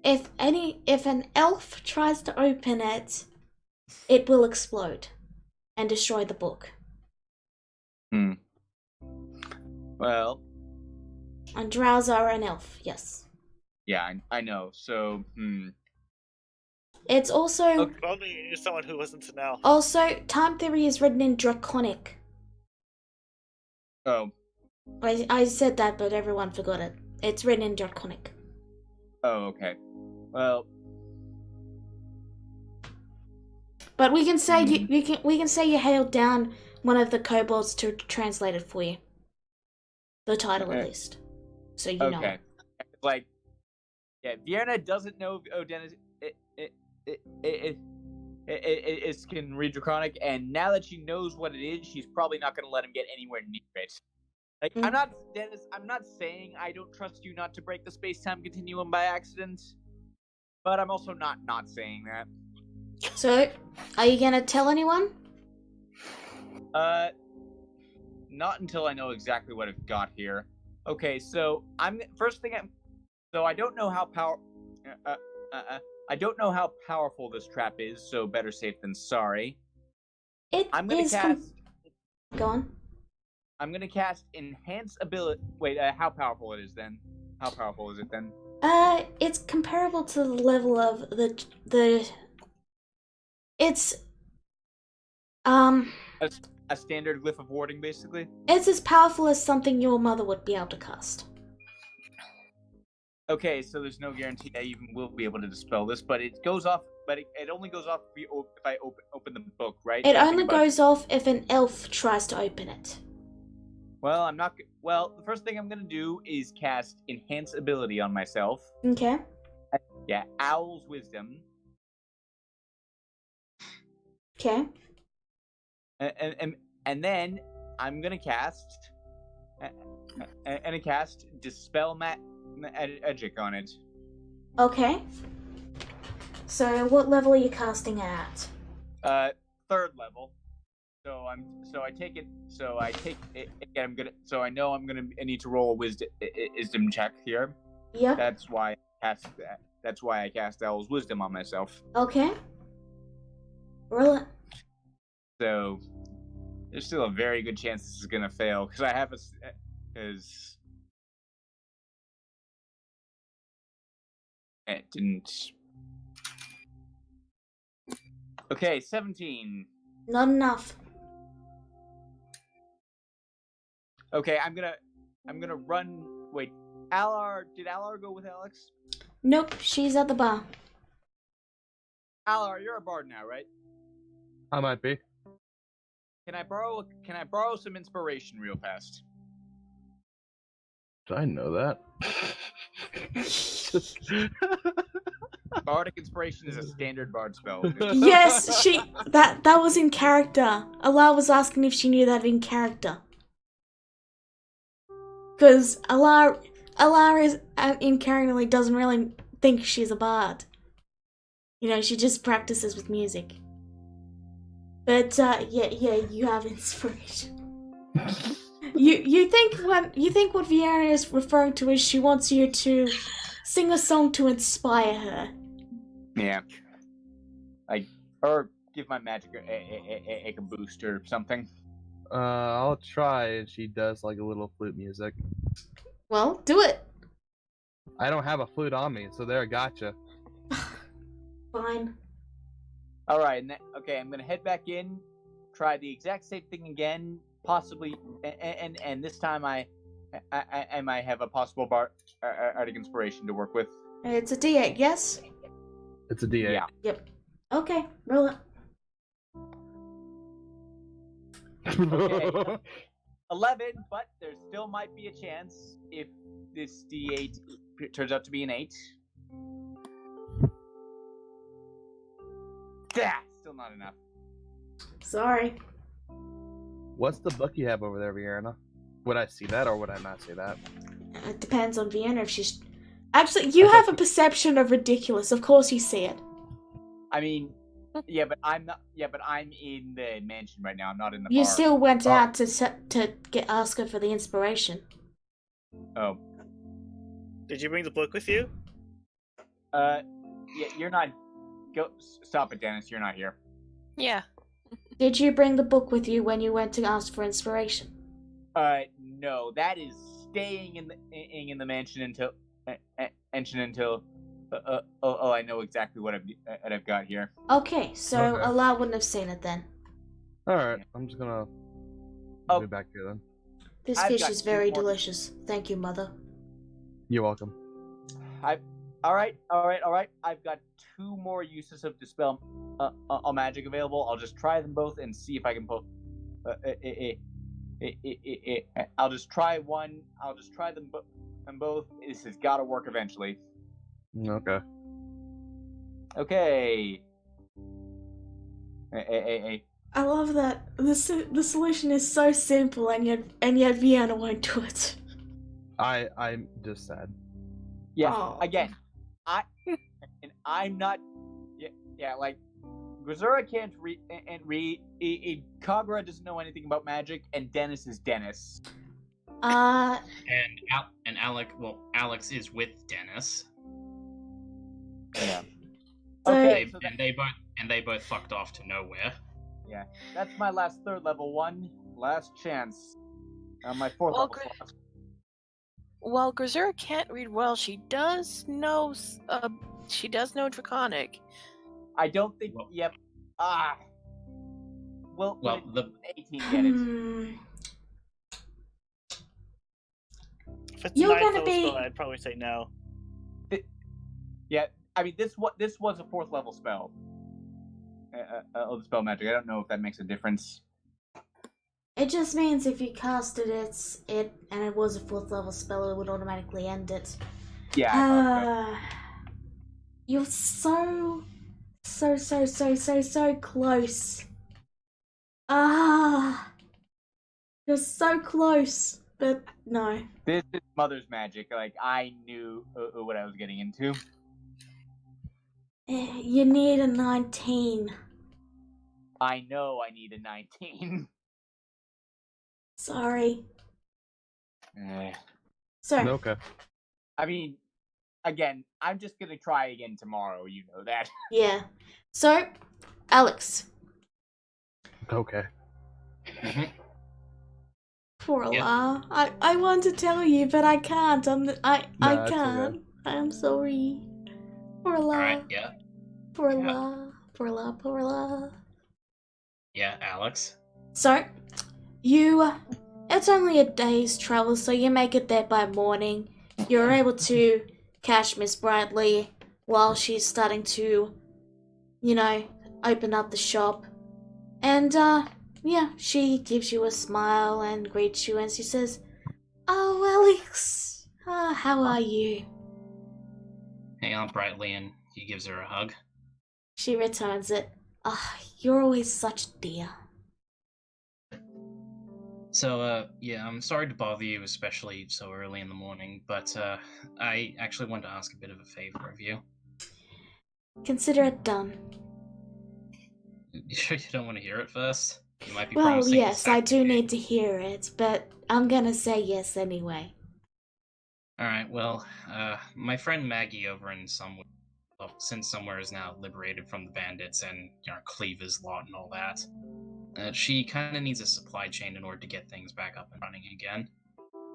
S2: if an elf tries to open it, it will explode and destroy the book.
S4: Well,
S2: And drows are an elf, yes.
S4: yeah, I know. So,
S2: It's also
S8: If only you knew someone who wasn't an elf.
S2: also time theory is written in Draconic.
S4: Oh,
S2: I said that, but everyone forgot it. It's written in Draconic.
S4: oh, okay. Well,
S2: But we can say we can say you hailed down one of the kobolds to translate it for you. The title, at least, so you know.
S4: okay. Like, yeah, Vienna doesn't know. Oh, Dennis, it can read Draconic, and now that she knows what it is, she's probably not going to let him get anywhere near it. Like, I'm not, Dennis. I'm not saying I don't trust you not to break the space-time continuum by accident, but I'm also not saying that.
S2: So, are you gonna tell anyone?
S4: Not until I know exactly what I've got here. Okay, so I don't know how I don't know how powerful this trap is, so better safe than sorry. I'm gonna cast.
S2: Go on.
S4: I'm gonna cast enhance ability. Wait, how powerful it is then? How powerful is it then?
S2: It's comparable to the level of the. It's
S4: A standard glyph of warding, basically.
S2: It's as powerful as something your mother would be able to cast.
S4: Okay, so there's no guarantee I even will be able to dispel this, but it goes off. But it only goes off if I open the book, right?
S2: It only goes off if an elf tries to open it.
S4: Well, I'm not. Well, the first thing I'm gonna do is cast enhance ability on myself.
S2: Okay.
S4: Yeah, Owl's Wisdom.
S2: Okay.
S4: And then I'm gonna cast dispel magic on it.
S2: Okay. So what level are you casting at?
S4: 3rd level. I take it. I'm gonna. So I know I need to roll a wisdom check here.
S2: Yeah.
S4: That's why I cast that. That's why I cast Owl's Wisdom on myself.
S2: Okay. Roll it.
S4: So there's still a very good chance this is gonna fail because I have because it didn't. Okay, 17.
S2: Not enough.
S4: Okay, I'm gonna run. Wait, did Alar go with Alex?
S2: Nope, she's at the bar.
S4: Alar, you're a bard now, right?
S5: I might be.
S4: Can I borrow some inspiration real fast?
S5: Do I know that?
S4: Bardic inspiration is a standard bard spell.
S2: Yes, that was in character. Allah was asking if she knew that in character. Because Allah is in character, like, doesn't really think she's a bard. You know, she just practices with music. But yeah, you have inspiration. you think what Vienna is referring to is she wants you to sing a song to inspire her.
S4: Yeah. Or give my magic a boost or something.
S5: I'll try, and she does like a little flute music.
S2: Well, do it.
S5: I don't have a flute on me, so there, gotcha.
S2: Fine.
S4: All right, okay. I'm gonna head back in, try the exact same thing again, possibly, and this time I might have a possible bardic inspiration to work with.
S2: It's a D8, yes?
S5: It's a D8.
S4: Yeah.
S2: Yep. Okay, roll it.
S4: Okay. 11, but there still might be a chance if this D8 turns out to be an 8. Still not enough.
S2: Sorry.
S5: What's the book you have over there, Vienna? Would I see that, or would I not see that?
S2: It depends on Vienna if she's... Actually, you have a perception of ridiculous. Of course you see it.
S4: I mean, yeah, but I'm not. Yeah, but I'm in the mansion right now. I'm not in the
S2: You
S4: bar.
S2: still went out to ask her for the inspiration.
S4: Oh.
S8: Did you bring the book with you?
S4: Yeah, you're not. Go. Stop it, Dennis. You're not here.
S6: Yeah.
S2: Did you bring the book with you when you went to ask for inspiration?
S4: No. That is staying in the mansion until. I know exactly what I've got here.
S2: Okay, so
S5: Okay.
S2: Allah wouldn't have seen it then.
S5: Alright, I'm just gonna be back here then.
S2: This
S4: I've
S2: fish
S4: got
S2: is
S4: two
S2: very
S4: more.
S2: delicious. Thank you, Mother.
S5: You're welcome.
S4: All right. I've got 2 more uses of dispel magic available. I'll just try them both and see if I can pull. I'll just try one. I'll just try them both. This has got to work eventually.
S5: Okay.
S4: Okay.
S2: I love that the solution is so simple, and yet Vienna won't do it.
S5: I'm just sad.
S4: Yeah.
S2: Oh.
S4: Again, I'm not. Yeah. Like, Grisura can't read, and Kagura doesn't know anything about magic, and Dennis is Dennis.
S3: And Alex is with Dennis.
S4: Yeah.
S2: So-
S4: Okay.
S3: And they both fucked off to nowhere.
S4: Yeah, that's my last 3rd level one. Last chance. My 4th
S6: Well,
S4: level slot.
S6: While Grisura can't read well, she does know Draconic.
S4: I don't think.
S3: Well-
S4: Yep. Well,
S3: the
S4: 18 get it.
S8: If it's
S2: You're
S8: 9th
S2: gonna
S8: level
S2: be-
S8: spell, I'd probably say no.
S4: Yeah, I mean this was a 4th level spell. Of spell magic. I don't know if that makes a difference.
S2: It just means if you casted it and it was a 4th level spell, it would automatically end it.
S4: Yeah. I thought so.
S2: You're so close. You're so close, but no.
S4: This is Mother's magic. Like, I knew what I was getting into.
S2: You need a 19.
S4: I know I need a 19.
S2: Sorry.
S4: Eh.
S2: So,
S5: Okay.
S4: I mean, again, I'm just gonna try again tomorrow. You know that.
S2: yeah. So, Alex,
S5: Okay.
S3: Mhm.
S2: Poor
S3: Yeah.
S2: La. I want to tell you, but I can't. I
S5: Nah, it's
S2: can't.
S5: okay.
S2: I'm sorry. Poor La.
S3: Alright, yeah.
S2: Poor
S3: Yeah.
S2: La. Poor La. Poor La.
S3: Yeah, Alex.
S2: So, it's only a day's travel, so you make it there by morning. You're able to catch Miss Bradley while she's starting to, open up the shop. And, yeah, she gives you a smile and greets you, and she says, "Oh, Alex, how are you?"
S3: Hey, Aunt Brightly, and he gives her a hug.
S2: She returns it. You're always such a dear.
S3: So, yeah, I'm sorry to bother you, especially so early in the morning, but, I actually wanted to ask a bit of a favor of you.
S2: Consider it done.
S3: You sure you don't want to hear it first? You might be
S2: Well,
S3: promising to
S2: yes, I do
S3: sacrifice-
S2: need to hear it, but I'm gonna say yes anyway.
S3: Alright, well, my friend Maggie over in somewhere, well, since somewhere is now liberated from the bandits and, Cleaver's lot and all that, she kind of needs a supply chain in order to get things back up and running again.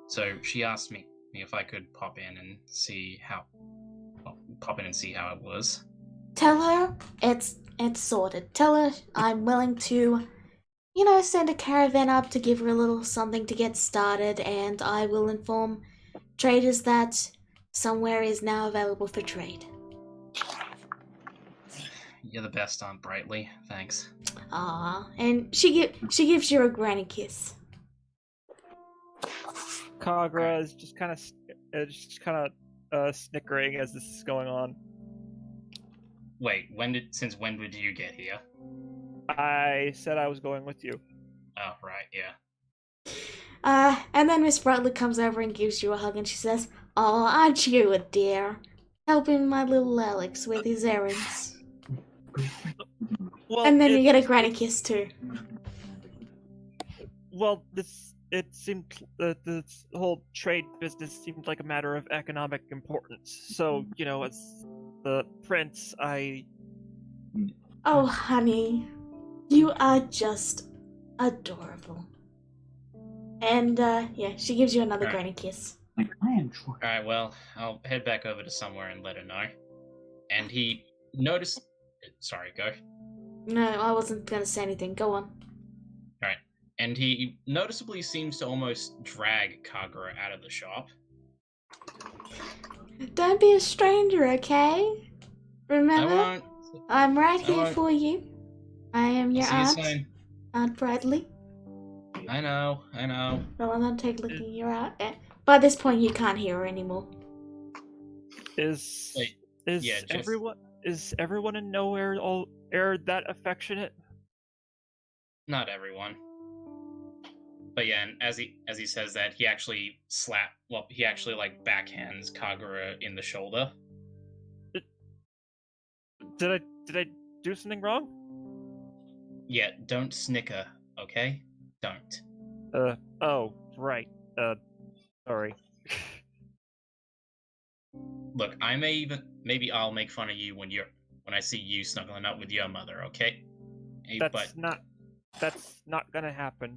S3: So she asked me if I could pop in and see how it was.
S2: Tell her it's sorted. Tell her I'm willing to, send a caravan up to give her a little something to get started, and I will inform traders that somewhere is now available for trade.
S3: You're the best, Aunt Brightly. Thanks.
S2: And she gives you a granny kiss.
S7: Kagra is just kind of snickering as this is going on.
S3: Wait, since when did you get here?
S7: I said I was going with you.
S3: Oh, right, yeah.
S2: And then Miss Bradley comes over and gives you a hug, and she says, "Oh, aren't you a dear? Helping my little Alex with his errands."
S7: Well,
S2: And then you get a granny kiss too.
S7: Well, it seemed this whole trade business seemed like a matter of economic importance. So, as the prince,
S2: Oh, honey, you are just adorable. And, yeah, she gives you another
S3: Alright.
S2: granny kiss.
S3: Alright, well, I'll head back over to somewhere and let her know. And he noticed... Sorry, go.
S2: No, I wasn't gonna say anything. Go on.
S3: Alright. And he noticeably seems to almost drag Kagura out of the shop.
S2: Don't be a stranger, okay? Remember,
S3: I won't.
S2: I'm right
S3: I
S2: here
S3: won't.
S2: for you. I am your
S3: See you
S2: aunt,
S3: soon.
S2: Aunt Bradley.
S3: I know.
S2: Well, I'm gonna take a look at your aunt. By this point, you can't hear her anymore.
S7: is
S3: Wait,
S7: is
S3: yeah, just-
S7: everyone in nowhere all that affectionate?
S3: Not everyone. But yeah, and as he says that, he actually backhands Kagura in the shoulder.
S7: Did I do something wrong?
S3: Yeah, don't snicker, okay? Don't.
S7: Oh, right. Sorry.
S3: Look, maybe I'll make fun of you when I see you snuggling up with your mother, okay? Hey,
S7: That's not gonna happen.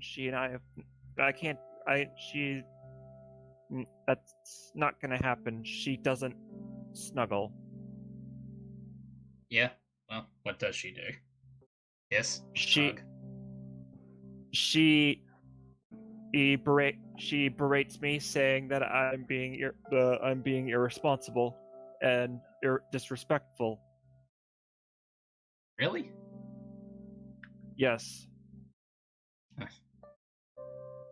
S7: That's not gonna happen. She doesn't snuggle.
S3: Yeah. Well, what does she do? Yes.
S7: She berates me, saying that I'm being irresponsible and disrespectful.
S3: Really?
S7: Yes.
S3: All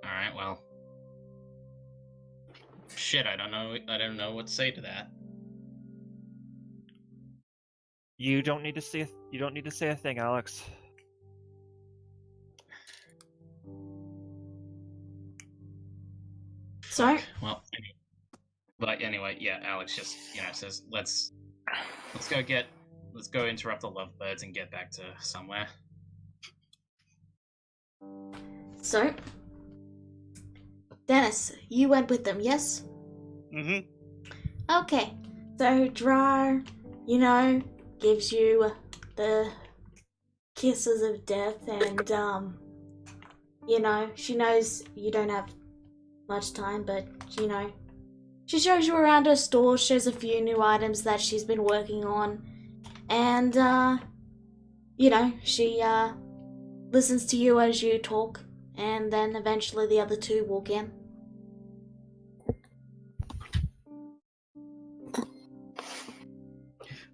S3: right. Well. Shit, I don't know what to say to that.
S7: You don't need to say a thing, Alex.
S2: So,
S3: Well, anyway, yeah. Alex just says, let's go interrupt the lovebirds and get back to somewhere.
S2: So, Dennis, you went with them, yes?
S8: Mm-hmm.
S2: Okay. So, Drar, gives you the kisses of death, and, she knows you don't have much time, but, she shows you around her store, shows a few new items that she's been working on, and, she, listens to you as you talk, and then eventually the other two walk in.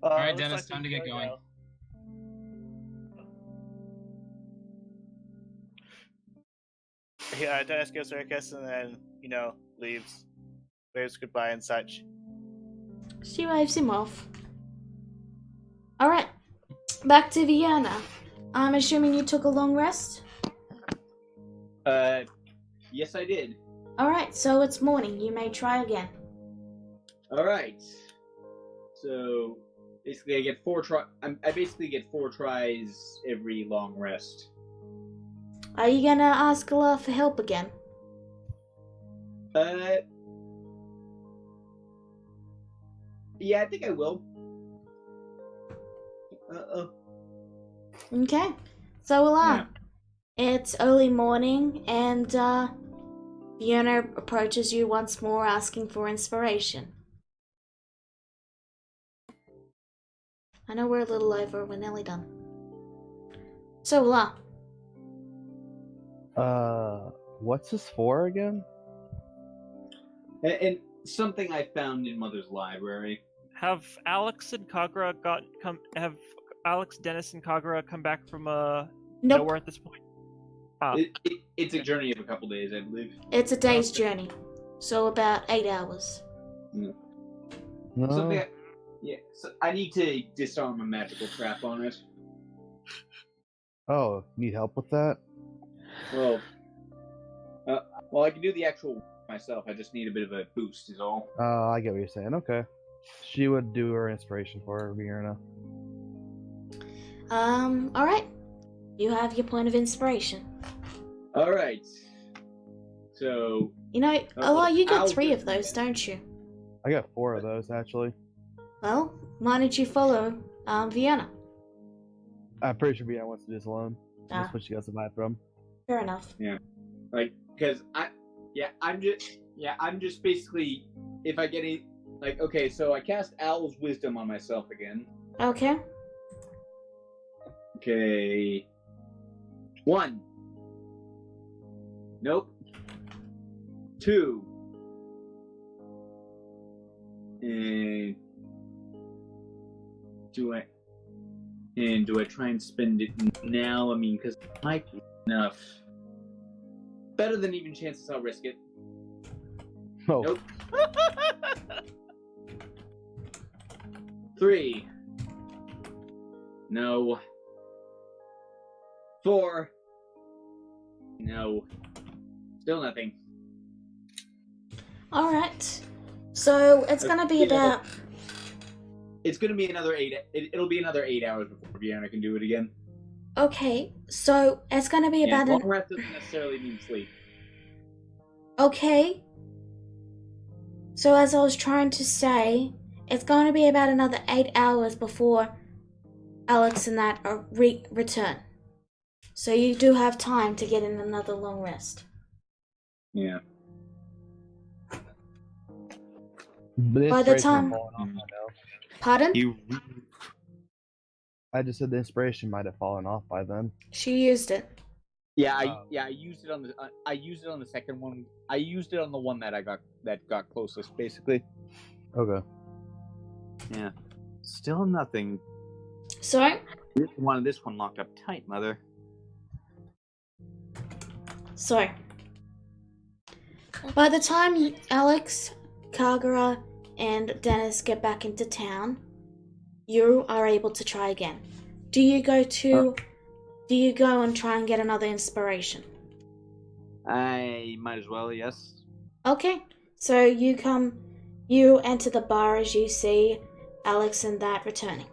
S3: Alright,
S8: looks
S3: Dennis,
S8: like
S3: time
S8: we
S3: to get
S8: gotta
S3: going.
S8: go. Yeah, Dennis gives her a kiss and then, leaves. Waves goodbye and such.
S2: She waves him off. Alright, back to Vienna. I'm assuming you took a long rest?
S4: Yes, I did.
S2: Alright, so it's morning. You may try again.
S4: Alright. So, basically I get 4 I basically get 4 tries every long rest.
S2: Are you gonna ask Allah for help again?
S4: Yeah, I think I will.
S2: Okay, so Allah. It's early morning, and Fiona approaches you once more, asking for inspiration. I know we're a little over, we're nearly done. So Allah.
S5: What's this for again?
S4: And something I found in Mother's library.
S7: Have Alex, Dennis, and Kagura come back from
S2: Nope.
S7: nowhere at this point?
S4: It's a journey of a couple days, I believe.
S2: It's a day's journey, so about 8 hours.
S5: No.
S4: So I need to disarm a magical trap on it.
S5: Oh, need help with that?
S4: Well, I can do the actual myself. I just need a bit of a boost, is all.
S5: I get what you're saying. Okay. She would do her inspiration for her, Vienna.
S2: Alright. You have your point of inspiration.
S4: Alright. So...
S2: Allah, you got
S4: I'll
S2: 3
S4: do
S2: of those, don't you?
S5: I got 4 of those, actually.
S2: Well, why don't you follow, Vienna?
S5: I'm pretty sure Vienna wants to do this alone.
S2: Ah.
S5: That's what she got the vibe from.
S2: Fair enough.
S4: Yeah. Because I'm just basically, if I get any, okay, so I cast Owl's Wisdom on myself again.
S2: Okay.
S4: Okay. 1. Nope. 2. And do I try and spend it now? I mean, because it might be enough. Better than even chances I'll risk it.
S5: Oh.
S4: Nope. 3. No. 4. No. Still nothing.
S2: Alright. So, it's gonna be about...
S4: It's gonna be another 8... It'll be another 8 hours before Vienna can do it again.
S2: Okay, so it's gonna be about
S4: long rest doesn't necessarily mean sleep.
S2: Okay. So as I was trying to say, it's going to be about another 8 hours before Alex and that return. So you do have time to get in another long rest.
S4: Yeah.
S2: By the time... Pardon?
S5: I just said the inspiration might have fallen off by then.
S2: She used it.
S4: Yeah, I used it on the the second one. I used it on the one that got closest, basically.
S5: Okay.
S4: Yeah. Still nothing.
S2: Sorry?
S4: This one locked up tight, mother.
S2: Sorry. By the time Alex, Kagura, and Dennis get back into town, you are able to try again. Do you go and try and get another inspiration?
S4: I might as well, yes.
S2: Okay, so you enter the bar as you see Alex and that returning.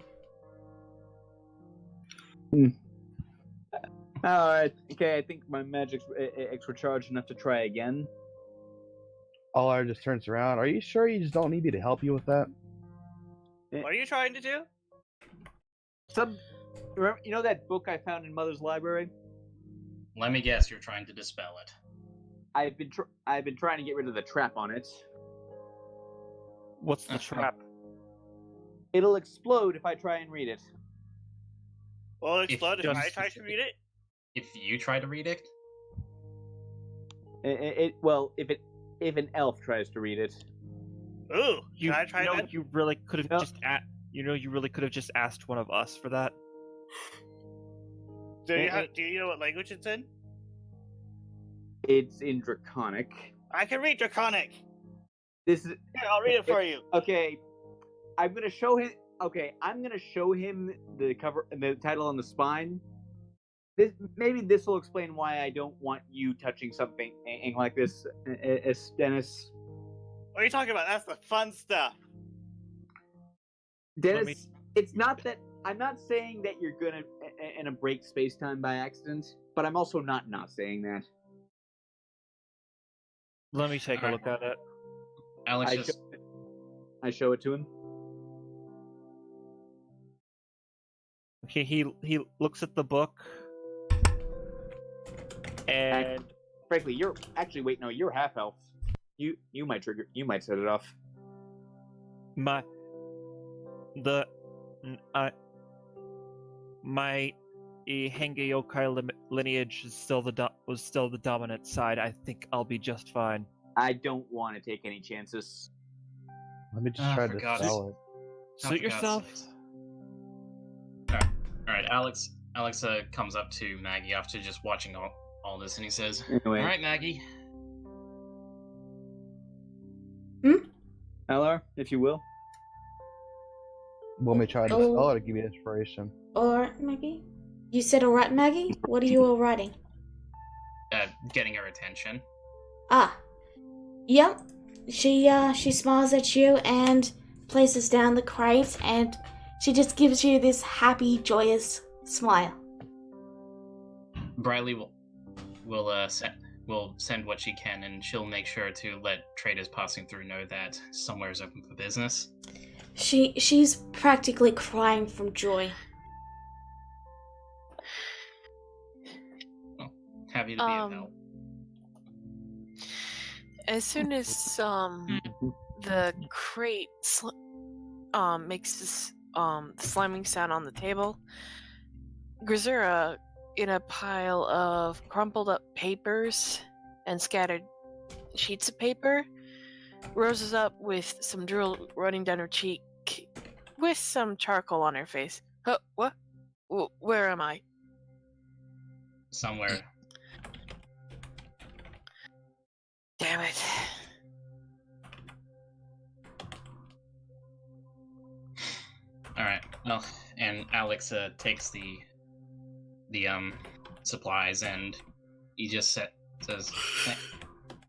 S4: Alright, okay, I think my magic's extra charged enough to try again.
S5: Alar just turns around. Are you sure you just don't need me to help you with that?
S8: What are you trying to do?
S4: Remember, that book I found in Mother's library?
S3: let me guess, you're trying to dispel it.
S4: I've been trying to get rid of the trap on it.
S7: What's the trap?
S4: It'll explode if I try and read it.
S8: Will it explode if I
S7: just-
S8: try to read it?
S3: If you try to read it,
S4: Well, if an elf tries to read it.
S8: Ooh, can I try that?
S7: You really could have
S4: No.
S7: you really could have just asked one of us for that.
S8: Do you know what language it's in?
S4: It's in Draconic.
S8: I can read Draconic.
S4: This is
S8: Here, I'll read it for you.
S4: okay. I'm gonna show him. Okay, I'm gonna show him the cover, the title on the spine. Maybe this will explain why I don't want you touching something like this, Dennis.
S8: What are you talking about? That's the fun stuff.
S4: Dennis, it's not that I'm not saying that you're gonna break space time by accident, but I'm also not saying that.
S7: Let me take a look at it.
S3: Alex
S4: I
S3: just
S4: I show it to him.
S7: Okay, he looks at the book, and
S4: Frankly, you're actually wait. No, you're half elf. You might trigger. You might set it off.
S7: my Henge Yokai lineage is was still the dominant side. I think I'll be just fine.
S4: I don't want to take any chances.
S5: Let me just
S3: Ah,
S5: try
S3: for
S5: to
S3: God's
S5: spell it.
S3: Oh,
S7: Suit
S3: for God's
S7: yourself.
S3: sakes. All right, Alex comes up to Maggie after just watching all this, and he says,
S4: Anyway,
S3: "All right, Maggie,
S4: LR, if you will.
S5: Want me to try to
S2: Oh.
S5: spell it or give you inspiration?
S2: Alright, Maggie? You said alright, Maggie? What are you all writing?
S3: getting her attention."
S2: Ah. Yep. She smiles at you and places down the crate, and she just gives you this happy, joyous smile.
S3: Briley will send what she can, and she'll make sure to let traders passing through know that somewhere is open for business.
S2: She's practically crying from joy.
S3: Well, happy to be of help.
S6: As soon as the crate makes this slamming sound on the table, Grisura, in a pile of crumpled up papers and scattered sheets of paper, roses up with some drool running down her cheek, with some charcoal on her face. Huh, what? Where am I?
S3: Somewhere.
S6: Damn it.
S3: All right. Well, and Alex takes the supplies, and he just says, and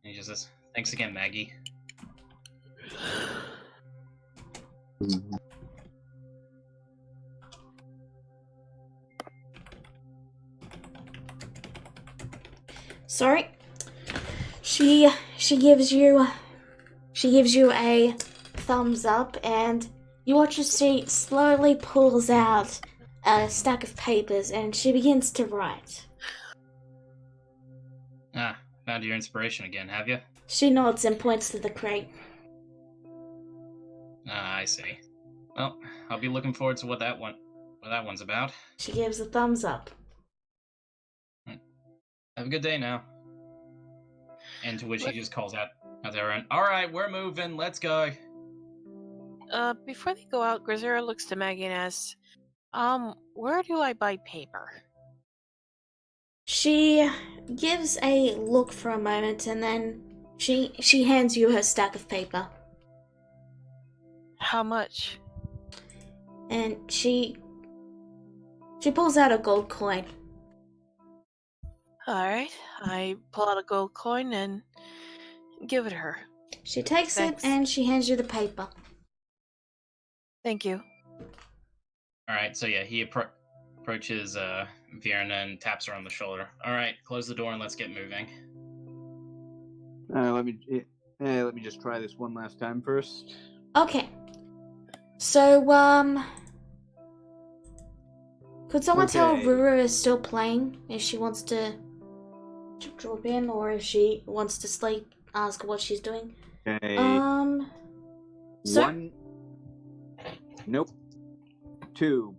S3: he just says, "Thanks again, Maggie."
S2: Sorry. She gives you a thumbs up, and you watch as she slowly pulls out a stack of papers, and she begins to write.
S3: Ah, found your inspiration again, have you?
S2: She nods and points to the crate.
S3: Ah, I see. Well, I'll be looking forward to what that one's about.
S2: She gives a thumbs up.
S3: Have a good day now. And to which he just calls out there, and all right, we're moving. Let's go.
S6: Before they go out, Grisura looks to Maggie and asks, where do I buy paper?
S2: She gives a look for a moment, and then she hands you her stack of paper.
S6: How much?
S2: And she pulls out a gold coin.
S6: Alright, I pull out a gold coin and give it to her.
S2: She takes
S6: Thanks.
S2: it and she hands you the paper.
S6: Thank you.
S3: All right, so yeah, he approaches Vierna and taps her on the shoulder. All right, close the door and let's get moving.
S4: Let me just try this one last time first.
S2: Okay. So, could someone tell
S4: Okay.
S2: Ruru is still playing if she wants to to drop in, or if she wants to sleep, ask what she's doing.
S4: Okay.
S2: So
S4: 1. Nope. 2.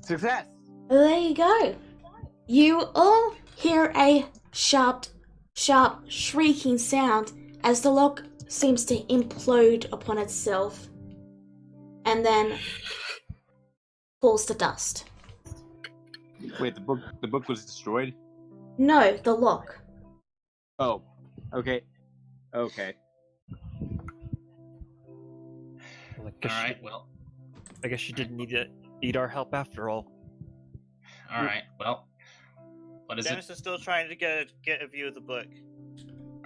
S4: Success.
S2: there you go. You all hear a sharp, shrieking sound as the lock seems to implode upon itself, and then falls to dust.
S4: Wait, the book was destroyed?
S2: No, the lock.
S4: Oh. Okay. Okay.
S3: Alright, well.
S7: I guess she didn't need our help after all.
S3: Alright, well. What is
S8: Dennis
S3: it?
S8: is still trying to get a view of the book.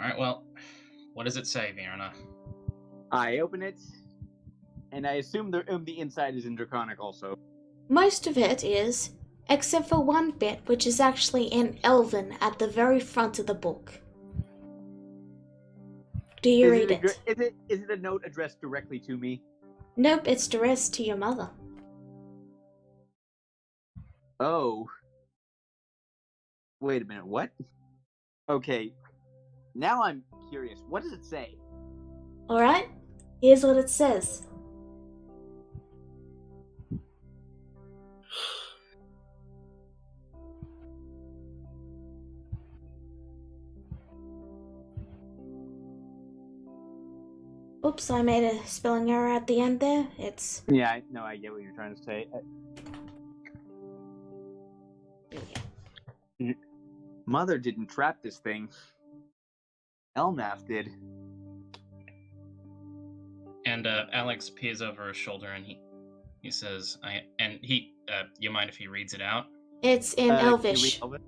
S3: Alright, well. What does it say, Virna?
S4: I open it, and I assume the inside is in Draconic also.
S2: Most of it is, except for one bit which is actually in Elven at the very front of the book. Do you read it?
S4: Is it a note addressed directly to me?
S2: Nope, it's addressed to your mother.
S4: Oh. Wait a minute, what? Okay. Now I'm curious. What does it say?
S2: Alright, here's what it says. Oops, I made a spelling error at the end there. It's...
S4: Yeah, I get what you're trying to say. Mother didn't trap this thing. Elnath did.
S3: And Alex peers over his shoulder and he says, you mind if he reads it out?
S2: It's in Elvish.
S4: Can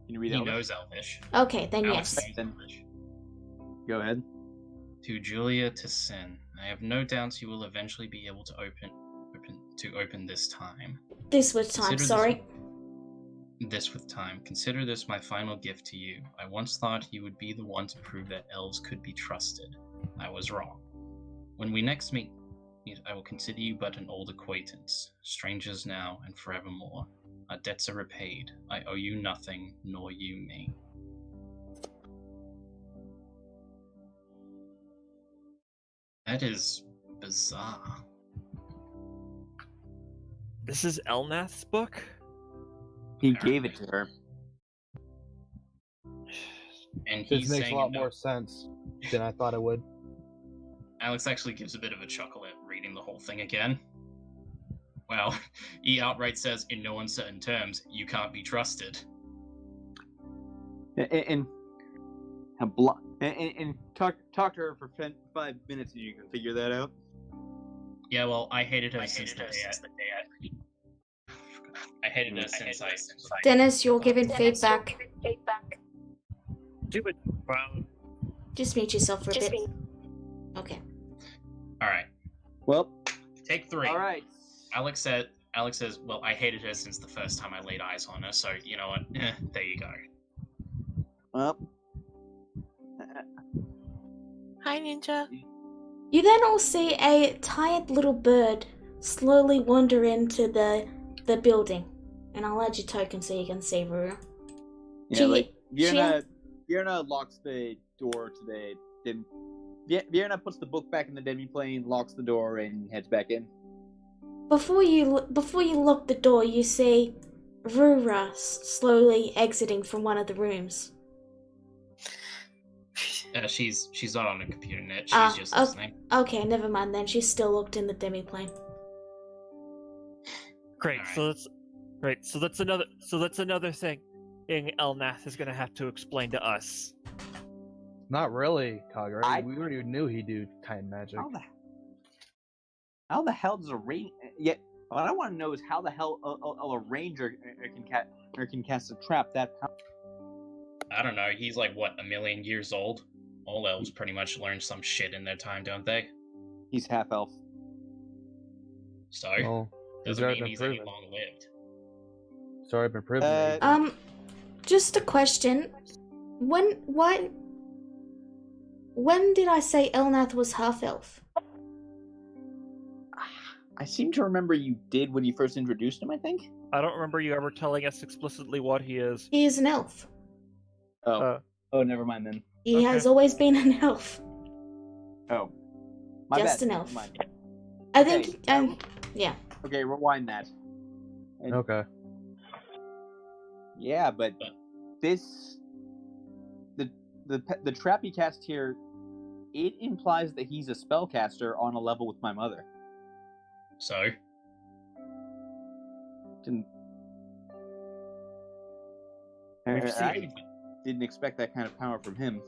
S4: you read
S3: He
S4: Elvish?
S3: knows Elvish.
S2: Okay, then
S3: Alex
S2: yes.
S3: knows Elvish.
S4: Go ahead.
S3: To Julia to Sin, I have no doubts you will eventually be able to open this time.
S2: This was time,
S3: Consider
S2: sorry.
S3: This with time. Consider this my final gift to you. I once thought you would be the one to prove that elves could be trusted. I was wrong. When we next meet, I will consider you but an old acquaintance, strangers now and forevermore. Our debts are repaid. I owe you nothing, nor you me. That is bizarre.
S7: This is Elnath's book?
S4: He gave it to her.
S3: And
S5: This
S3: he's
S5: makes
S3: saying
S5: a lot more sense than I thought it would.
S3: Alex actually gives a bit of a chuckle at reading the whole thing again. Well, he outright says, in no uncertain terms, you can't be trusted.
S4: And talk to her for 5 minutes and you can figure that out.
S3: Yeah, well, I hated her since the day I hated her since I...
S2: Dennis, you're giving feedback.
S7: Do it.
S2: Just mute yourself for a bit. Okay.
S3: Alright,
S4: Well,
S3: take 3.
S4: all right.
S3: Alex says, well, I hated her since the first time I laid eyes on her, so, you know what, there you go.
S4: Well,
S6: Hi, Ninja.
S2: You then all see a tired little bird slowly wander into the building. And I'll add your token so you can see Ruru.
S4: yeah, Vierna locks the door to the Vierna puts the book back in the demiplane, locks the door, and heads back in.
S2: Before you lock the door, you see Rura slowly exiting from one of the rooms.
S3: She's not on a computer net, she's just listening.
S2: Okay, never mind then. She's still locked in the demiplane.
S7: Great.
S3: Alright.
S7: So that's another thing Elnath is gonna have to explain to us.
S5: Not really, Kagura.
S4: I-
S5: We already knew he'd do time magic.
S4: How the hell does a ranger? Yeah, what I want to know is how the hell a ranger can cast a trap that powerful.
S3: I don't know, he's like, what, 1 million years old? All elves pretty much learn some shit in their time, don't they?
S4: He's half elf.
S3: So,
S5: Well, it's
S3: doesn't
S5: already
S3: mean
S5: been
S3: he's any
S5: proven.
S3: long-lived.
S5: It's already been proven.
S2: Just a question. When did I say Elnath was half-elf?
S4: I seem to remember you did when you first introduced him. I think.
S7: I don't remember you ever telling us explicitly what he is.
S2: He is an elf.
S4: Oh, never mind then.
S2: He
S7: Okay.
S2: has always been an elf.
S4: Oh, my
S2: Just
S4: bad.
S2: an elf.
S4: Never mind.
S2: I
S4: Okay,
S2: think,
S4: now-
S2: yeah.
S4: Okay, rewind that. And-
S5: Okay.
S4: Yeah, but this the trap he cast here, it implies that he's a spellcaster on a level with my mother.
S3: So,
S4: Didn't
S7: We've
S4: I
S7: seen-
S4: didn't expect that kind of power from him.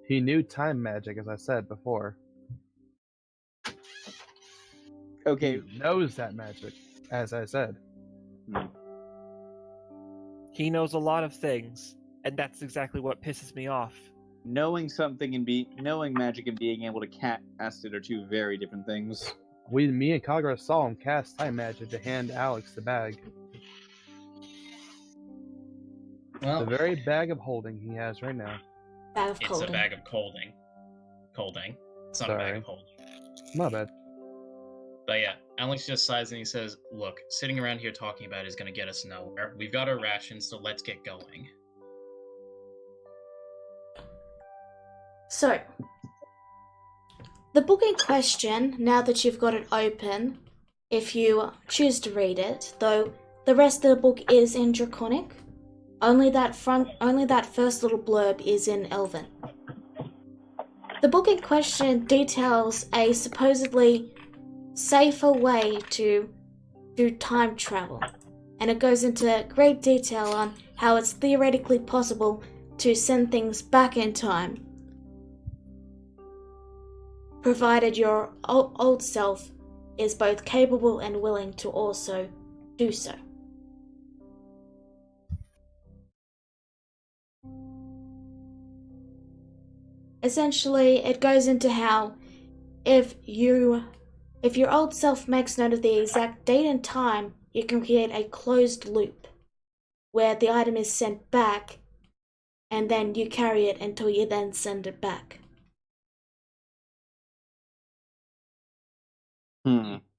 S5: He knew time magic, as I said before.
S4: Okay,
S5: He knows that magic, as I said.
S7: He knows a lot of things, and that's exactly what pisses me off.
S4: knowing something and knowing magic and being able to cast it are two very different things.
S5: Me and Kagura saw him cast time magic to hand Alex the bag.
S3: well,
S5: The very bag of holding he has right now.
S2: Bag of
S3: it's
S2: colding.
S3: a bag of colding. Colding. It's not a bag
S5: Sorry.
S3: of holding.
S5: My bad.
S3: But yeah, Alex just sighs and he says, "Look, sitting around here talking about it is going to get us nowhere. We've got our rations, so let's get going."
S2: So, the book in question, now that you've got it open, if you choose to read it, though the rest of the book is in Draconic, only that first little blurb is in Elven. The book in question details a supposedly safer way to do time travel, and it goes into great detail on how it's theoretically possible to send things back in time, provided your old self is both capable and willing to also do so. Essentially, it goes into how if your old self makes note of the exact date and time, you can create a closed loop where the item is sent back and then you carry it until you then send it back.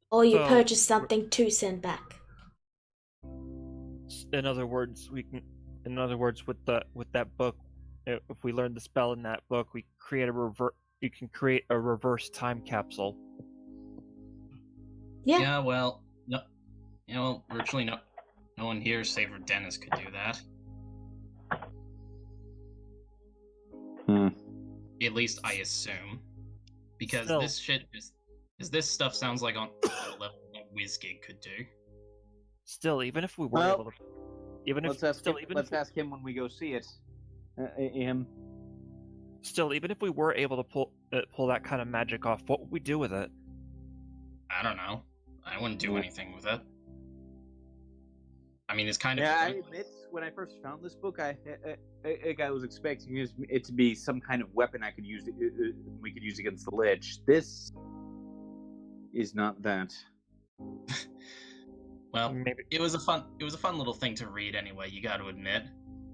S2: Or you
S7: So-
S2: purchase something to send back.
S7: In other words, with that book, if we learn the spell in that book, we create you can create a reverse time capsule.
S2: Yeah.
S3: Yeah, well, no, virtually no one here, save for Dennis, could do that. At least I assume, because
S7: Still.
S3: this stuff sounds like on a level that WizGig could do.
S7: Still, even if we were
S4: Well,
S7: able to, even if
S4: Let's ask
S7: still,
S4: him,
S7: even
S4: let's
S7: if,
S4: ask him when we go see it. Him.
S7: still, even if we were able to pull that kind of magic off, what would we do with it?
S3: I don't know. I wouldn't do anything with it. I mean, it's kind of
S4: Yeah, I admit, when I first found this book, I was expecting it to be some kind of weapon I could use. We could use against the Lich. This is not that.
S3: well,
S7: Maybe
S3: it was a fun little thing to read anyway. You got to admit,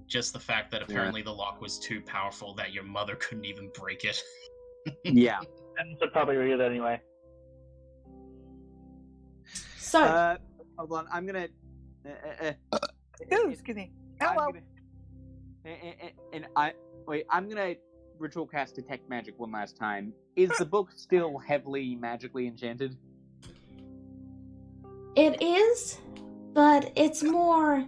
S3: just the fact that apparently the lock was too powerful that your mother couldn't even break it.
S4: Yeah.
S9: And should probably read it anyway.
S2: So,
S4: Hold on. I'm gonna.
S8: Excuse me. Hello.
S4: I'm gonna ritual cast detect magic one last time. Is the book still heavily magically enchanted?
S2: it is, but it's more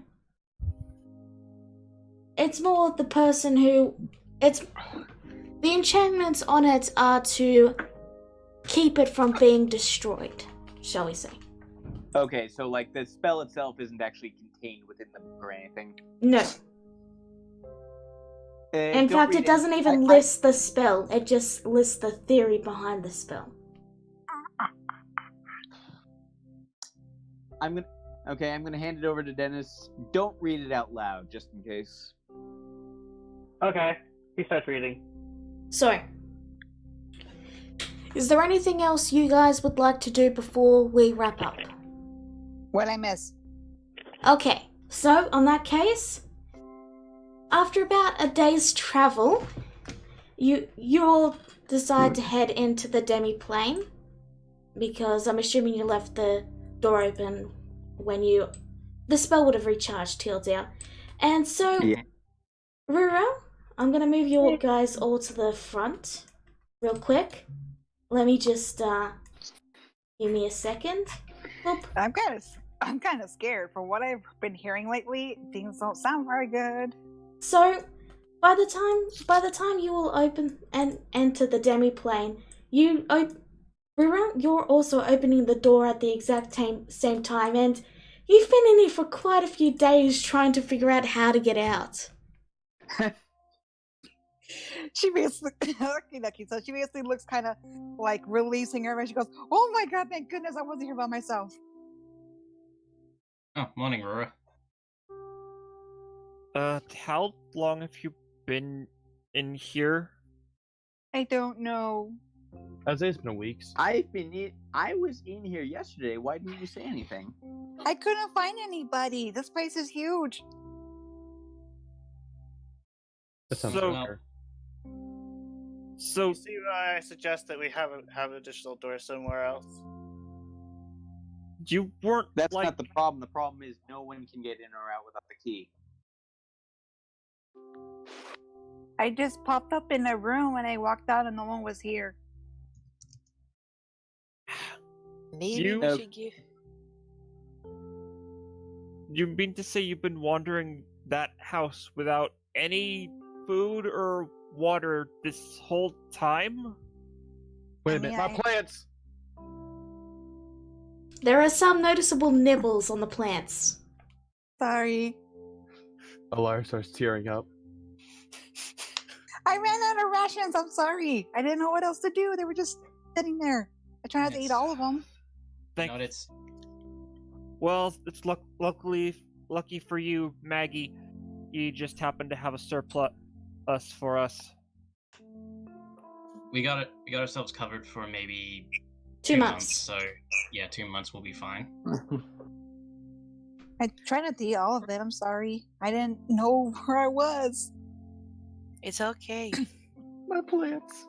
S2: the person who the enchantments on it are to keep it from being destroyed, shall we say.
S4: Okay, so like the spell itself isn't actually contained within the book or anything.
S2: No. In fact, it doesn't even list the spell, it just lists the theory behind the spell.
S4: I'm gonna hand it over to Dennis. Don't read it out loud, just in case.
S9: Okay, he starts reading.
S2: So, is there anything else you guys would like to do before we wrap up?
S8: What I miss?
S2: Okay, so on that case, after about a day's travel, you all decide to head into the demi-plane, because I'm assuming you left the door open when the spell would have recharged TLDR. And so,
S4: Yeah.
S2: Ruru, I'm gonna move you guys all to the front real quick. Let me just give me a second. Whoop.
S10: I'm kind of scared. For what I've been hearing lately, things don't sound very good.
S2: So, by the time you will open and enter the demi-plane, Ruru, you're also opening the door at the exact same time, and you've been in here for quite a few days trying to figure out how to get out.
S10: She basically, lucky. So she basically looks kind of like releasing her, and she goes, "Oh my god, thank goodness I wasn't here by myself."
S3: Oh, morning, Rora.
S7: How long have you been in here?
S10: I don't know.
S5: I'd say it's been weeks.
S4: I was in here yesterday. Why didn't you say anything?
S10: I couldn't find anybody. This place is huge.
S5: That sounds
S7: So-
S5: fair.
S7: So,
S8: You see why I suggest that we have an additional door somewhere else?
S7: you weren't
S4: That's
S7: like...
S4: not the problem. The problem is no one can get in or out without the key.
S10: I just popped up in a room and I walked out and no one was here.
S6: Maybe
S7: You-
S6: we should give.
S7: You mean to say you've been wandering that house without any food or water this whole time?
S5: Wait
S10: I
S5: a minute,
S10: mean,
S5: my
S10: I-
S5: plants!
S2: There are some noticeable nibbles on the plants.
S10: Sorry.
S5: Alara starts tearing up.
S10: I ran out of rations. I'm sorry. I didn't know what else to do. They were just sitting there. I tried to eat all of them.
S7: Thank
S3: No, it's
S7: Well, it's lucky for you, Maggie. You just happen to have a surplus for us.
S3: we got ourselves covered for maybe
S2: 2 months.
S3: So yeah, 2 months will be fine.
S10: I tried not to eat all of it. I'm sorry. I didn't know where I was.
S6: It's okay.
S5: My plants.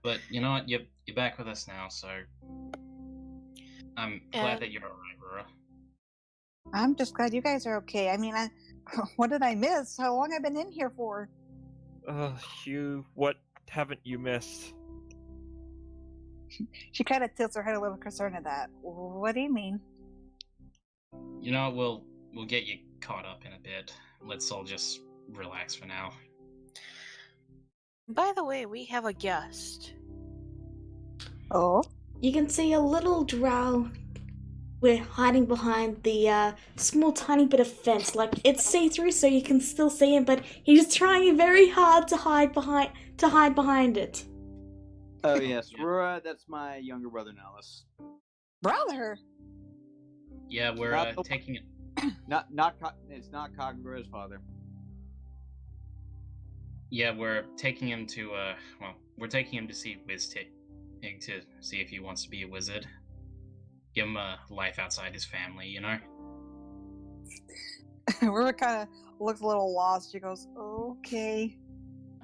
S3: But you know what? You're back with us now, so I'm glad that you're alright, Rora.
S10: I'm just glad you guys are okay. I mean, what did I miss? How long have I been in here for?
S7: What haven't you missed?
S10: She kind of tilts her head a little concerned at that. What do you mean?
S3: You know, we'll get you caught up in a bit. Let's all just relax for now.
S6: By the way, we have a guest.
S10: Oh?
S2: You can see a little drow. We're hiding behind the small tiny bit of fence. Like, it's see-through so you can still see him, but he's trying very hard to hide behind it.
S4: Oh yes, Rora, that's my younger brother Nellis.
S10: Brother?
S3: Yeah, we're
S4: Not the-
S3: taking it.
S4: It's not Kagura's father.
S3: Yeah, we're taking him to we're taking him to see Wiztig to see if he wants to be a wizard. Give him a life outside his family, you know?
S10: Rura kind of looks a little lost. She goes, okay.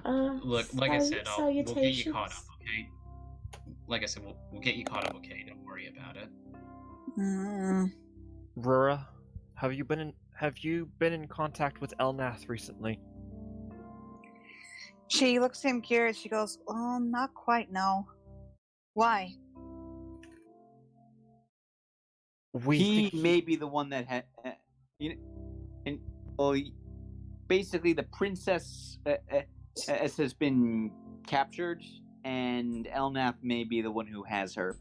S3: Look, like I said, we'll get you
S2: salutations.
S3: caught up, okay? Like I said, we'll get you caught up, okay? Don't worry about it.
S10: Mm.
S7: Rura, have you been in contact with Elnath recently?
S10: She looks at him curious. She goes, oh, not quite, no. Why?
S4: He may be the one that had, basically the princess has been captured, and Elnath may be the one who has her.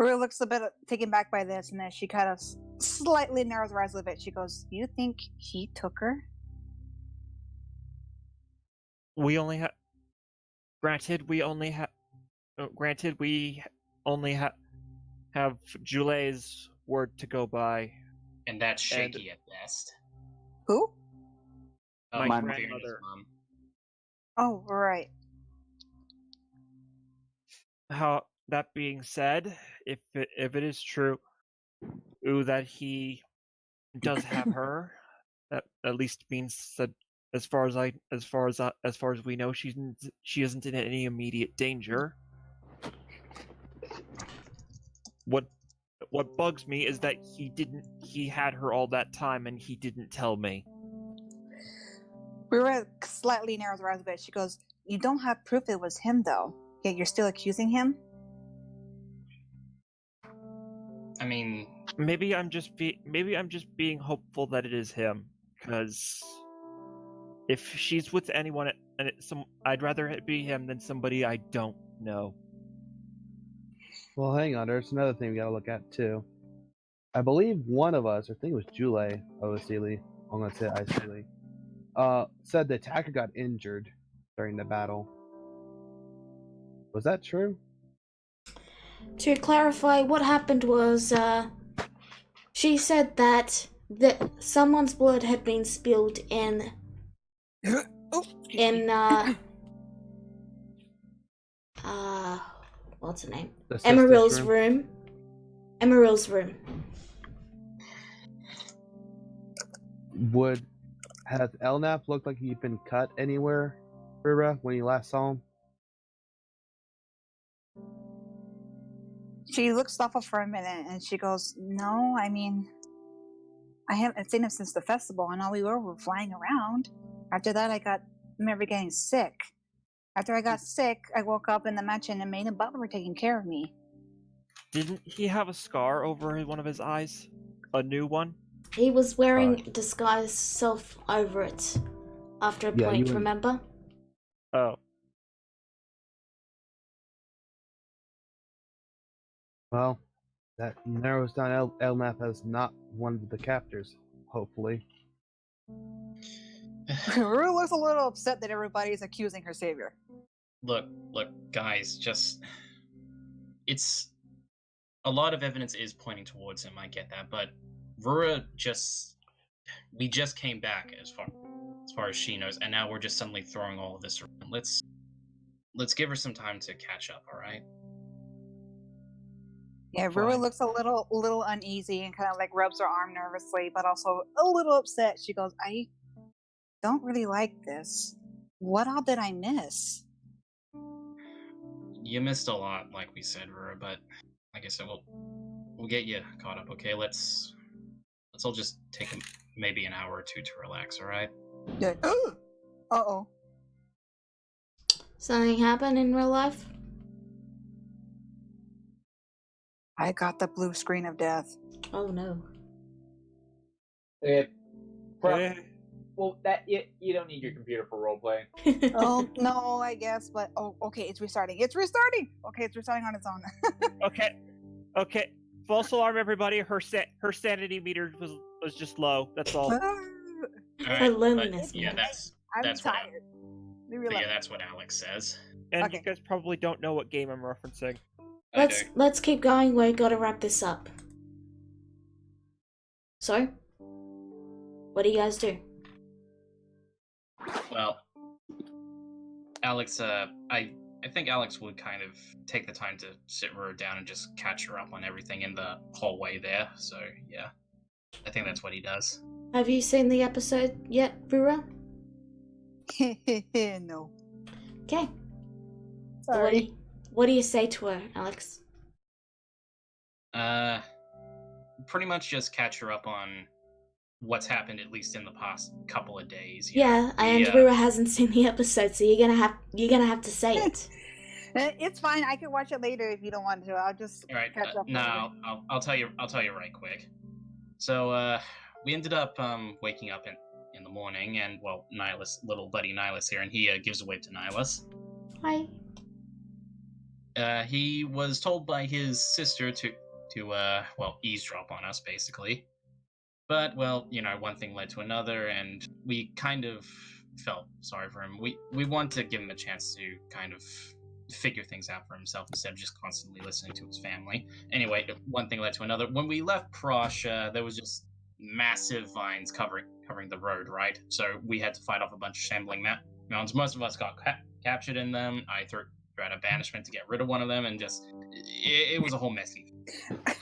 S10: Rura looks a bit taken back by this, and then she kind of slightly narrows her eyes a little bit. She goes, you think he took her?
S7: We only have. Granted, we only have. Granted, we only have Jule's word to go by.
S3: And that's shaky at best.
S10: Who?
S7: My
S3: My
S7: grandmother.
S3: mom.
S10: Oh, right.
S7: How that being said, if it is true, that he does have her, that at least means that as far as we know, she isn't in any immediate danger. What what bugs me is that he had her all that time and he didn't tell me.
S10: Rura slightly narrows her eyes a bit. She goes, "You don't have proof it was him, though. Yet you're still accusing him."
S3: I mean,
S7: Maybe I'm just being hopeful that it is him, because if she's with anyone and I'd rather it be him than somebody I don't know.
S5: Well, hang on. There's another thing we gotta look at too. I believe one of us, I think it was Jule Oasili, I'm gonna say Isili, said the attacker got injured during the battle. Was that true?
S2: To clarify, what happened was, she said that someone's blood had been spilled in what's her name?
S5: The sister's
S2: Emeril's room. Emeril's room.
S5: Has Elnap looked like he'd been cut anywhere, Rura, when you last saw him?
S10: She looks thoughtful for a minute and she goes, "No, I mean, I haven't seen him since the festival, and all we were flying around. After that, I remember getting sick. After I got sick, I woke up in the mansion and Maid and Butler were taking care of me."
S7: Didn't he have a scar over one of his eyes? A new one?
S2: He was wearing disguise self over it after a point, remember?
S7: Oh.
S5: Well, that narrows down Elnap as not one of the captors, hopefully.
S10: Rura looks a little upset that everybody's accusing her savior.
S3: Look, guys, it's a lot of evidence is pointing towards him, I get that, but Rura we just came back as far as she knows, and now we're just suddenly throwing all of this around. Let's give her some time to catch up, alright?
S10: Yeah, Rura looks a little uneasy and kind of like rubs her arm nervously, but also a little upset. She goes, "I don't really like this. What all did I miss?"
S3: You missed a lot, like we said, Rura, but like I said, we'll get you caught up, okay? Let's all just take maybe an hour or two to relax, alright?
S10: Yeah. Uh-oh.
S2: Something happened in real life?
S10: I got the blue screen of death.
S2: Oh no.
S4: Well, that you don't need your computer for roleplay.
S10: Oh no, I guess, but okay, it's restarting. It's restarting. Okay, it's restarting on its own.
S7: Okay. False alarm, everybody. Her sanity meter was just low. That's all.
S2: Her loneliness.
S3: Yeah, that's
S10: tired.
S3: that's what Alex says.
S7: And you guys probably don't know what game I'm referencing.
S2: Let's keep going. We gotta wrap this up. So, what do you guys do?
S3: Well, Alex, I think Alex would kind of take the time to sit her down and just catch her up on everything in the hallway there. So, yeah. I think that's what he does.
S2: Have you seen the episode yet, Rura?
S10: No.
S2: Okay.
S10: Sorry.
S2: What do you say to her, Alex?
S3: Pretty much just catch her up on what's happened, at least in the past couple of days.
S2: Yeah, and Rura hasn't seen the episode, so you're gonna have to say it.
S10: It's fine. I can watch it later if you don't want to. I'll just catch up.
S3: No, I'll tell you right quick. So we ended up waking up in the morning, and well, little buddy Nihilus here, and he gives a wave to Nihilus.
S2: Hi.
S3: He was told by his sister to eavesdrop on us, basically. But, well, one thing led to another, and we kind of felt sorry for him. We want to give him a chance to kind of figure things out for himself instead of just constantly listening to his family. Anyway, one thing led to another. When we left Prussia, there was just massive vines covering the road, right? So we had to fight off a bunch of shambling mounds. Most of us got captured in them. I threw out a banishment to get rid of one of them, and just it was a whole messy.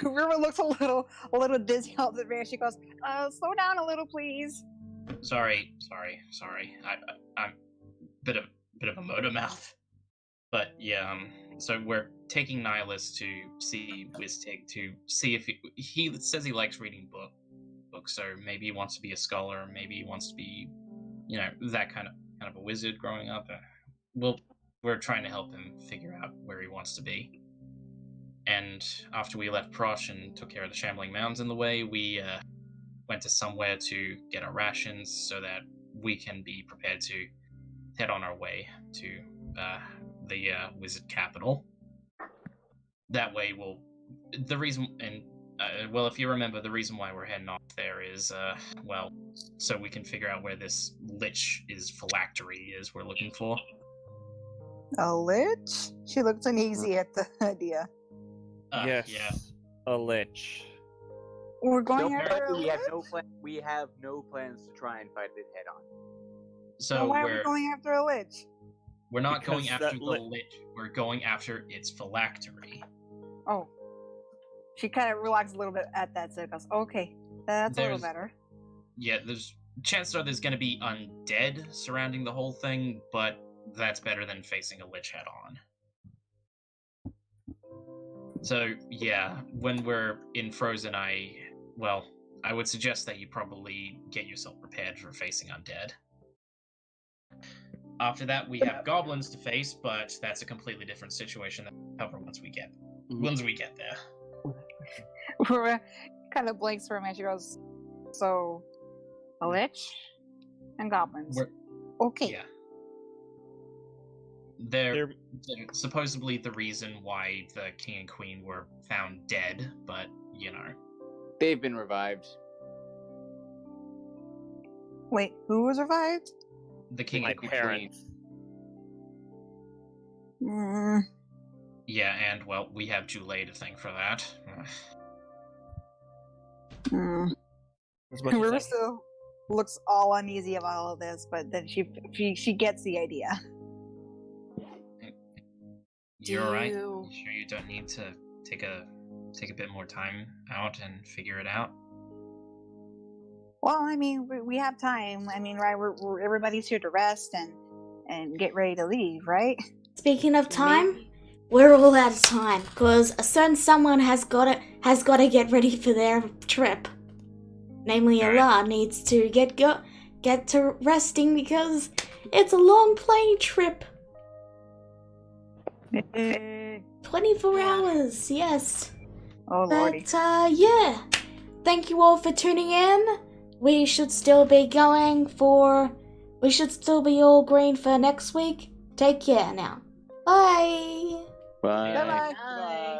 S10: Rura looks a little dizzy all the way. She goes, "Slow down a little, please."
S3: Sorry. I'm a bit of a motor mouth. But yeah, So we're taking Nihilus to see Wistig to see if he says he likes reading books. So maybe he wants to be a scholar. Maybe he wants to be, that kind of a wizard growing up. We're trying to help him figure out where he wants to be. And after we left Prosh and took care of the shambling mounds in the way, we went to somewhere to get our rations so that we can be prepared to head on our way to the wizard capital. That way if you remember, the reason why we're heading off there is, so we can figure out where this phylactery is we're looking for.
S10: A lich? She looks uneasy at the idea.
S7: Yes.
S3: Yeah.
S7: A lich.
S10: We're going
S4: No,
S10: after a
S4: we
S10: lich?
S4: have no plans to try and fight it head on.
S3: So
S10: Then why are we going after a lich?
S3: we're not
S7: Because
S3: going after
S7: that
S3: the lich. We're going after its phylactery.
S10: Oh. She kind of relaxed a little bit at that, so it goes, okay, that's a little
S3: There's-
S10: better.
S3: Yeah, chances are there's going to be undead surrounding the whole thing, but that's better than facing a lich head on. So, yeah, when we're in Frozen, I would suggest that you probably get yourself prepared for facing undead. After that, we have goblins to face, but that's a completely different situation that we'll cover once we get there.
S10: Rora kind of blinks for a minute. She goes, so, a lich and goblins. Okay.
S3: Yeah. They're supposedly the reason why the king and queen were found dead, but,
S4: They've been revived.
S10: Wait, who was revived?
S3: the king
S7: My
S3: and queen.
S7: parents.
S10: Mm,
S3: Yeah, and, we have Jule to thank for that.
S10: mm.
S7: As much as
S10: Rora
S7: I-
S10: still looks all uneasy about all of this, but then she gets the idea.
S3: You're all right.
S6: You-
S3: You sure you don't need to take a bit more time out and figure it out?
S10: Well, I mean, we have time. I mean, right? We're everybody's here to rest and get ready to leave, right?
S2: Speaking of time, we're all out of time because a certain someone has got to get ready for their trip. Namely,
S3: Alright.
S2: Allah needs to get to resting because it's a long plane trip. 24 hours, yes.
S10: Oh, lordy.
S2: But, yeah. Thank you all for tuning in. We should still be all green for next week. Take care now. Bye.
S4: Bye.
S10: Bye-bye.
S6: Bye.